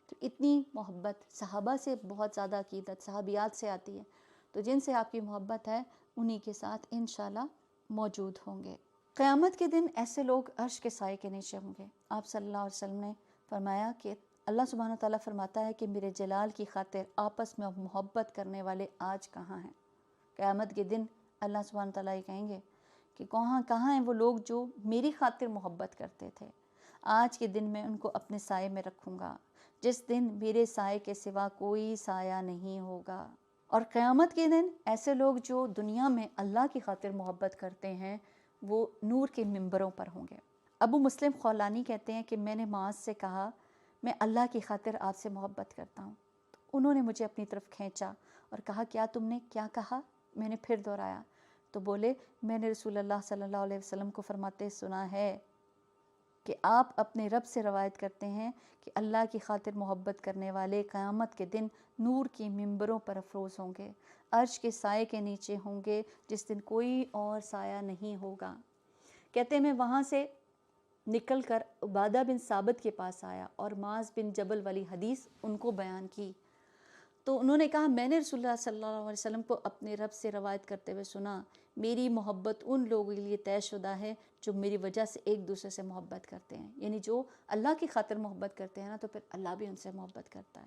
تو اتنی محبت صحابہ سے بہت زیادہ عقیدت صحابیات سے آتی ہے، تو جن سے آپ کی محبت ہے انہی کے ساتھ انشاءاللہ موجود ہوں گے۔ قیامت کے دن ایسے لوگ عرش کے سائے کے نیچے ہوں گے۔ آپ صلی اللہ علیہ وسلم نے فرمایا کہ اللہ سبحانہ تعالیٰ فرماتا ہے کہ میرے جلال کی خاطر آپس میں محبت کرنے والے آج کہاں ہیں؟ قیامت کے دن اللہ سبحانہ تعالیٰ یہ کہیں گے کہ کہاں ہیں وہ لوگ جو میری خاطر محبت کرتے تھے؟ آج کے دن میں ان کو اپنے سائے میں رکھوں گا، جس دن میرے سائے کے سوا کوئی سایہ نہیں ہوگا۔ اور قیامت کے دن ایسے لوگ جو دنیا میں اللہ کی خاطر محبت کرتے ہیں، وہ نور کے ممبروں پر ہوں گے۔ ابو مسلم خولانی کہتے ہیں کہ میں نے معاذ سے کہا، میں اللہ کی خاطر آپ سے محبت کرتا ہوں۔ تو انہوں نے مجھے اپنی طرف کھینچا اور کہا، کیا تم نے کیا کہا؟ میں نے پھر دہرایا تو بولے، میں نے رسول اللہ صلی اللہ علیہ وسلم کو فرماتے سنا ہے کہ آپ اپنے رب سے روایت کرتے ہیں کہ اللہ کی خاطر محبت کرنے والے قیامت کے دن نور کی ممبروں پر افروز ہوں گے، عرش کے سائے کے نیچے ہوں گے جس دن کوئی اور سایہ نہیں ہوگا۔ کہتے ہیں میں وہاں سے نکل کر عبادہ بن ثابت کے پاس آیا اور معاذ بن جبل والی حدیث ان کو بیان کی، تو انہوں نے کہا، میں نے رسول اللہ صلی اللہ علیہ وسلم کو اپنے رب سے روایت کرتے ہوئے سنا، میری محبت ان لوگوں کے لیے طے شدہ ہے جو میری وجہ سے ایک دوسرے سے محبت کرتے ہیں۔ یعنی جو اللہ کی خاطر محبت کرتے ہیں نا، تو پھر اللہ بھی ان سے محبت کرتا ہے۔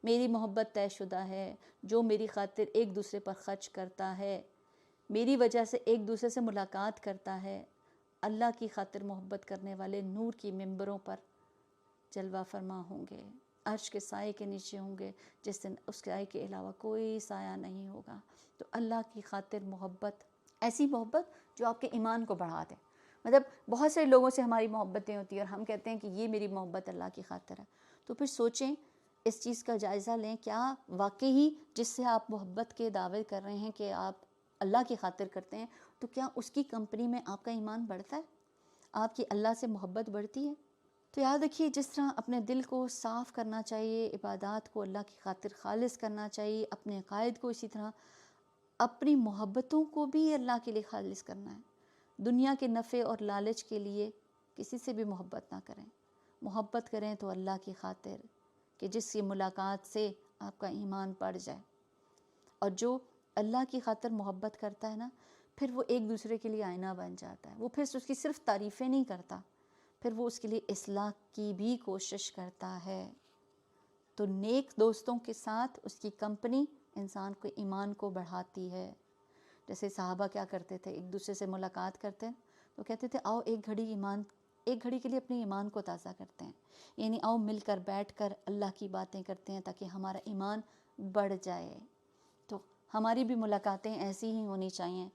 میری محبت طے شدہ ہے، جو میری خاطر ایک دوسرے پر خرچ کرتا ہے، میری وجہ سے ایک دوسرے سے ملاقات کرتا ہے۔ اللہ کی خاطر محبت کرنے والے نور کی ممبروں پر جلوہ فرما ہوں گے، عرش کے سائے کے نیچے ہوں گے جس دن اس سائے کے علاوہ کوئی سایہ نہیں ہوگا۔ تو اللہ کی خاطر محبت، ایسی محبت جو آپ کے ایمان کو بڑھا دے۔ مطلب بہت سے لوگوں سے ہماری محبتیں ہوتی ہیں اور ہم کہتے ہیں کہ یہ میری محبت اللہ کی خاطر ہے، تو پھر سوچیں، اس چیز کا جائزہ لیں، کیا واقعی جس سے آپ محبت کے دعوے کر رہے ہیں کہ آپ اللہ کی خاطر کرتے ہیں، تو کیا اس کی کمپنی میں آپ کا ایمان بڑھتا ہے؟ آپ کی اللہ سے محبت بڑھتی ہے؟ تو یاد رکھیے جس طرح اپنے دل کو صاف کرنا چاہیے، عبادات کو اللہ کی خاطر خالص کرنا چاہیے، اپنے عقائد کو اسی طرح اپنی محبتوں کو بھی اللہ کے لیے خالص کرنا ہے۔ دنیا کے نفع اور لالچ کے لیے کسی سے بھی محبت نہ کریں، محبت کریں تو اللہ کی خاطر، کہ جس کی ملاقات سے آپ کا ایمان بڑھ جائے۔ اور جو اللہ کی خاطر محبت کرتا ہے نا، پھر وہ ایک دوسرے کے لیے آئینہ بن جاتا ہے، وہ پھر اس کی صرف تعریفیں نہیں کرتا، پھر وہ اس کے لیے اصلاح کی بھی کوشش کرتا ہے۔ تو نیک دوستوں کے ساتھ اس کی کمپنی انسان کو ایمان کو بڑھاتی ہے۔ جیسے صحابہ کیا کرتے تھے، ایک دوسرے سے ملاقات کرتے ہیں تو کہتے تھے آؤ ایک گھڑی کے لیے اپنے ایمان کو تازہ کرتے ہیں، یعنی آؤ مل کر بیٹھ کر اللہ کی باتیں کرتے ہیں تاکہ ہمارا ایمان بڑھ جائے۔ تو ہماری بھی ملاقاتیں ایسی ہی ہونی چاہیے،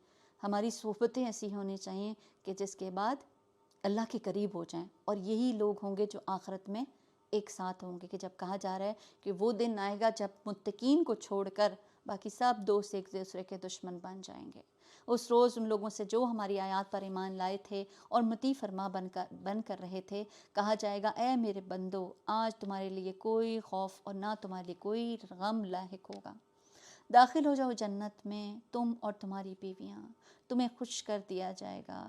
ہماری صحبتیں ایسی ہونی چاہیے کہ جس کے بعد اللہ کے قریب ہو جائیں، اور یہی لوگ ہوں گے جو آخرت میں ایک ساتھ ہوں گے، کہ جب کہا جا رہا ہے کہ وہ دن آئے گا جب متقین کو چھوڑ کر باقی سب دوست ایک دوسرے کے دشمن بن جائیں گے۔ اس روز ان لوگوں سے جو ہماری آیات پر ایمان لائے تھے اور مطیع فرما بن کر رہے تھے، کہا جائے گا اے میرے بندو، آج تمہارے لیے کوئی خوف اور نہ تمہارے لیے کوئی غم لاحق ہوگا۔ داخل ہو جاؤ جنت میں، تم اور تمہاری بیویاں، تمہیں خوش کر دیا جائے گا،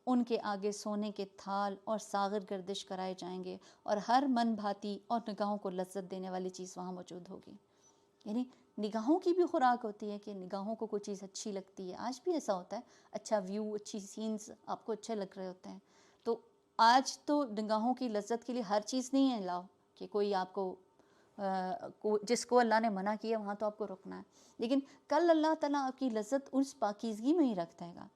ان کے آگے سونے کے تھال اور ساغر گردش کرائے جائیں گے، اور ہر من بھاتی اور نگاہوں کو لذت دینے والی چیز وہاں موجود ہوگی۔ یعنی نگاہوں کی بھی خوراک ہوتی ہے کہ نگاہوں کو کوئی چیز اچھی لگتی ہے، آج بھی ایسا ہوتا ہے، اچھا ویو، اچھی سینز آپ کو اچھے لگ رہے ہوتے ہیں، تو آج تو نگاہوں کی لذت کے لیے ہر چیز نہیں ہے لاؤ، کہ کوئی آپ کو جس کو اللہ نے منع کیا وہاں تو آپ کو رکنا ہے، لیکن کل اللہ تعالیٰ آپ کی لذت اس پاکیزگی میں ہی رکھ دے گا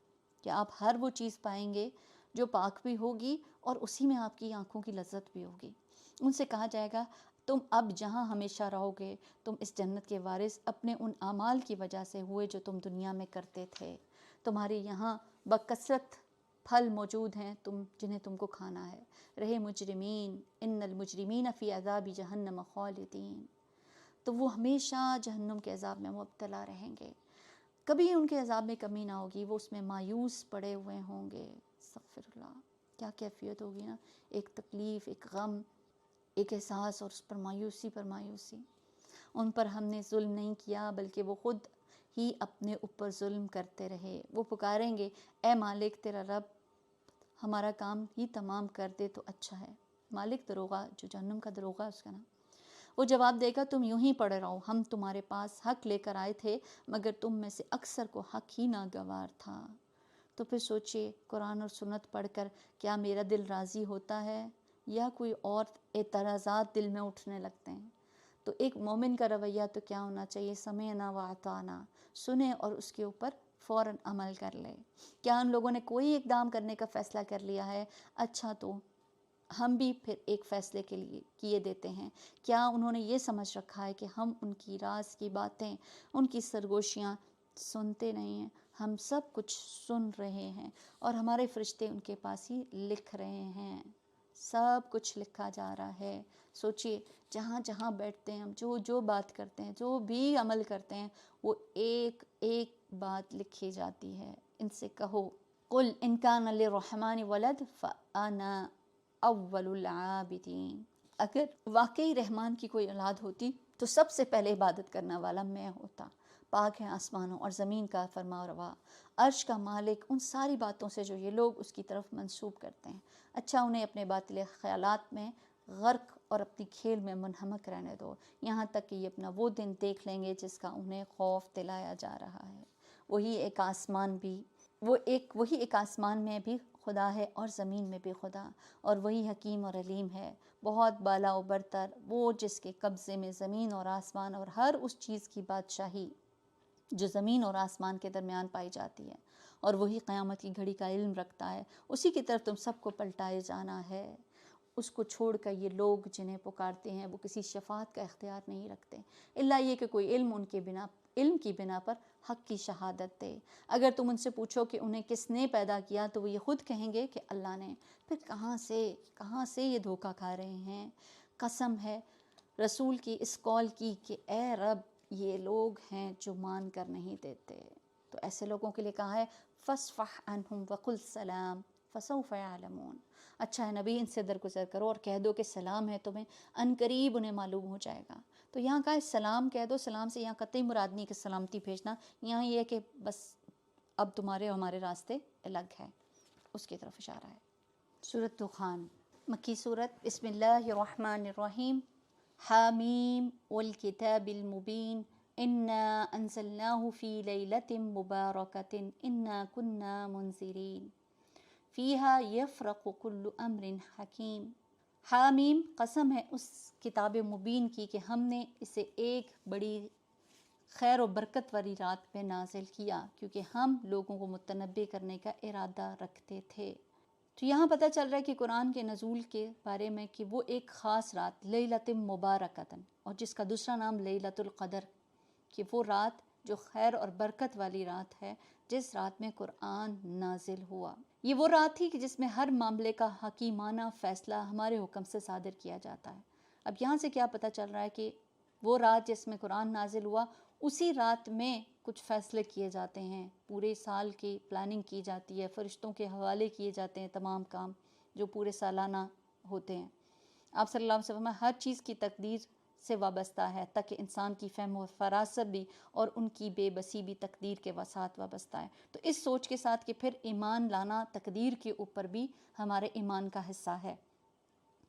کہ آپ ہر وہ چیز پائیں گے جو پاک بھی ہوگی اور اسی میں آپ کی آنکھوں کی لذت بھی ہوگی۔ ان سے کہا جائے گا تم اب جہاں ہمیشہ رہو گے، تم اس جنت کے وارث اپنے ان اعمال کی وجہ سے ہوئے جو تم دنیا میں کرتے تھے، تمہارے یہاں بکثرت پھل موجود ہیں جنہیں تم کو کھانا ہے۔ رہے مجرمین، ان المجرمین فی عذاب جہنم خالدین، تو وہ ہمیشہ جہنم کے عذاب میں مبتلا رہیں گے، کبھی ان کے عذاب میں کمی نہ ہوگی، وہ اس میں مایوس پڑے ہوئے ہوں گے۔ استغفر اللہ، کیا کیفیت ہوگی نا، ایک تکلیف، ایک غم، ایک احساس، اور اس پر مایوسی پر مایوسی۔ ان پر ہم نے ظلم نہیں کیا بلکہ وہ خود ہی اپنے اوپر ظلم کرتے رہے۔ وہ پکاریں گے اے مالک تیرا رب ہمارا کام ہی تمام کر دے تو اچھا ہے۔ مالک دروغہ، جو جہنم کا دروغہ ہے اس کا نام، وہ جواب دے گا تم یوں ہی پڑے رہو، ہم تمہارے پاس حق لے کر آئے تھے مگر تم میں سے اکثر کو حق ہی ناگوار تھا۔ تو پھر سوچئے قرآن اور سنت پڑھ کر کیا میرا دل راضی ہوتا ہے یا کوئی اور اعتراضات دل میں اٹھنے لگتے ہیں؟ تو ایک مومن کا رویہ تو کیا ہونا چاہیے، سمعنا واطعنا، سنے اور اس کے اوپر فوراً عمل کر لے۔ کیا ان لوگوں نے کوئی اقدام کرنے کا فیصلہ کر لیا ہے؟ اچھا، تو ہم بھی پھر ایک فیصلے کے لیے کیے دیتے ہیں۔ کیا انہوں نے یہ سمجھ رکھا ہے کہ ہم ان کی راز کی باتیں، ان کی سرگوشیاں سنتے نہیں ہیں؟ ہم سب کچھ سن رہے ہیں اور ہمارے فرشتے ان کے پاس ہی لکھ رہے ہیں، سب کچھ لکھا جا رہا ہے۔ سوچئے جہاں جہاں بیٹھتے ہیں ہم، جو بات کرتے ہیں، جو بھی عمل کرتے ہیں، وہ ایک ایک بات لکھی جاتی ہے۔ ان سے کہو قل ان کان للرحمن ولد فانا اول العابدین، اگر واقعی رحمان کی کوئی اولاد ہوتی تو سب سے پہلے عبادت کرنے والا میں ہوتا۔ پاک ہے آسمانوں اور زمین کا فرما روا، عرش کا مالک، ان ساری باتوں سے جو یہ لوگ اس کی طرف منسوب کرتے ہیں۔ اچھا انہیں اپنے باطل خیالات میں غرق اور اپنی کھیل میں منہمک رہنے دو، یہاں تک کہ یہ اپنا وہ دن دیکھ لیں گے جس کا انہیں خوف دلایا جا رہا ہے۔ وہی ایک آسمان میں بھی خدا ہے اور زمین میں بھی خدا، اور وہی حکیم اور علیم ہے، بہت بالا و برتر، وہ جس کے قبضے میں زمین اور آسمان اور ہر اس چیز کی بادشاہی جو زمین اور آسمان کے درمیان پائی جاتی ہے، اور وہی قیامت کی گھڑی کا علم رکھتا ہے، اسی کی طرف تم سب کو پلٹائے جانا ہے۔ اس کو چھوڑ کر یہ لوگ جنہیں پکارتے ہیں وہ کسی شفاعت کا اختیار نہیں رکھتے، الا یہ کہ کوئی علم کی بنا پر حق کی شہادت دے۔ اگر تم ان سے پوچھو کہ انہیں کس نے پیدا کیا تو وہ یہ خود کہیں گے کہ اللہ نے، پھر کہاں سے یہ دھوکہ کھا رہے ہیں۔ قسم ہے رسول کی اس قول کی کہ اے رب یہ لوگ ہیں جو مان کر نہیں دیتے۔ تو ایسے لوگوں کے لیے کہا ہے فَاصْفَحْ عَنْهُمْ وَقُلْ سَلَام، فسوف يعلمون۔ اچھا ہے نبی، ان سے درگزر کرو اور کہہ دو کہ سلام ہے تمہیں، ان قریب انہیں معلوم ہو جائے گا۔ تو یہاں کا سلام کہہ دو، سلام سے یہاں قطعی مراد نہیں کہ سلامتی بھیجنا، یہاں یہ ہے کہ بس اب تمہارے اور ہمارے راستے الگ ہیں، اس کی طرف اشارہ ہے۔ سورۃ دخان مکی صورت۔ بسم اللہ الرحمن الرحیم۔ حامیم والکتاب المبین انا انزلناه فی لیلۃ مبارکۃ انا کنا منذرین فیہا یفرق کل امر حکیم۔ حامیم، قسم ہے اس کتاب مبین کی کہ ہم نے اسے ایک بڑی خیر و برکت والی رات میں نازل کیا، کیونکہ ہم لوگوں کو متنبع کرنے کا ارادہ رکھتے تھے۔ تو یہاں پتہ چل رہا ہے کہ قرآن کے نزول کے بارے میں کہ وہ ایک خاص رات لیلۃ مبارکۃ، اور جس کا دوسرا نام لیلۃ القدر، کہ وہ رات جو خیر اور برکت والی رات ہے، جس رات میں قرآن نازل ہوا۔ یہ وہ رات تھی کہ جس میں ہر معاملے کا حکیمانہ فیصلہ ہمارے حکم سے صادر کیا جاتا ہے۔ اب یہاں سے کیا پتہ چل رہا ہے کہ وہ رات جس میں قرآن نازل ہوا، اسی رات میں کچھ فیصلے کیے جاتے ہیں، پورے سال کی پلاننگ کی جاتی ہے، فرشتوں کے حوالے کیے جاتے ہیں تمام کام جو پورے سالانہ ہوتے ہیں۔ آپ صلی اللہ علیہ وسلم ہر چیز کی تقدیر سے وابستہ ہے، تاکہ انسان کی فہم و فراست بھی اور ان کی بے بسی بھی تقدیر کے ساتھ وابستہ ہے۔ تو اس سوچ کے ساتھ کہ پھر ایمان لانا تقدیر کے اوپر بھی ہمارے ایمان کا حصہ ہے،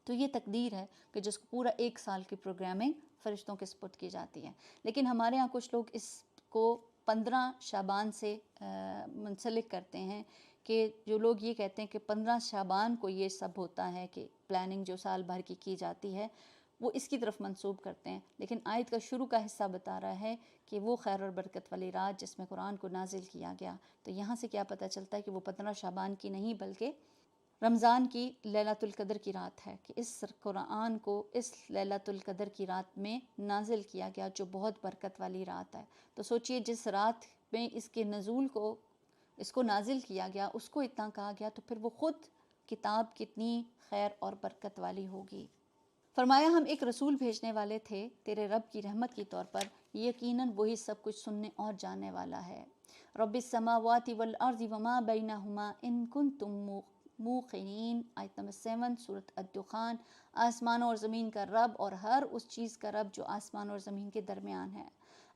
تو یہ تقدیر ہے کہ جس کو پورا ایک سال کی پروگرامنگ فرشتوں کے سپرد کی جاتی ہے۔ لیکن ہمارے ہاں کچھ لوگ اس کو 15 شعبان سے منسلک کرتے ہیں، کہ جو لوگ یہ کہتے ہیں کہ 15 شعبان کو یہ سب ہوتا ہے کہ پلاننگ جو سال بھر کی جاتی ہے، وہ اس کی طرف منسوب کرتے ہیں۔ لیکن آیت کا شروع کا حصہ بتا رہا ہے کہ وہ خیر اور برکت والی رات جس میں قرآن کو نازل کیا گیا، تو یہاں سے کیا پتہ چلتا ہے کہ وہ 15 شعبان کی نہیں بلکہ رمضان کی لیلۃ القدر کی رات ہے، کہ اس قرآن کو اس لیلۃ القدر کی رات میں نازل کیا گیا، جو بہت برکت والی رات ہے۔ تو سوچئے جس رات میں اس کے نزول کو، اس کو نازل کیا گیا، اس کو اتنا کہا گیا، تو پھر وہ خود کتاب کتنی خیر اور برکت والی ہوگی۔ فرمایا ہم ایک رسول بھیجنے والے تھے تیرے رب کی رحمت کے طور پر، یقیناً وہی سب کچھ سننے اور جاننے والا ہے۔ رب السماوات والارض وما بینہما ان کنتم موقنین، آیت نمبر 7 سورۃ الدخان۔ آسمانوں اور زمین کا رب اور ہر اس چیز کا رب جو آسمان اور زمین کے درمیان ہے،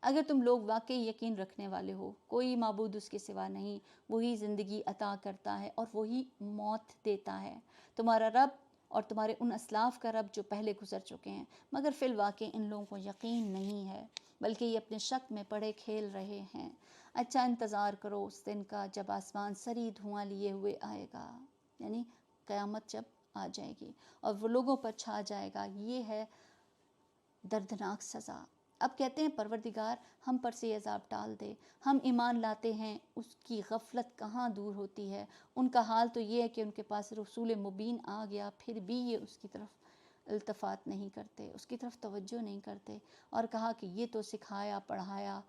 اگر تم لوگ واقعی یقین رکھنے والے ہو، کوئی معبود اس کے سوا نہیں، وہی زندگی عطا کرتا ہے اور وہی موت دیتا ہے، تمہارا رب اور تمہارے ان اسلاف کا رب جو پہلے گزر چکے ہیں، مگر فی الواقع ان لوگوں کو یقین نہیں ہے، بلکہ یہ اپنے شک میں پڑے کھیل رہے ہیں۔ اچھا انتظار کرو اس دن کا جب آسمان سری دھواں لیے ہوئے آئے گا، یعنی قیامت جب آ جائے گی اور وہ لوگوں پر چھا جائے گا، یہ ہے دردناک سزا۔ اب کہتے ہیں پروردگار ہم پر سے یہ عذاب ٹال دے، ہم ایمان لاتے ہیں، اس کی غفلت کہاں دور ہوتی ہے۔ ان کا حال تو یہ ہے کہ ان کے پاس رسول مبین آ گیا، پھر بھی یہ اس کی طرف التفات نہیں کرتے، اس کی طرف توجہ نہیں کرتے، اور کہا کہ یہ تو سکھایا پڑھایا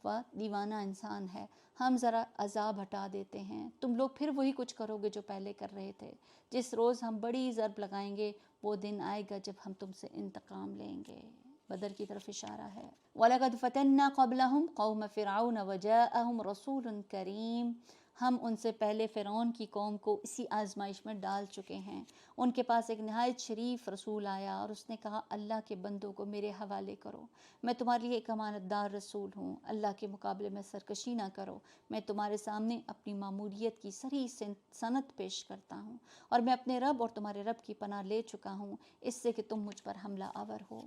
و دیوانہ انسان ہے، ہم ذرا عذاب ہٹا دیتے ہیں، تم لوگ پھر وہی کچھ کرو گے جو پہلے کر رہے تھے۔ جس روز ہم بڑی ضرب لگائیں گے، وہ دن آئے گا جب ہم تم سے انتقام لیں گے۔ بدر کی طرف اشارہ ہے۔ وَلَقَدْ فَتَنَّا قَبْلَهُمْ قَوْمَ فِرْعَوْنَ وَجَاءَهُمْ رَسُولٌ كَرِيمٌ، ہم ان سے پہلے فرعون کی قوم کو اسی آزمائش میں ڈال چکے ہیں۔ ان کے پاس ایک نہایت شریف رسول آیا اور اس نے کہا اللہ کے بندوں کو میرے حوالے کرو، میں تمہارے لیے ایک امانت دار رسول ہوں، اللہ کے مقابلے میں سرکشی نہ کرو، میں تمہارے سامنے اپنی ماموریت کی صریح سند پیش کرتا ہوں، اور میں اپنے رب اور تمہارے رب کی پناہ لے چکا ہوں اس سے کہ تم مجھ پر حملہ آور ہو۔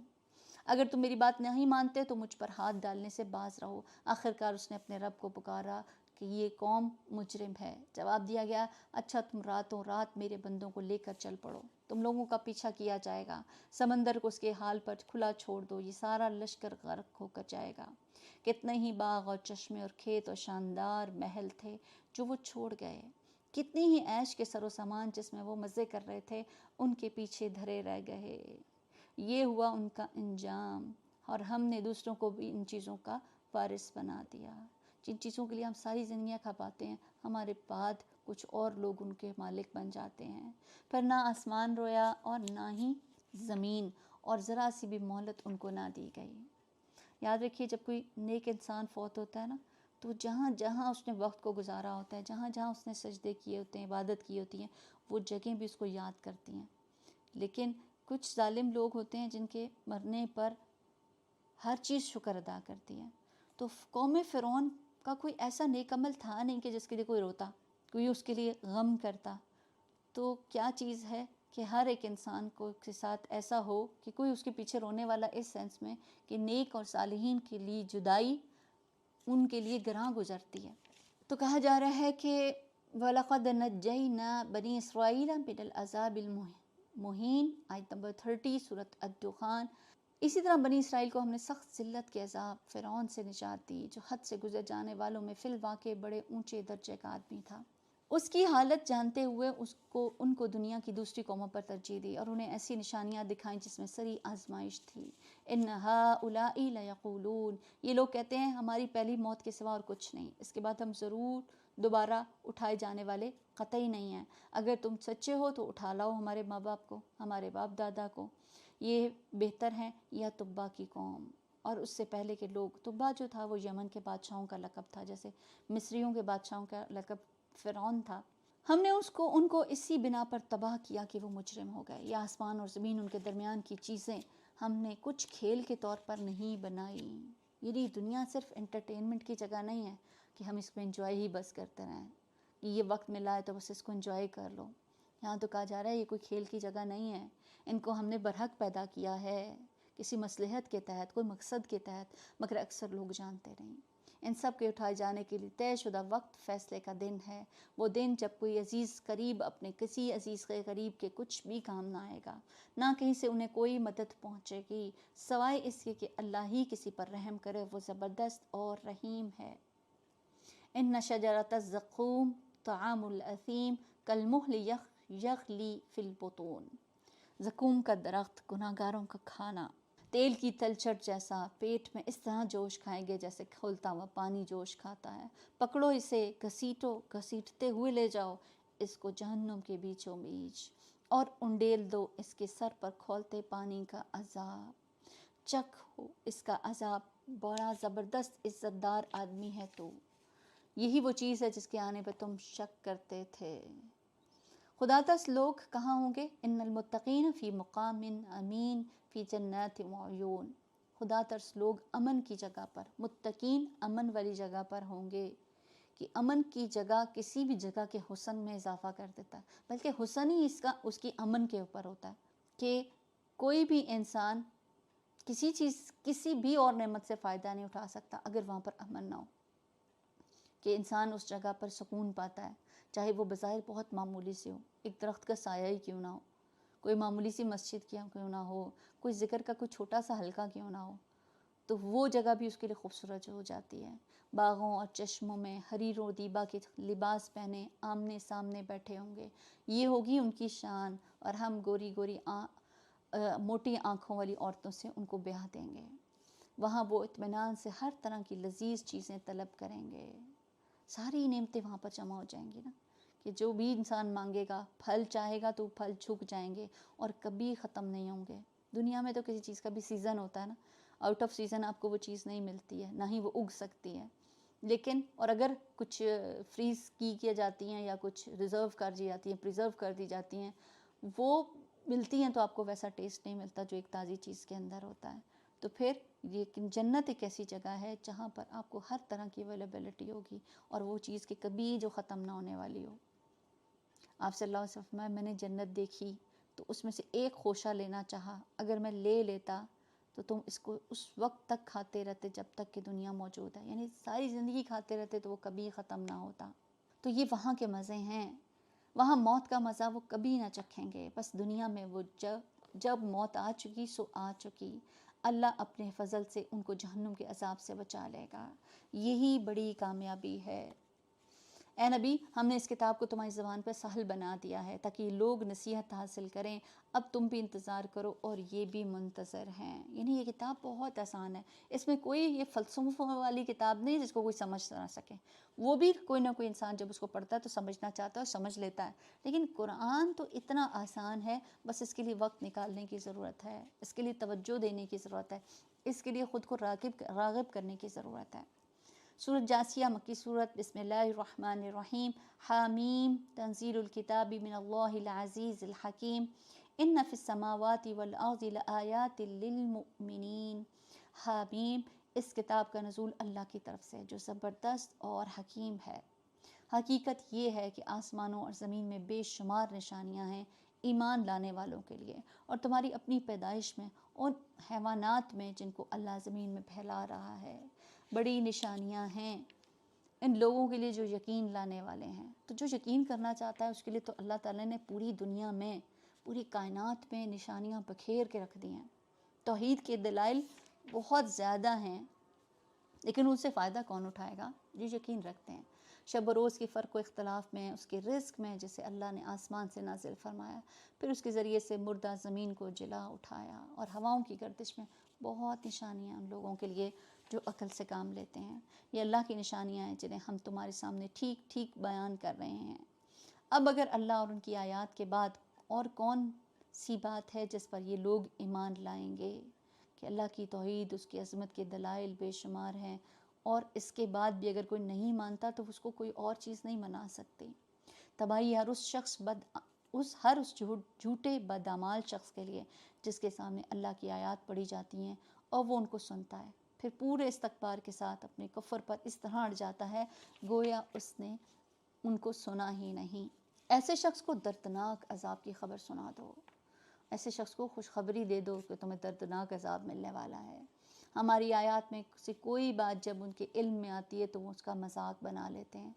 اگر تم میری بات نہیں مانتے تو مجھ پر ہاتھ ڈالنے سے باز رہو۔ آخرکار اس نے اپنے رب کو پکارا کہ یہ قوم مجرم ہے۔ جواب دیا گیا اچھا تم راتوں رات میرے بندوں کو لے کر چل پڑو، تم لوگوں کا پیچھا کیا جائے گا، سمندر کو اس کے حال پر کھلا چھوڑ دو، یہ سارا لشکر غرق ہو کر جائے گا۔ کتنے ہی باغ اور چشمے اور کھیت اور شاندار محل تھے جو وہ چھوڑ گئے، کتنی ہی عیش کے سر و سامان جس میں وہ مزے کر رہے تھے ان کے پیچھے دھرے رہ گئے۔ یہ ہوا ان کا انجام، اور ہم نے دوسروں کو بھی ان چیزوں کا وارث بنا دیا۔ جن چیزوں کے لیے ہم ساری زندگیاں کھپاتے ہیں، ہمارے بعد کچھ اور لوگ ان کے مالک بن جاتے ہیں۔ پھر نہ آسمان رویا اور نہ ہی زمین، اور ذرا سی بھی مہلت ان کو نہ دی گئی۔ یاد رکھیے جب کوئی نیک انسان فوت ہوتا ہے نا، تو جہاں جہاں اس نے وقت کو گزارا ہوتا ہے، جہاں جہاں اس نے سجدے کیے ہوتے ہیں، عبادت کی ہوتی ہیں، وہ جگہیں بھی اس کو یاد کرتی ہیں۔ لیکن کچھ ظالم لوگ ہوتے ہیں جن کے مرنے پر ہر چیز شکر ادا کرتی ہے۔ تو قوم فرعون کا کوئی ایسا نیک عمل تھا نہیں کہ جس کے لیے کوئی روتا، کوئی اس کے لیے غم کرتا۔ تو کیا چیز ہے کہ ہر ایک انسان کو کے ساتھ ایسا ہو کہ کوئی اس کے پیچھے رونے والا، اس سینس میں کہ نیک اور صالحین کے لیے جدائی ان کے لیے گراں گزرتی ہے۔ تو کہا جا رہا ہے کہ وَلَقَدْ نَجَّيْنَا بَنِي إِسْرَائِيلَ مِنَ الْعَذَابِ الْمُهِينِ آیت نمبر 30 سورۃ الدخان۔ اسی طرح بنی اسرائیل کو ہم نے سخت ذلت کے عذاب فرعون سے نجات دی، جو حد سے گزر جانے والوں میں فی الواقع بڑے اونچے درجے کا آدمی تھا۔ اس کی حالت جانتے ہوئے ان کو دنیا کی دوسری قوموں پر ترجیح دی اور انہیں ایسی نشانیاں دکھائیں جس میں سری آزمائش تھی۔ ان ہؤلاء لیقولون، یہ لوگ کہتے ہیں ہماری پہلی موت کے سوا اور کچھ نہیں، اس کے بعد ہم ضرور دوبارہ اٹھائے جانے والے قطعی نہیں ہیں۔ اگر تم سچے ہو تو اٹھا لاؤ ہمارے ماں باپ کو، ہمارے باپ دادا کو، یہ بہتر ہیں یا تبا کی قوم۔ اور اس سے پہلے کے لوگ، تبا جو تھا وہ یمن کے بادشاہوں کا لقب تھا، جیسے مصریوں کے بادشاہوں کا لقب فرعون تھا۔ ہم نے ان کو اسی بنا پر تباہ کیا کہ وہ مجرم ہو گئے۔ یہ آسمان اور زمین، ان کے درمیان کی چیزیں ہم نے کچھ کھیل کے طور پر نہیں بنائی۔ یعنی دنیا صرف انٹرٹینمنٹ کی جگہ نہیں ہے کہ ہم اس کو انجوائے ہی بس کرتے رہیں، کہ یہ وقت ملا ہے تو بس اس کو انجوائے کر لو۔ یہاں تو کہا جا رہا ہے یہ کوئی کھیل کی جگہ نہیں ہے، ان کو ہم نے برحق پیدا کیا ہے، کسی مصلحت کے تحت، کوئی مقصد کے تحت، مگر اکثر لوگ جانتے نہیں۔ ان سب کے اٹھائے جانے کے لیے طے شدہ وقت فیصلے کا دن ہے، وہ دن جب کوئی عزیز قریب اپنے کسی عزیز کے قریب کے کچھ بھی کام نہ آئے گا، نہ کہیں سے انہیں کوئی مدد پہنچے گی سوائے اس کے کہ اللہ ہی کسی پر رحم کرے، وہ زبردست اور رحیم ہے۔ ان شجرۃ الزقوم طعام الاثیم کالمہل یغلی فی البطون، زقوم کا درخت گناہ گاروں کا کھانا، تیل کی تلچھٹ جیسا پیٹ میں اس طرح جوش کھائیں گے جیسے کھولتا ہوا پانی جوش کھاتا ہے۔ پکڑو اسے، گھسیٹو، گھسیٹتے ہوئے لے جاؤ اس کو جہنم کے بیچوں بیچ، اور انڈیل دو اس کے سر پر کھولتے پانی کا عذاب۔ چکھو اس کا عذاب، بڑا زبردست عزت دار آدمی ہے تو۔ یہی وہ چیز ہے جس کے آنے پہ تم شک کرتے تھے۔ خدا ترس لوگ کہاں ہوں گے؟ ان المتقین فی مقام امین فی جنات وعیون، خدا ترس لوگ امن کی جگہ پر، متقین امن والی جگہ پر ہوں گے۔ کہ امن کی جگہ کسی بھی جگہ کے حسن میں اضافہ کر دیتا ہے، بلکہ حسن ہی اس کی امن کے اوپر ہوتا ہے کہ کوئی بھی انسان کسی بھی اور نعمت سے فائدہ نہیں اٹھا سکتا اگر وہاں پر امن نہ ہو، کہ انسان اس جگہ پر سکون پاتا ہے، چاہے وہ بظاہر بہت معمولی سی ہو، ایک درخت کا سایہ ہی کیوں نہ ہو، کوئی معمولی سی مسجد کیوں نہ ہو، کوئی ذکر کا کوئی چھوٹا سا حلقہ کیوں نہ ہو، تو وہ جگہ بھی اس کے لیے خوبصورت ہو جاتی ہے۔ باغوں اور چشموں میں حریر و دیبا کے لباس پہنے آمنے سامنے بیٹھے ہوں گے، یہ ہوگی ان کی شان، اور ہم گوری گوری موٹی آنکھوں والی عورتوں سے ان کو بیاہ دیں گے۔ وہاں وہ اطمینان سے ہر طرح کی لذیذ چیزیں طلب کریں گے، ساری نعمتیں وہاں پر جمع ہو جائیں گی نا، کہ جو بھی انسان مانگے گا، پھل چاہے گا تو پھل جھک جائیں گے اور کبھی ختم نہیں ہوں گے۔ دنیا میں تو کسی چیز کا بھی سیزن ہوتا ہے نا، آؤٹ آف سیزن آپ کو وہ چیز نہیں ملتی ہے، نہ ہی وہ اگ سکتی ہے، لیکن اور اگر کچھ فریز کی جاتی ہیں یا کچھ ریزرو کر دی جاتی ہیں، پریزرو کر دی جاتی ہیں، وہ ملتی ہیں تو آپ کو ویسا ٹیسٹ نہیں ملتا جو ایک تازی چیز کے اندر ہوتا ہے۔ تو پھر یہ جنت ایک ایسی جگہ ہے جہاں پر آپ کو ہر طرح کی اویلیبلٹی ہوگی، اور وہ چیز کہ کبھی جو ختم نہ ہونے والی ہو۔ آپ صلی اللہ علیہ وسلم، میں نے جنت دیکھی تو اس میں سے ایک خوشہ لینا چاہا، اگر میں لے لیتا تو تم اس کو اس وقت تک کھاتے رہتے جب تک کہ دنیا موجود ہے، یعنی ساری زندگی کھاتے رہتے تو وہ کبھی ختم نہ ہوتا۔ تو یہ وہاں کے مزے ہیں، وہاں موت کا مزہ وہ کبھی نہ چکھیں گے، بس دنیا میں وہ جب موت آ چکی سو آ چکی، اللہ اپنے فضل سے ان کو جہنم کے عذاب سے بچا لے گا، یہی بڑی کامیابی ہے۔ اے نبی، ہم نے اس کتاب کو تمہاری زبان پر سہل بنا دیا ہے تاکہ لوگ نصیحت حاصل کریں، اب تم بھی انتظار کرو اور یہ بھی منتظر ہیں۔ یعنی یہ کتاب بہت آسان ہے، اس میں کوئی یہ فلسفوں والی کتاب نہیں جس کو کوئی سمجھ نہ سکے، وہ بھی کوئی نہ کوئی انسان جب اس کو پڑھتا ہے تو سمجھنا چاہتا ہے اور سمجھ لیتا ہے، لیکن قرآن تو اتنا آسان ہے، بس اس کے لیے وقت نکالنے کی ضرورت ہے، اس کے لیے توجہ دینے کی ضرورت ہے، اس کے لیے خود کو راغب کرنے کی ضرورت ہے۔ سورۃ جاسیہ مکی صورت، بسم اللہ الرحمن الرحیم، حامیم تنزیل الکتاب من اللہ العزیز الحکیم، ان فی السماوات والارض لآیات للمؤمنین۔ حامیم، اس کتاب کا نزول اللہ کی طرف سے جو زبردست اور حکیم ہے۔ حقیقت یہ ہے کہ آسمانوں اور زمین میں بے شمار نشانیاں ہیں ایمان لانے والوں کے لیے، اور تمہاری اپنی پیدائش میں اور حیوانات میں جن کو اللہ زمین میں پھیلا رہا ہے بڑی نشانیاں ہیں ان لوگوں کے لیے جو یقین لانے والے ہیں۔ تو جو یقین کرنا چاہتا ہے اس کے لیے تو اللہ تعالیٰ نے پوری دنیا میں، پوری کائنات میں نشانیاں بکھیر کے رکھ دی ہیں۔ توحید کے دلائل بہت زیادہ ہیں، لیکن ان سے فائدہ کون اٹھائے گا؟ جو یقین رکھتے ہیں۔ شب و روز کے فرق و اختلاف میں، اس کے رزق میں جسے اللہ نے آسمان سے نازل فرمایا، پھر اس کے ذریعے سے مردہ زمین کو جلا اٹھایا، اور ہواؤں کی گردش میں بہت نشانیاں ان لوگوں کے لیے جو عقل سے کام لیتے ہیں۔ یہ اللہ کی نشانیاں ہیں جنہیں ہم تمہارے سامنے ٹھیک ٹھیک بیان کر رہے ہیں۔ اب اگر اللہ اور ان کی آیات کے بعد اور کون سی بات ہے جس پر یہ لوگ ایمان لائیں گے کہ اللہ کی توحید، اس کی عظمت کے دلائل بے شمار ہیں، اور اس کے بعد بھی اگر کوئی نہیں مانتا تو اس کو کوئی اور چیز نہیں منا سکتی۔ تباہی ہر اس جھوٹے بدعمال شخص کے لیے جس کے سامنے اللہ کی آیات پڑھی جاتی ہیں اور وہ ان کو سنتا ہے، پھر پورے استکبار کے ساتھ اپنے کفر پر اس طرح اڑ جاتا ہے گویا اس نے ان کو سنا ہی نہیں۔ ایسے شخص کو دردناک عذاب کی خبر سنا دو، ایسے شخص کو خوشخبری دے دو کہ تمہیں دردناک عذاب ملنے والا ہے۔ ہماری آیات میں سے کوئی بات جب ان کے علم میں آتی ہے تو وہ اس کا مذاق بنا لیتے ہیں۔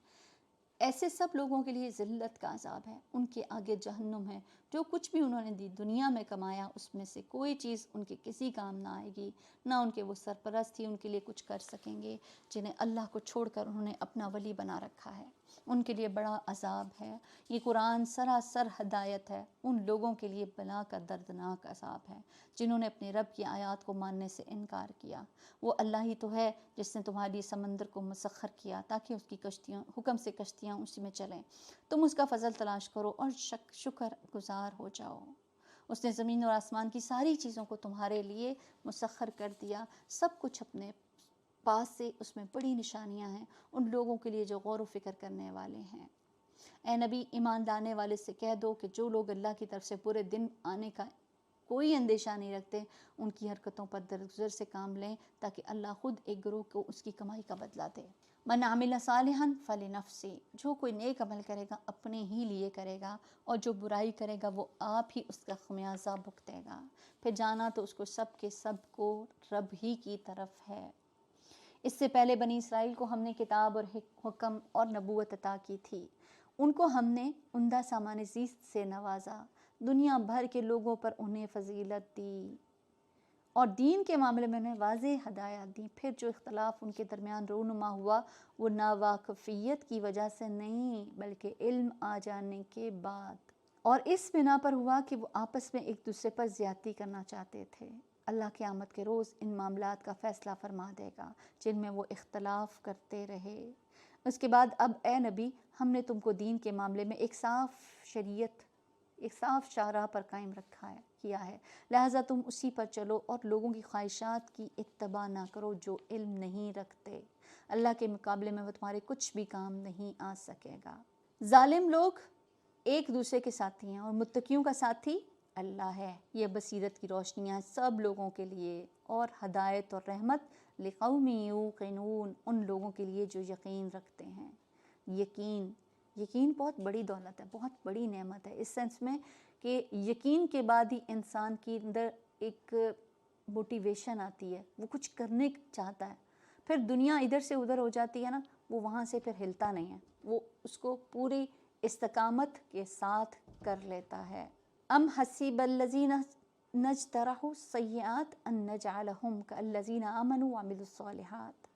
ایسے سب لوگوں کے لیے ذلت کا عذاب ہے، ان کے آگے جہنم ہے۔ جو کچھ بھی انہوں نے دنیا میں کمایا اس میں سے کوئی چیز ان کے کسی کام نہ آئے گی، نہ ان کے وہ سرپرست ہی ان کے لیے کچھ کر سکیں گے جنہیں اللہ کو چھوڑ کر انہوں نے اپنا ولی بنا رکھا ہے۔ ان کے لیے بڑا عذاب ہے۔ یہ قرآن سراسر ہدایت ہے، ان لوگوں کے لیے بلا کا دردناک عذاب ہے جنہوں نے اپنے رب کی آیات کو ماننے سے انکار کیا۔ وہ اللہ ہی تو ہے جس نے تمہاری سمندر کو مسخر کیا تاکہ اس کی کشتیاں حکم سے کشتیاں اسی میں چلیں، تم اس کا فضل تلاش کرو اور شکر گزار ہو جاؤ۔ اس نے زمین اور آسمان کی ساری چیزوں کو تمہارے لیے مسخر کر دیا، سب کچھ اپنے پاس سے، اس میں بڑی نشانیاں ہیں ان لوگوں کے لیے جو غور و فکر کرنے والے ہیں۔ اے نبی، ایمان لانے والے سے کہہ دو کہ جو لوگ اللہ کی طرف سے برے دن آنے کا کوئی اندیشہ نہیں رکھتے ان کی حرکتوں پر درگزر سے کام لیں تاکہ اللہ خود ایک گروہ کو اس کی کمائی کا بدلہ دے۔ من عمل صالحا فلنفسہ، جو کوئی نیک عمل کرے گا اپنے ہی لیے کرے گا، اور جو برائی کرے گا وہ آپ ہی اس کا خمیازہ بھگتے گا۔ پھر جانا تو اس کو سب کے سب کو رب ہی کی طرف ہے۔ اس سے پہلے بنی اسرائیل کو ہم نے کتاب اور حکم اور نبوت عطا کی تھی، ان کو ہم نے عمدہ سامان زیست سے نوازا، دنیا بھر کے لوگوں پر انہیں فضیلت دی، اور دین کے معاملے میں انہیں واضح ہدایات دی۔ پھر جو اختلاف ان کے درمیان رونما ہوا وہ ناواقفیت کی وجہ سے نہیں بلکہ علم آ جانے کے بعد، اور اس بنا پر ہوا کہ وہ آپس میں ایک دوسرے پر زیادتی کرنا چاہتے تھے۔ اللہ قیامت کے روز ان معاملات کا فیصلہ فرما دے گا جن میں وہ اختلاف کرتے رہے۔ اس کے بعد اب اے نبی، ہم نے تم کو دین کے معاملے میں ایک صاف شریعت، ایک صاف شاہراہ پر قائم کیا ہے، لہٰذا تم اسی پر چلو اور لوگوں کی خواہشات کی اتباع نہ کرو جو علم نہیں رکھتے۔ اللہ کے مقابلے میں وہ تمہارے کچھ بھی کام نہیں آ سکے گا۔ ظالم لوگ ایک دوسرے کے ساتھی ہیں اور متقیوں کا ساتھی اللہ ہے۔ یہ بصیرت کی روشنیاں سب لوگوں کے لیے اور ہدایت اور رحمت لقوم یوقنون، ان لوگوں کے لیے جو یقین رکھتے ہیں۔ یقین بہت بڑی دولت ہے، بہت بڑی نعمت ہے، اس سینس میں کہ یقین کے بعد ہی انسان کی اندر ایک موٹیویشن آتی ہے، وہ کچھ کرنے چاہتا ہے۔ پھر دنیا ادھر سے ادھر ہو جاتی ہے نا، وہ وہاں سے پھر ہلتا نہیں ہے، وہ اس کو پوری استقامت کے ساتھ کر لیتا ہے۔ ام حسب الذین نجترحوا السیئات ان نجعلہم کالذین آمنوا وعملوا الصالحات،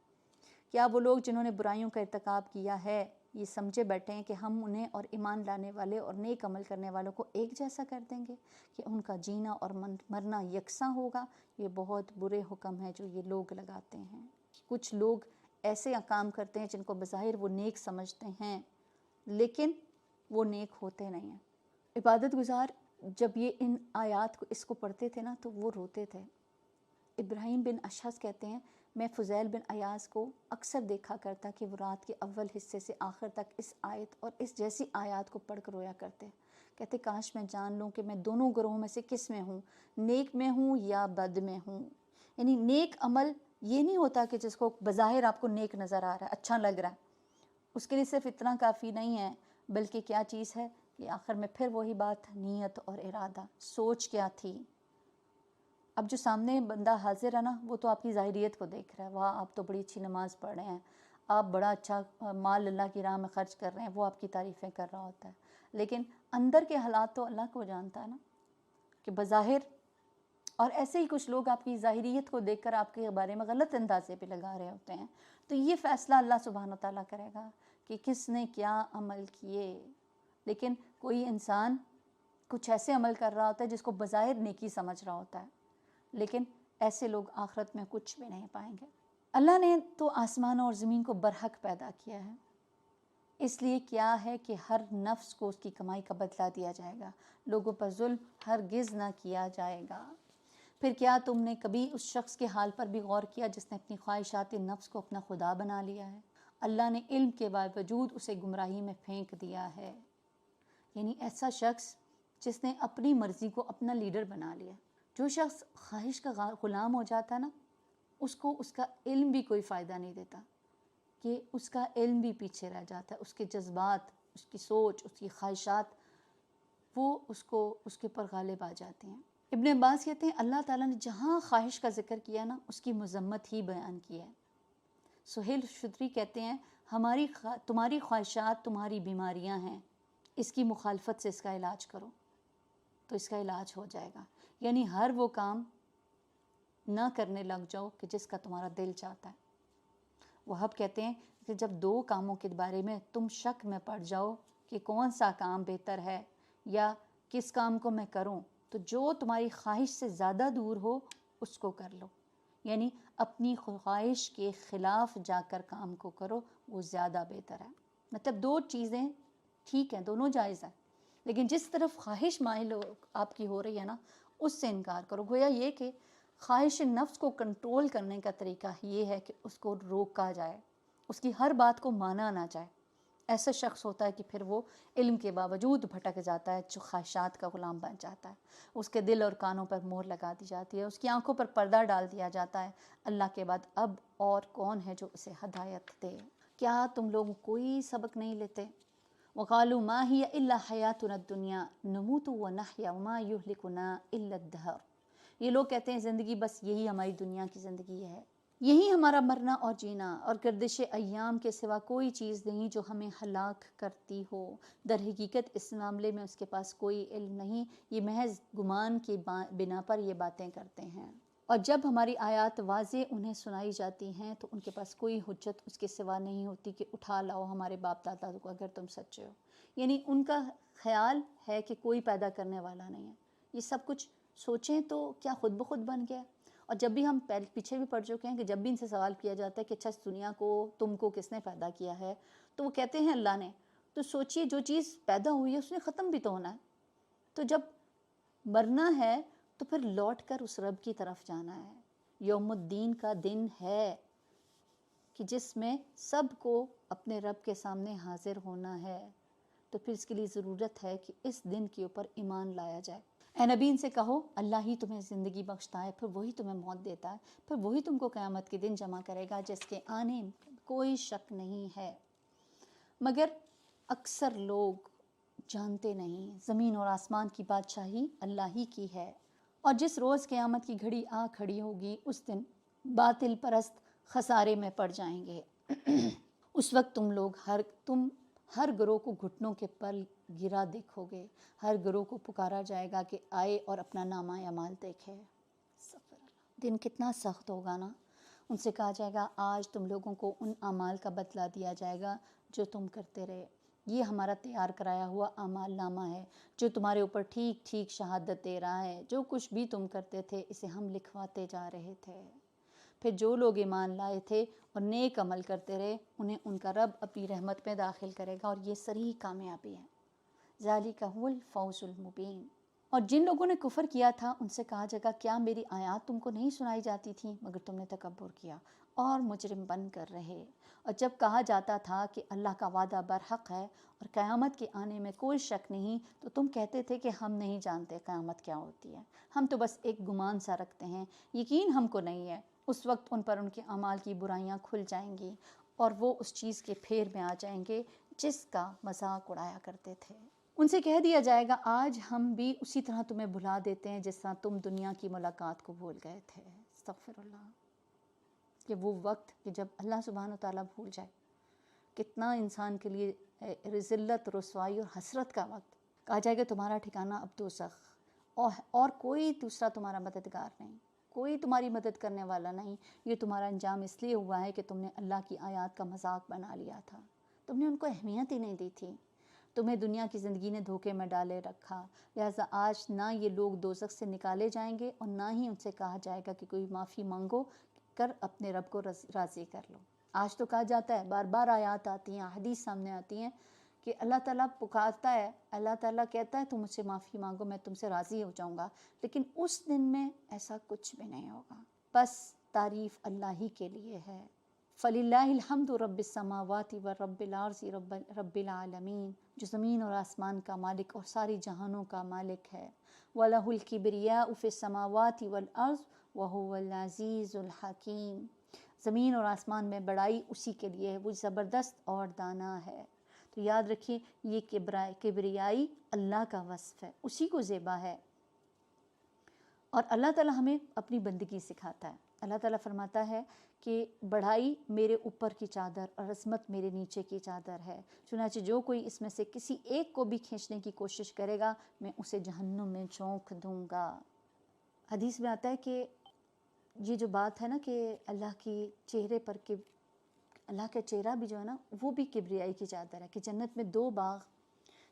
کیا وہ لوگ جنہوں نے برائیوں کا ارتکاب کیا ہے یہ سمجھے بیٹھے ہیں کہ ہم انہیں اور ایمان لانے والے اور نیک عمل کرنے والوں کو ایک جیسا کر دیں گے کہ ان کا جینا اور مرنا یکساں ہوگا؟ یہ بہت برے حکم ہیں جو یہ لوگ لگاتے ہیں۔ کچھ لوگ ایسے کام کرتے ہیں جن کو بظاہر وہ نیک سمجھتے ہیں لیکن وہ نیک ہوتے نہیں ہیں۔ عبادت گزار جب یہ ان آیات کو اس کو پڑھتے تھے نا تو وہ روتے تھے۔ ابراہیم بن اشعث کہتے ہیں میں فضیل بن ایاز کو اکثر دیکھا کرتا کہ وہ رات کے اول حصے سے آخر تک اس آیت اور اس جیسی آیات کو پڑھ کر رویا کرتے. کہتے کاش میں جان لوں کہ میں دونوں گروہوں میں سے کس میں ہوں، نیک میں ہوں یا بد میں ہوں. یعنی نیک عمل یہ نہیں ہوتا کہ جس کو بظاہر آپ کو نیک نظر آ رہا ہے، اچھا لگ رہا ہے، اس کے لیے صرف اتنا کافی نہیں ہے، بلکہ کیا چیز ہے کہ آخر میں پھر وہی بات، نیت اور ارادہ، سوچ کیا تھی. اب جو سامنے بندہ حاضر ہے نا، وہ تو آپ کی ظاہریت کو دیکھ رہا ہے، واہ آپ تو بڑی اچھی نماز پڑھ رہے ہیں، آپ بڑا اچھا مال اللہ کی راہ میں خرچ کر رہے ہیں، وہ آپ کی تعریفیں کر رہا ہوتا ہے. لیکن اندر کے حالات تو اللہ کو جانتا ہے نا، کہ بظاہر. اور ایسے ہی کچھ لوگ آپ کی ظاہریت کو دیکھ کر آپ کے بارے میں غلط اندازے پہ لگا رہے ہوتے ہیں. تو یہ فیصلہ اللہ سبحانہ تعالیٰ کرے گا کہ کس نے کیا عمل کیے. لیکن کوئی انسان کچھ ایسے عمل کر رہا ہوتا ہے جس کو بظاہر نیکی سمجھ رہا ہوتا ہے، لیکن ایسے لوگ آخرت میں کچھ بھی نہیں پائیں گے. اللہ نے تو آسمان اور زمین کو برحق پیدا کیا ہے، اس لیے کیا ہے کہ ہر نفس کو اس کی کمائی کا بدلہ دیا جائے گا، لوگوں پر ظلم ہرگز نہ کیا جائے گا. پھر کیا تم نے کبھی اس شخص کے حال پر بھی غور کیا جس نے اپنی خواہشات نفس کو اپنا خدا بنا لیا ہے؟ اللہ نے علم کے باوجود اسے گمراہی میں پھینک دیا ہے. یعنی ایسا شخص جس نے اپنی مرضی کو اپنا لیڈر بنا لیا. جو شخص خواہش کا غلام ہو جاتا ہے نا، اس کو اس کا علم بھی کوئی فائدہ نہیں دیتا، کہ اس کا علم بھی پیچھے رہ جاتا ہے. اس کے جذبات، اس کی سوچ، اس کی خواہشات، وہ اس کے پر غالب آ جاتے ہیں. ابن عباس کہتے ہیں اللہ تعالیٰ نے جہاں خواہش کا ذکر کیا نا، اس کی مذمت ہی بیان کی ہے. سہیل شدری کہتے ہیں تمہاری خواہشات تمہاری بیماریاں ہیں، اس کی مخالفت سے اس کا علاج کرو تو اس کا علاج ہو جائے گا. یعنی ہر وہ کام نہ کرنے لگ جاؤ کہ جس کا تمہارا دل چاہتا ہے. وہب کہتے ہیں کہ جب دو کاموں کے بارے میں تم شک میں پڑ جاؤ کہ کون سا کام بہتر ہے یا کس کام کو میں کروں، تو جو تمہاری خواہش سے زیادہ دور ہو اس کو کر لو. یعنی اپنی خواہش کے خلاف جا کر کام کو کرو، وہ زیادہ بہتر ہے. مطلب دو چیزیں ٹھیک ہیں، دونوں جائز ہیں، لیکن جس طرف خواہش مائل آپ کی ہو رہی ہے نا، اس سے انکار کرو. گویا یہ کہ خواہش نفس کو کنٹرول کرنے کا طریقہ یہ ہے کہ اس کو روکا جائے، اس کی ہر بات کو مانا نہ جائے. ایسا شخص ہوتا ہے کہ پھر وہ علم کے باوجود بھٹک جاتا ہے، جو خواہشات کا غلام بن جاتا ہے. اس کے دل اور کانوں پر مہر لگا دی جاتی ہے، اس کی آنکھوں پر پردہ ڈال دیا جاتا ہے. اللہ کے بعد اب اور کون ہے جو اسے ہدایت دے؟ کیا تم لوگ کوئی سبق نہیں لیتے؟ وَقَالُوا مَا هِيَ إِلَّا حَيَاتُنَا الدُّنْيَا نَمُوتُ وَنَحْيَا وَمَا يُهْلِكُنَا إِلَّا الدَّهْرُ. یہ لوگ کہتے ہیں زندگی بس یہی ہماری دنیا کی زندگی ہے، یہی ہمارا مرنا اور جینا، اور گردش ایام کے سوا کوئی چیز نہیں جو ہمیں ہلاک کرتی ہو. در حقیقت اس معاملے میں اس کے پاس کوئی علم نہیں، یہ محض گمان کی بنا پر یہ باتیں کرتے ہیں. اور جب ہماری آیات واضح انہیں سنائی جاتی ہیں تو ان کے پاس کوئی حجت اس کے سوا نہیں ہوتی کہ اٹھا لاؤ ہمارے باپ دادا کو اگر تم سچے ہو. یعنی ان کا خیال ہے کہ کوئی پیدا کرنے والا نہیں ہے. یہ سب کچھ سوچیں تو کیا خود بخود بن گیا؟ اور جب بھی ہم پیچھے بھی پڑھ چکے ہیں کہ جب بھی ان سے سوال کیا جاتا ہے کہ اچھا اس دنیا کو تم کو کس نے پیدا کیا ہے، تو وہ کہتے ہیں اللہ نے. تو سوچئے جو چیز پیدا ہوئی ہے اس نے ختم بھی تو ہونا ہے. تو جب مرنا ہے تو پھر لوٹ کر اس رب کی طرف جانا ہے. یوم الدین کا دن ہے کہ جس میں سب کو اپنے رب کے سامنے حاضر ہونا ہے. تو پھر اس کے لیے ضرورت ہے کہ اس دن کے اوپر ایمان لایا جائے. اے نبی ان سے کہو اللہ ہی تمہیں زندگی بخشتا ہے، پھر وہی تمہیں موت دیتا ہے، پھر وہی تم کو قیامت کے دن جمع کرے گا جس کے آنے کوئی شک نہیں ہے. مگر اکثر لوگ جانتے نہیں زمین اور آسمان کی بادشاہی اللہ ہی کی ہے، اور جس روز قیامت کی گھڑی آ کھڑی ہوگی اس دن باطل پرست خسارے میں پڑ جائیں گے. اس وقت تم ہر گروہ کو گھٹنوں کے پل گرا دیکھو گے، ہر گروہ کو پکارا جائے گا کہ آئے اور اپنا نامہ اعمال دیکھے. دن کتنا سخت ہوگا نا. ان سے کہا جائے گا آج تم لوگوں کو ان اعمال کا بدلہ دیا جائے گا جو تم کرتے رہے. یہ ہمارا تیار کرایا ہوا اعمال نامہ ہے جو تمہارے اوپر ٹھیک ٹھیک شہادت دے رہا ہے. جو کچھ بھی تم کرتے تھے اسے ہم لکھواتے جا رہے تھے. پھر جو لوگ ایمان لائے تھے اور نیک عمل کرتے رہے انہیں ان کا رب اپنی رحمت میں داخل کرے گا، اور یہ صریح کامیابی ہے. ذالک هو الفوز المبین. اور جن لوگوں نے کفر کیا تھا ان سے کہا جائے گا کیا میری آیات تم کو نہیں سنائی جاتی تھیں مگر تم نے تکبر کیا اور مجرم بن کر رہے۔ اور جب کہا جاتا تھا کہ اللہ کا وعدہ برحق ہے اور قیامت کے آنے میں کوئی شک نہیں، تو تم کہتے تھے کہ ہم نہیں جانتے قیامت کیا ہوتی ہے، ہم تو بس ایک گمان سا رکھتے ہیں، یقین ہم کو نہیں ہے۔ اس وقت ان پر ان کے اعمال کی برائیاں کھل جائیں گی اور وہ اس چیز کے پھیر میں آ جائیں گے جس کا مذاق اڑایا کرتے تھے۔ ان سے کہہ دیا جائے گا آج ہم بھی اسی طرح تمہیں بھلا دیتے ہیں جس طرح تم دنیا کی ملاقات کو بھول گئے تھے۔ استغفر اللہ، کہ وہ وقت کہ جب اللہ سبحانہ وتعالیٰ بھول جائے، کتنا انسان کے لیے ذلت، رسوائی اور حسرت کا وقت۔ کہا جائے گا تمہارا ٹھکانہ اب دوزخ، اور کوئی دوسرا تمہارا مددگار نہیں، کوئی تمہاری مدد کرنے والا نہیں۔ یہ تمہارا انجام اس لیے ہوا ہے کہ تم نے اللہ کی آیات کا مذاق بنا لیا تھا، تم نے ان کو اہمیت ہی نہیں دی تھی، تمہیں دنیا کی زندگی نے دھوکے میں ڈالے رکھا۔ لہٰذا آج نہ یہ لوگ دوزخ سے نکالے جائیں گے اور نہ ہی ان سے کہا جائے گا کہ کوئی معافی مانگو کر اپنے رب کو راضی کر لو۔ آج تو کہا جاتا ہے، بار بار آیات آتی ہیں، حدیث سامنے آتی ہیں کہ اللہ تعالیٰ پکارتا ہے، اللہ تعالیٰ کہتا ہے تم مجھ سے معافی مانگو میں تم سے راضی ہو جاؤں گا، لیکن اس دن میں ایسا کچھ بھی نہیں ہوگا۔ بس تعریف اللہ ہی کے لیے ہے۔ فَلِلَّهِ الْحَمْدُ رَبِّ السَّمَاوَاتِ وَرَبِّ الْأَرْضِ رَبِّ الْعَالَمِينَ، جو زمین اور آسمان کا مالک اور ساری جہانوں کا مالک ہے۔ وَلَهُ الْكِبْرِيَاءُ فِي السَّمَاوَاتِ وَالْأَرْضِ وَهُوَ الْعَزِيزُ الْحَكِيمُ۔ زمین اور آسمان میں بڑائی اسی کے لیے ہے، وہ زبردست اور دانا ہے۔ تو یاد رکھیے یہ کبریائی اللہ کا وصف ہے، اسی کو زیبا ہے۔ اور اللہ تعالیٰ ہمیں اپنی بندگی سکھاتا ہے۔ اللہ تعالیٰ فرماتا ہے کہ بڑائی میرے اوپر کی چادر اور عظمت میرے نیچے کی چادر ہے، چنانچہ جو کوئی اس میں سے کسی ایک کو بھی کھینچنے کی کوشش کرے گا میں اسے جہنم میں جھونک دوں گا۔ حدیث میں آتا ہے کہ یہ جو بات ہے نا کہ اللہ کی چہرے پر اللہ کا چہرہ بھی جو ہے نا وہ بھی کبریائی کی چادر ہے، کہ جنت میں 2 باغ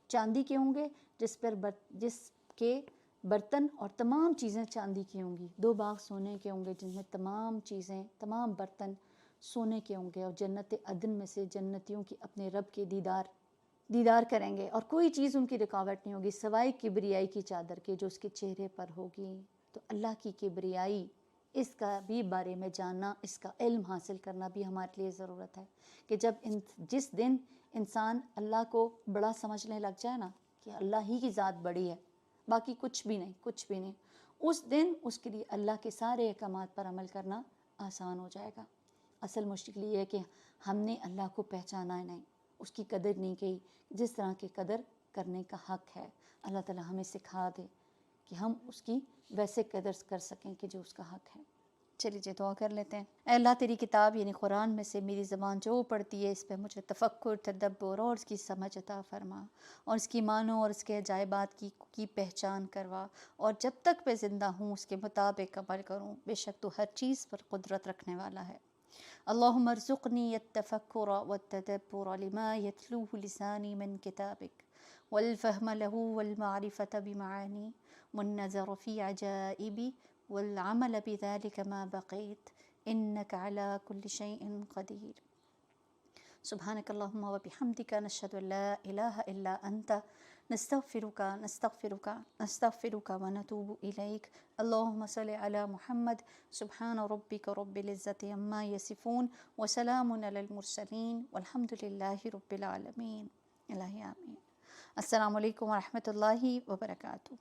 چاندی کے ہوں گے جس کے برتن اور تمام چیزیں چاندی کی ہوں گی، 2 باغ سونے کے ہوں گے جن میں تمام چیزیں، تمام برتن سونے کے ہوں گے، اور جنت عدن میں سے جنتیوں کی اپنے رب کے دیدار کریں گے، اور کوئی چیز ان کی رکاوٹ نہیں ہوگی سوائے کبریائی کی چادر کے جو اس کے چہرے پر ہوگی۔ تو اللہ کی کبریائی، اس کا بھی بارے میں جاننا، اس کا علم حاصل کرنا بھی ہمارے لیے ضرورت ہے، کہ جس دن انسان اللہ کو بڑا سمجھنے لگ جائے نا کہ اللہ ہی کی ذات بڑی ہے، باقی کچھ بھی نہیں، اس دن اس کے لیے اللہ کے سارے احکامات پر عمل کرنا آسان ہو جائے گا۔ اصل مشکل یہ ہے کہ ہم نے اللہ کو پہچانا ہے نہیں، اس کی قدر نہیں کی جس طرح کی قدر کرنے کا حق ہے۔ اللہ تعالیٰ ہمیں سکھا دے کہ ہم اس کی ویسے قدر کر سکیں کہ جو اس کا حق ہے۔ چلیے جی دعا کر لیتے ہیں۔ اے اللہ تیری کتاب یعنی قرآن میں سے میری زبان جو پڑھتی ہے اس پہ مجھے تفکر، تدبر اور اس کی سمجھ عطا فرما، اور اس کی معنوں اور اس کے عجائبات کی پہچان کروا، اور جب تک میں زندہ ہوں اس کے مطابق عمل کروں، بے شک تو ہر چیز پر قدرت رکھنے والا ہے۔ اللہم ارزقنی التفکر والتدبر لما یتلوہ لسانی من کتابک، والفہم لہ والمعرفة بمعانی، والنظر فی عجائبی، والعمل بذلك ما بقيت إنك على كل شيء قدير۔ سبحانك اللهم وبحمدك نشهد أن لا إله إلا أنت نستغفرك ونتوب إليك۔ اللهم صل على محمد۔ سبحان ربك رب العزة عما يصفون وسلام على المرسلين والحمد لله رب العالمين۔ الہی آمین۔ السلام علیکم ورحمۃ اللہ وبرکاتہ۔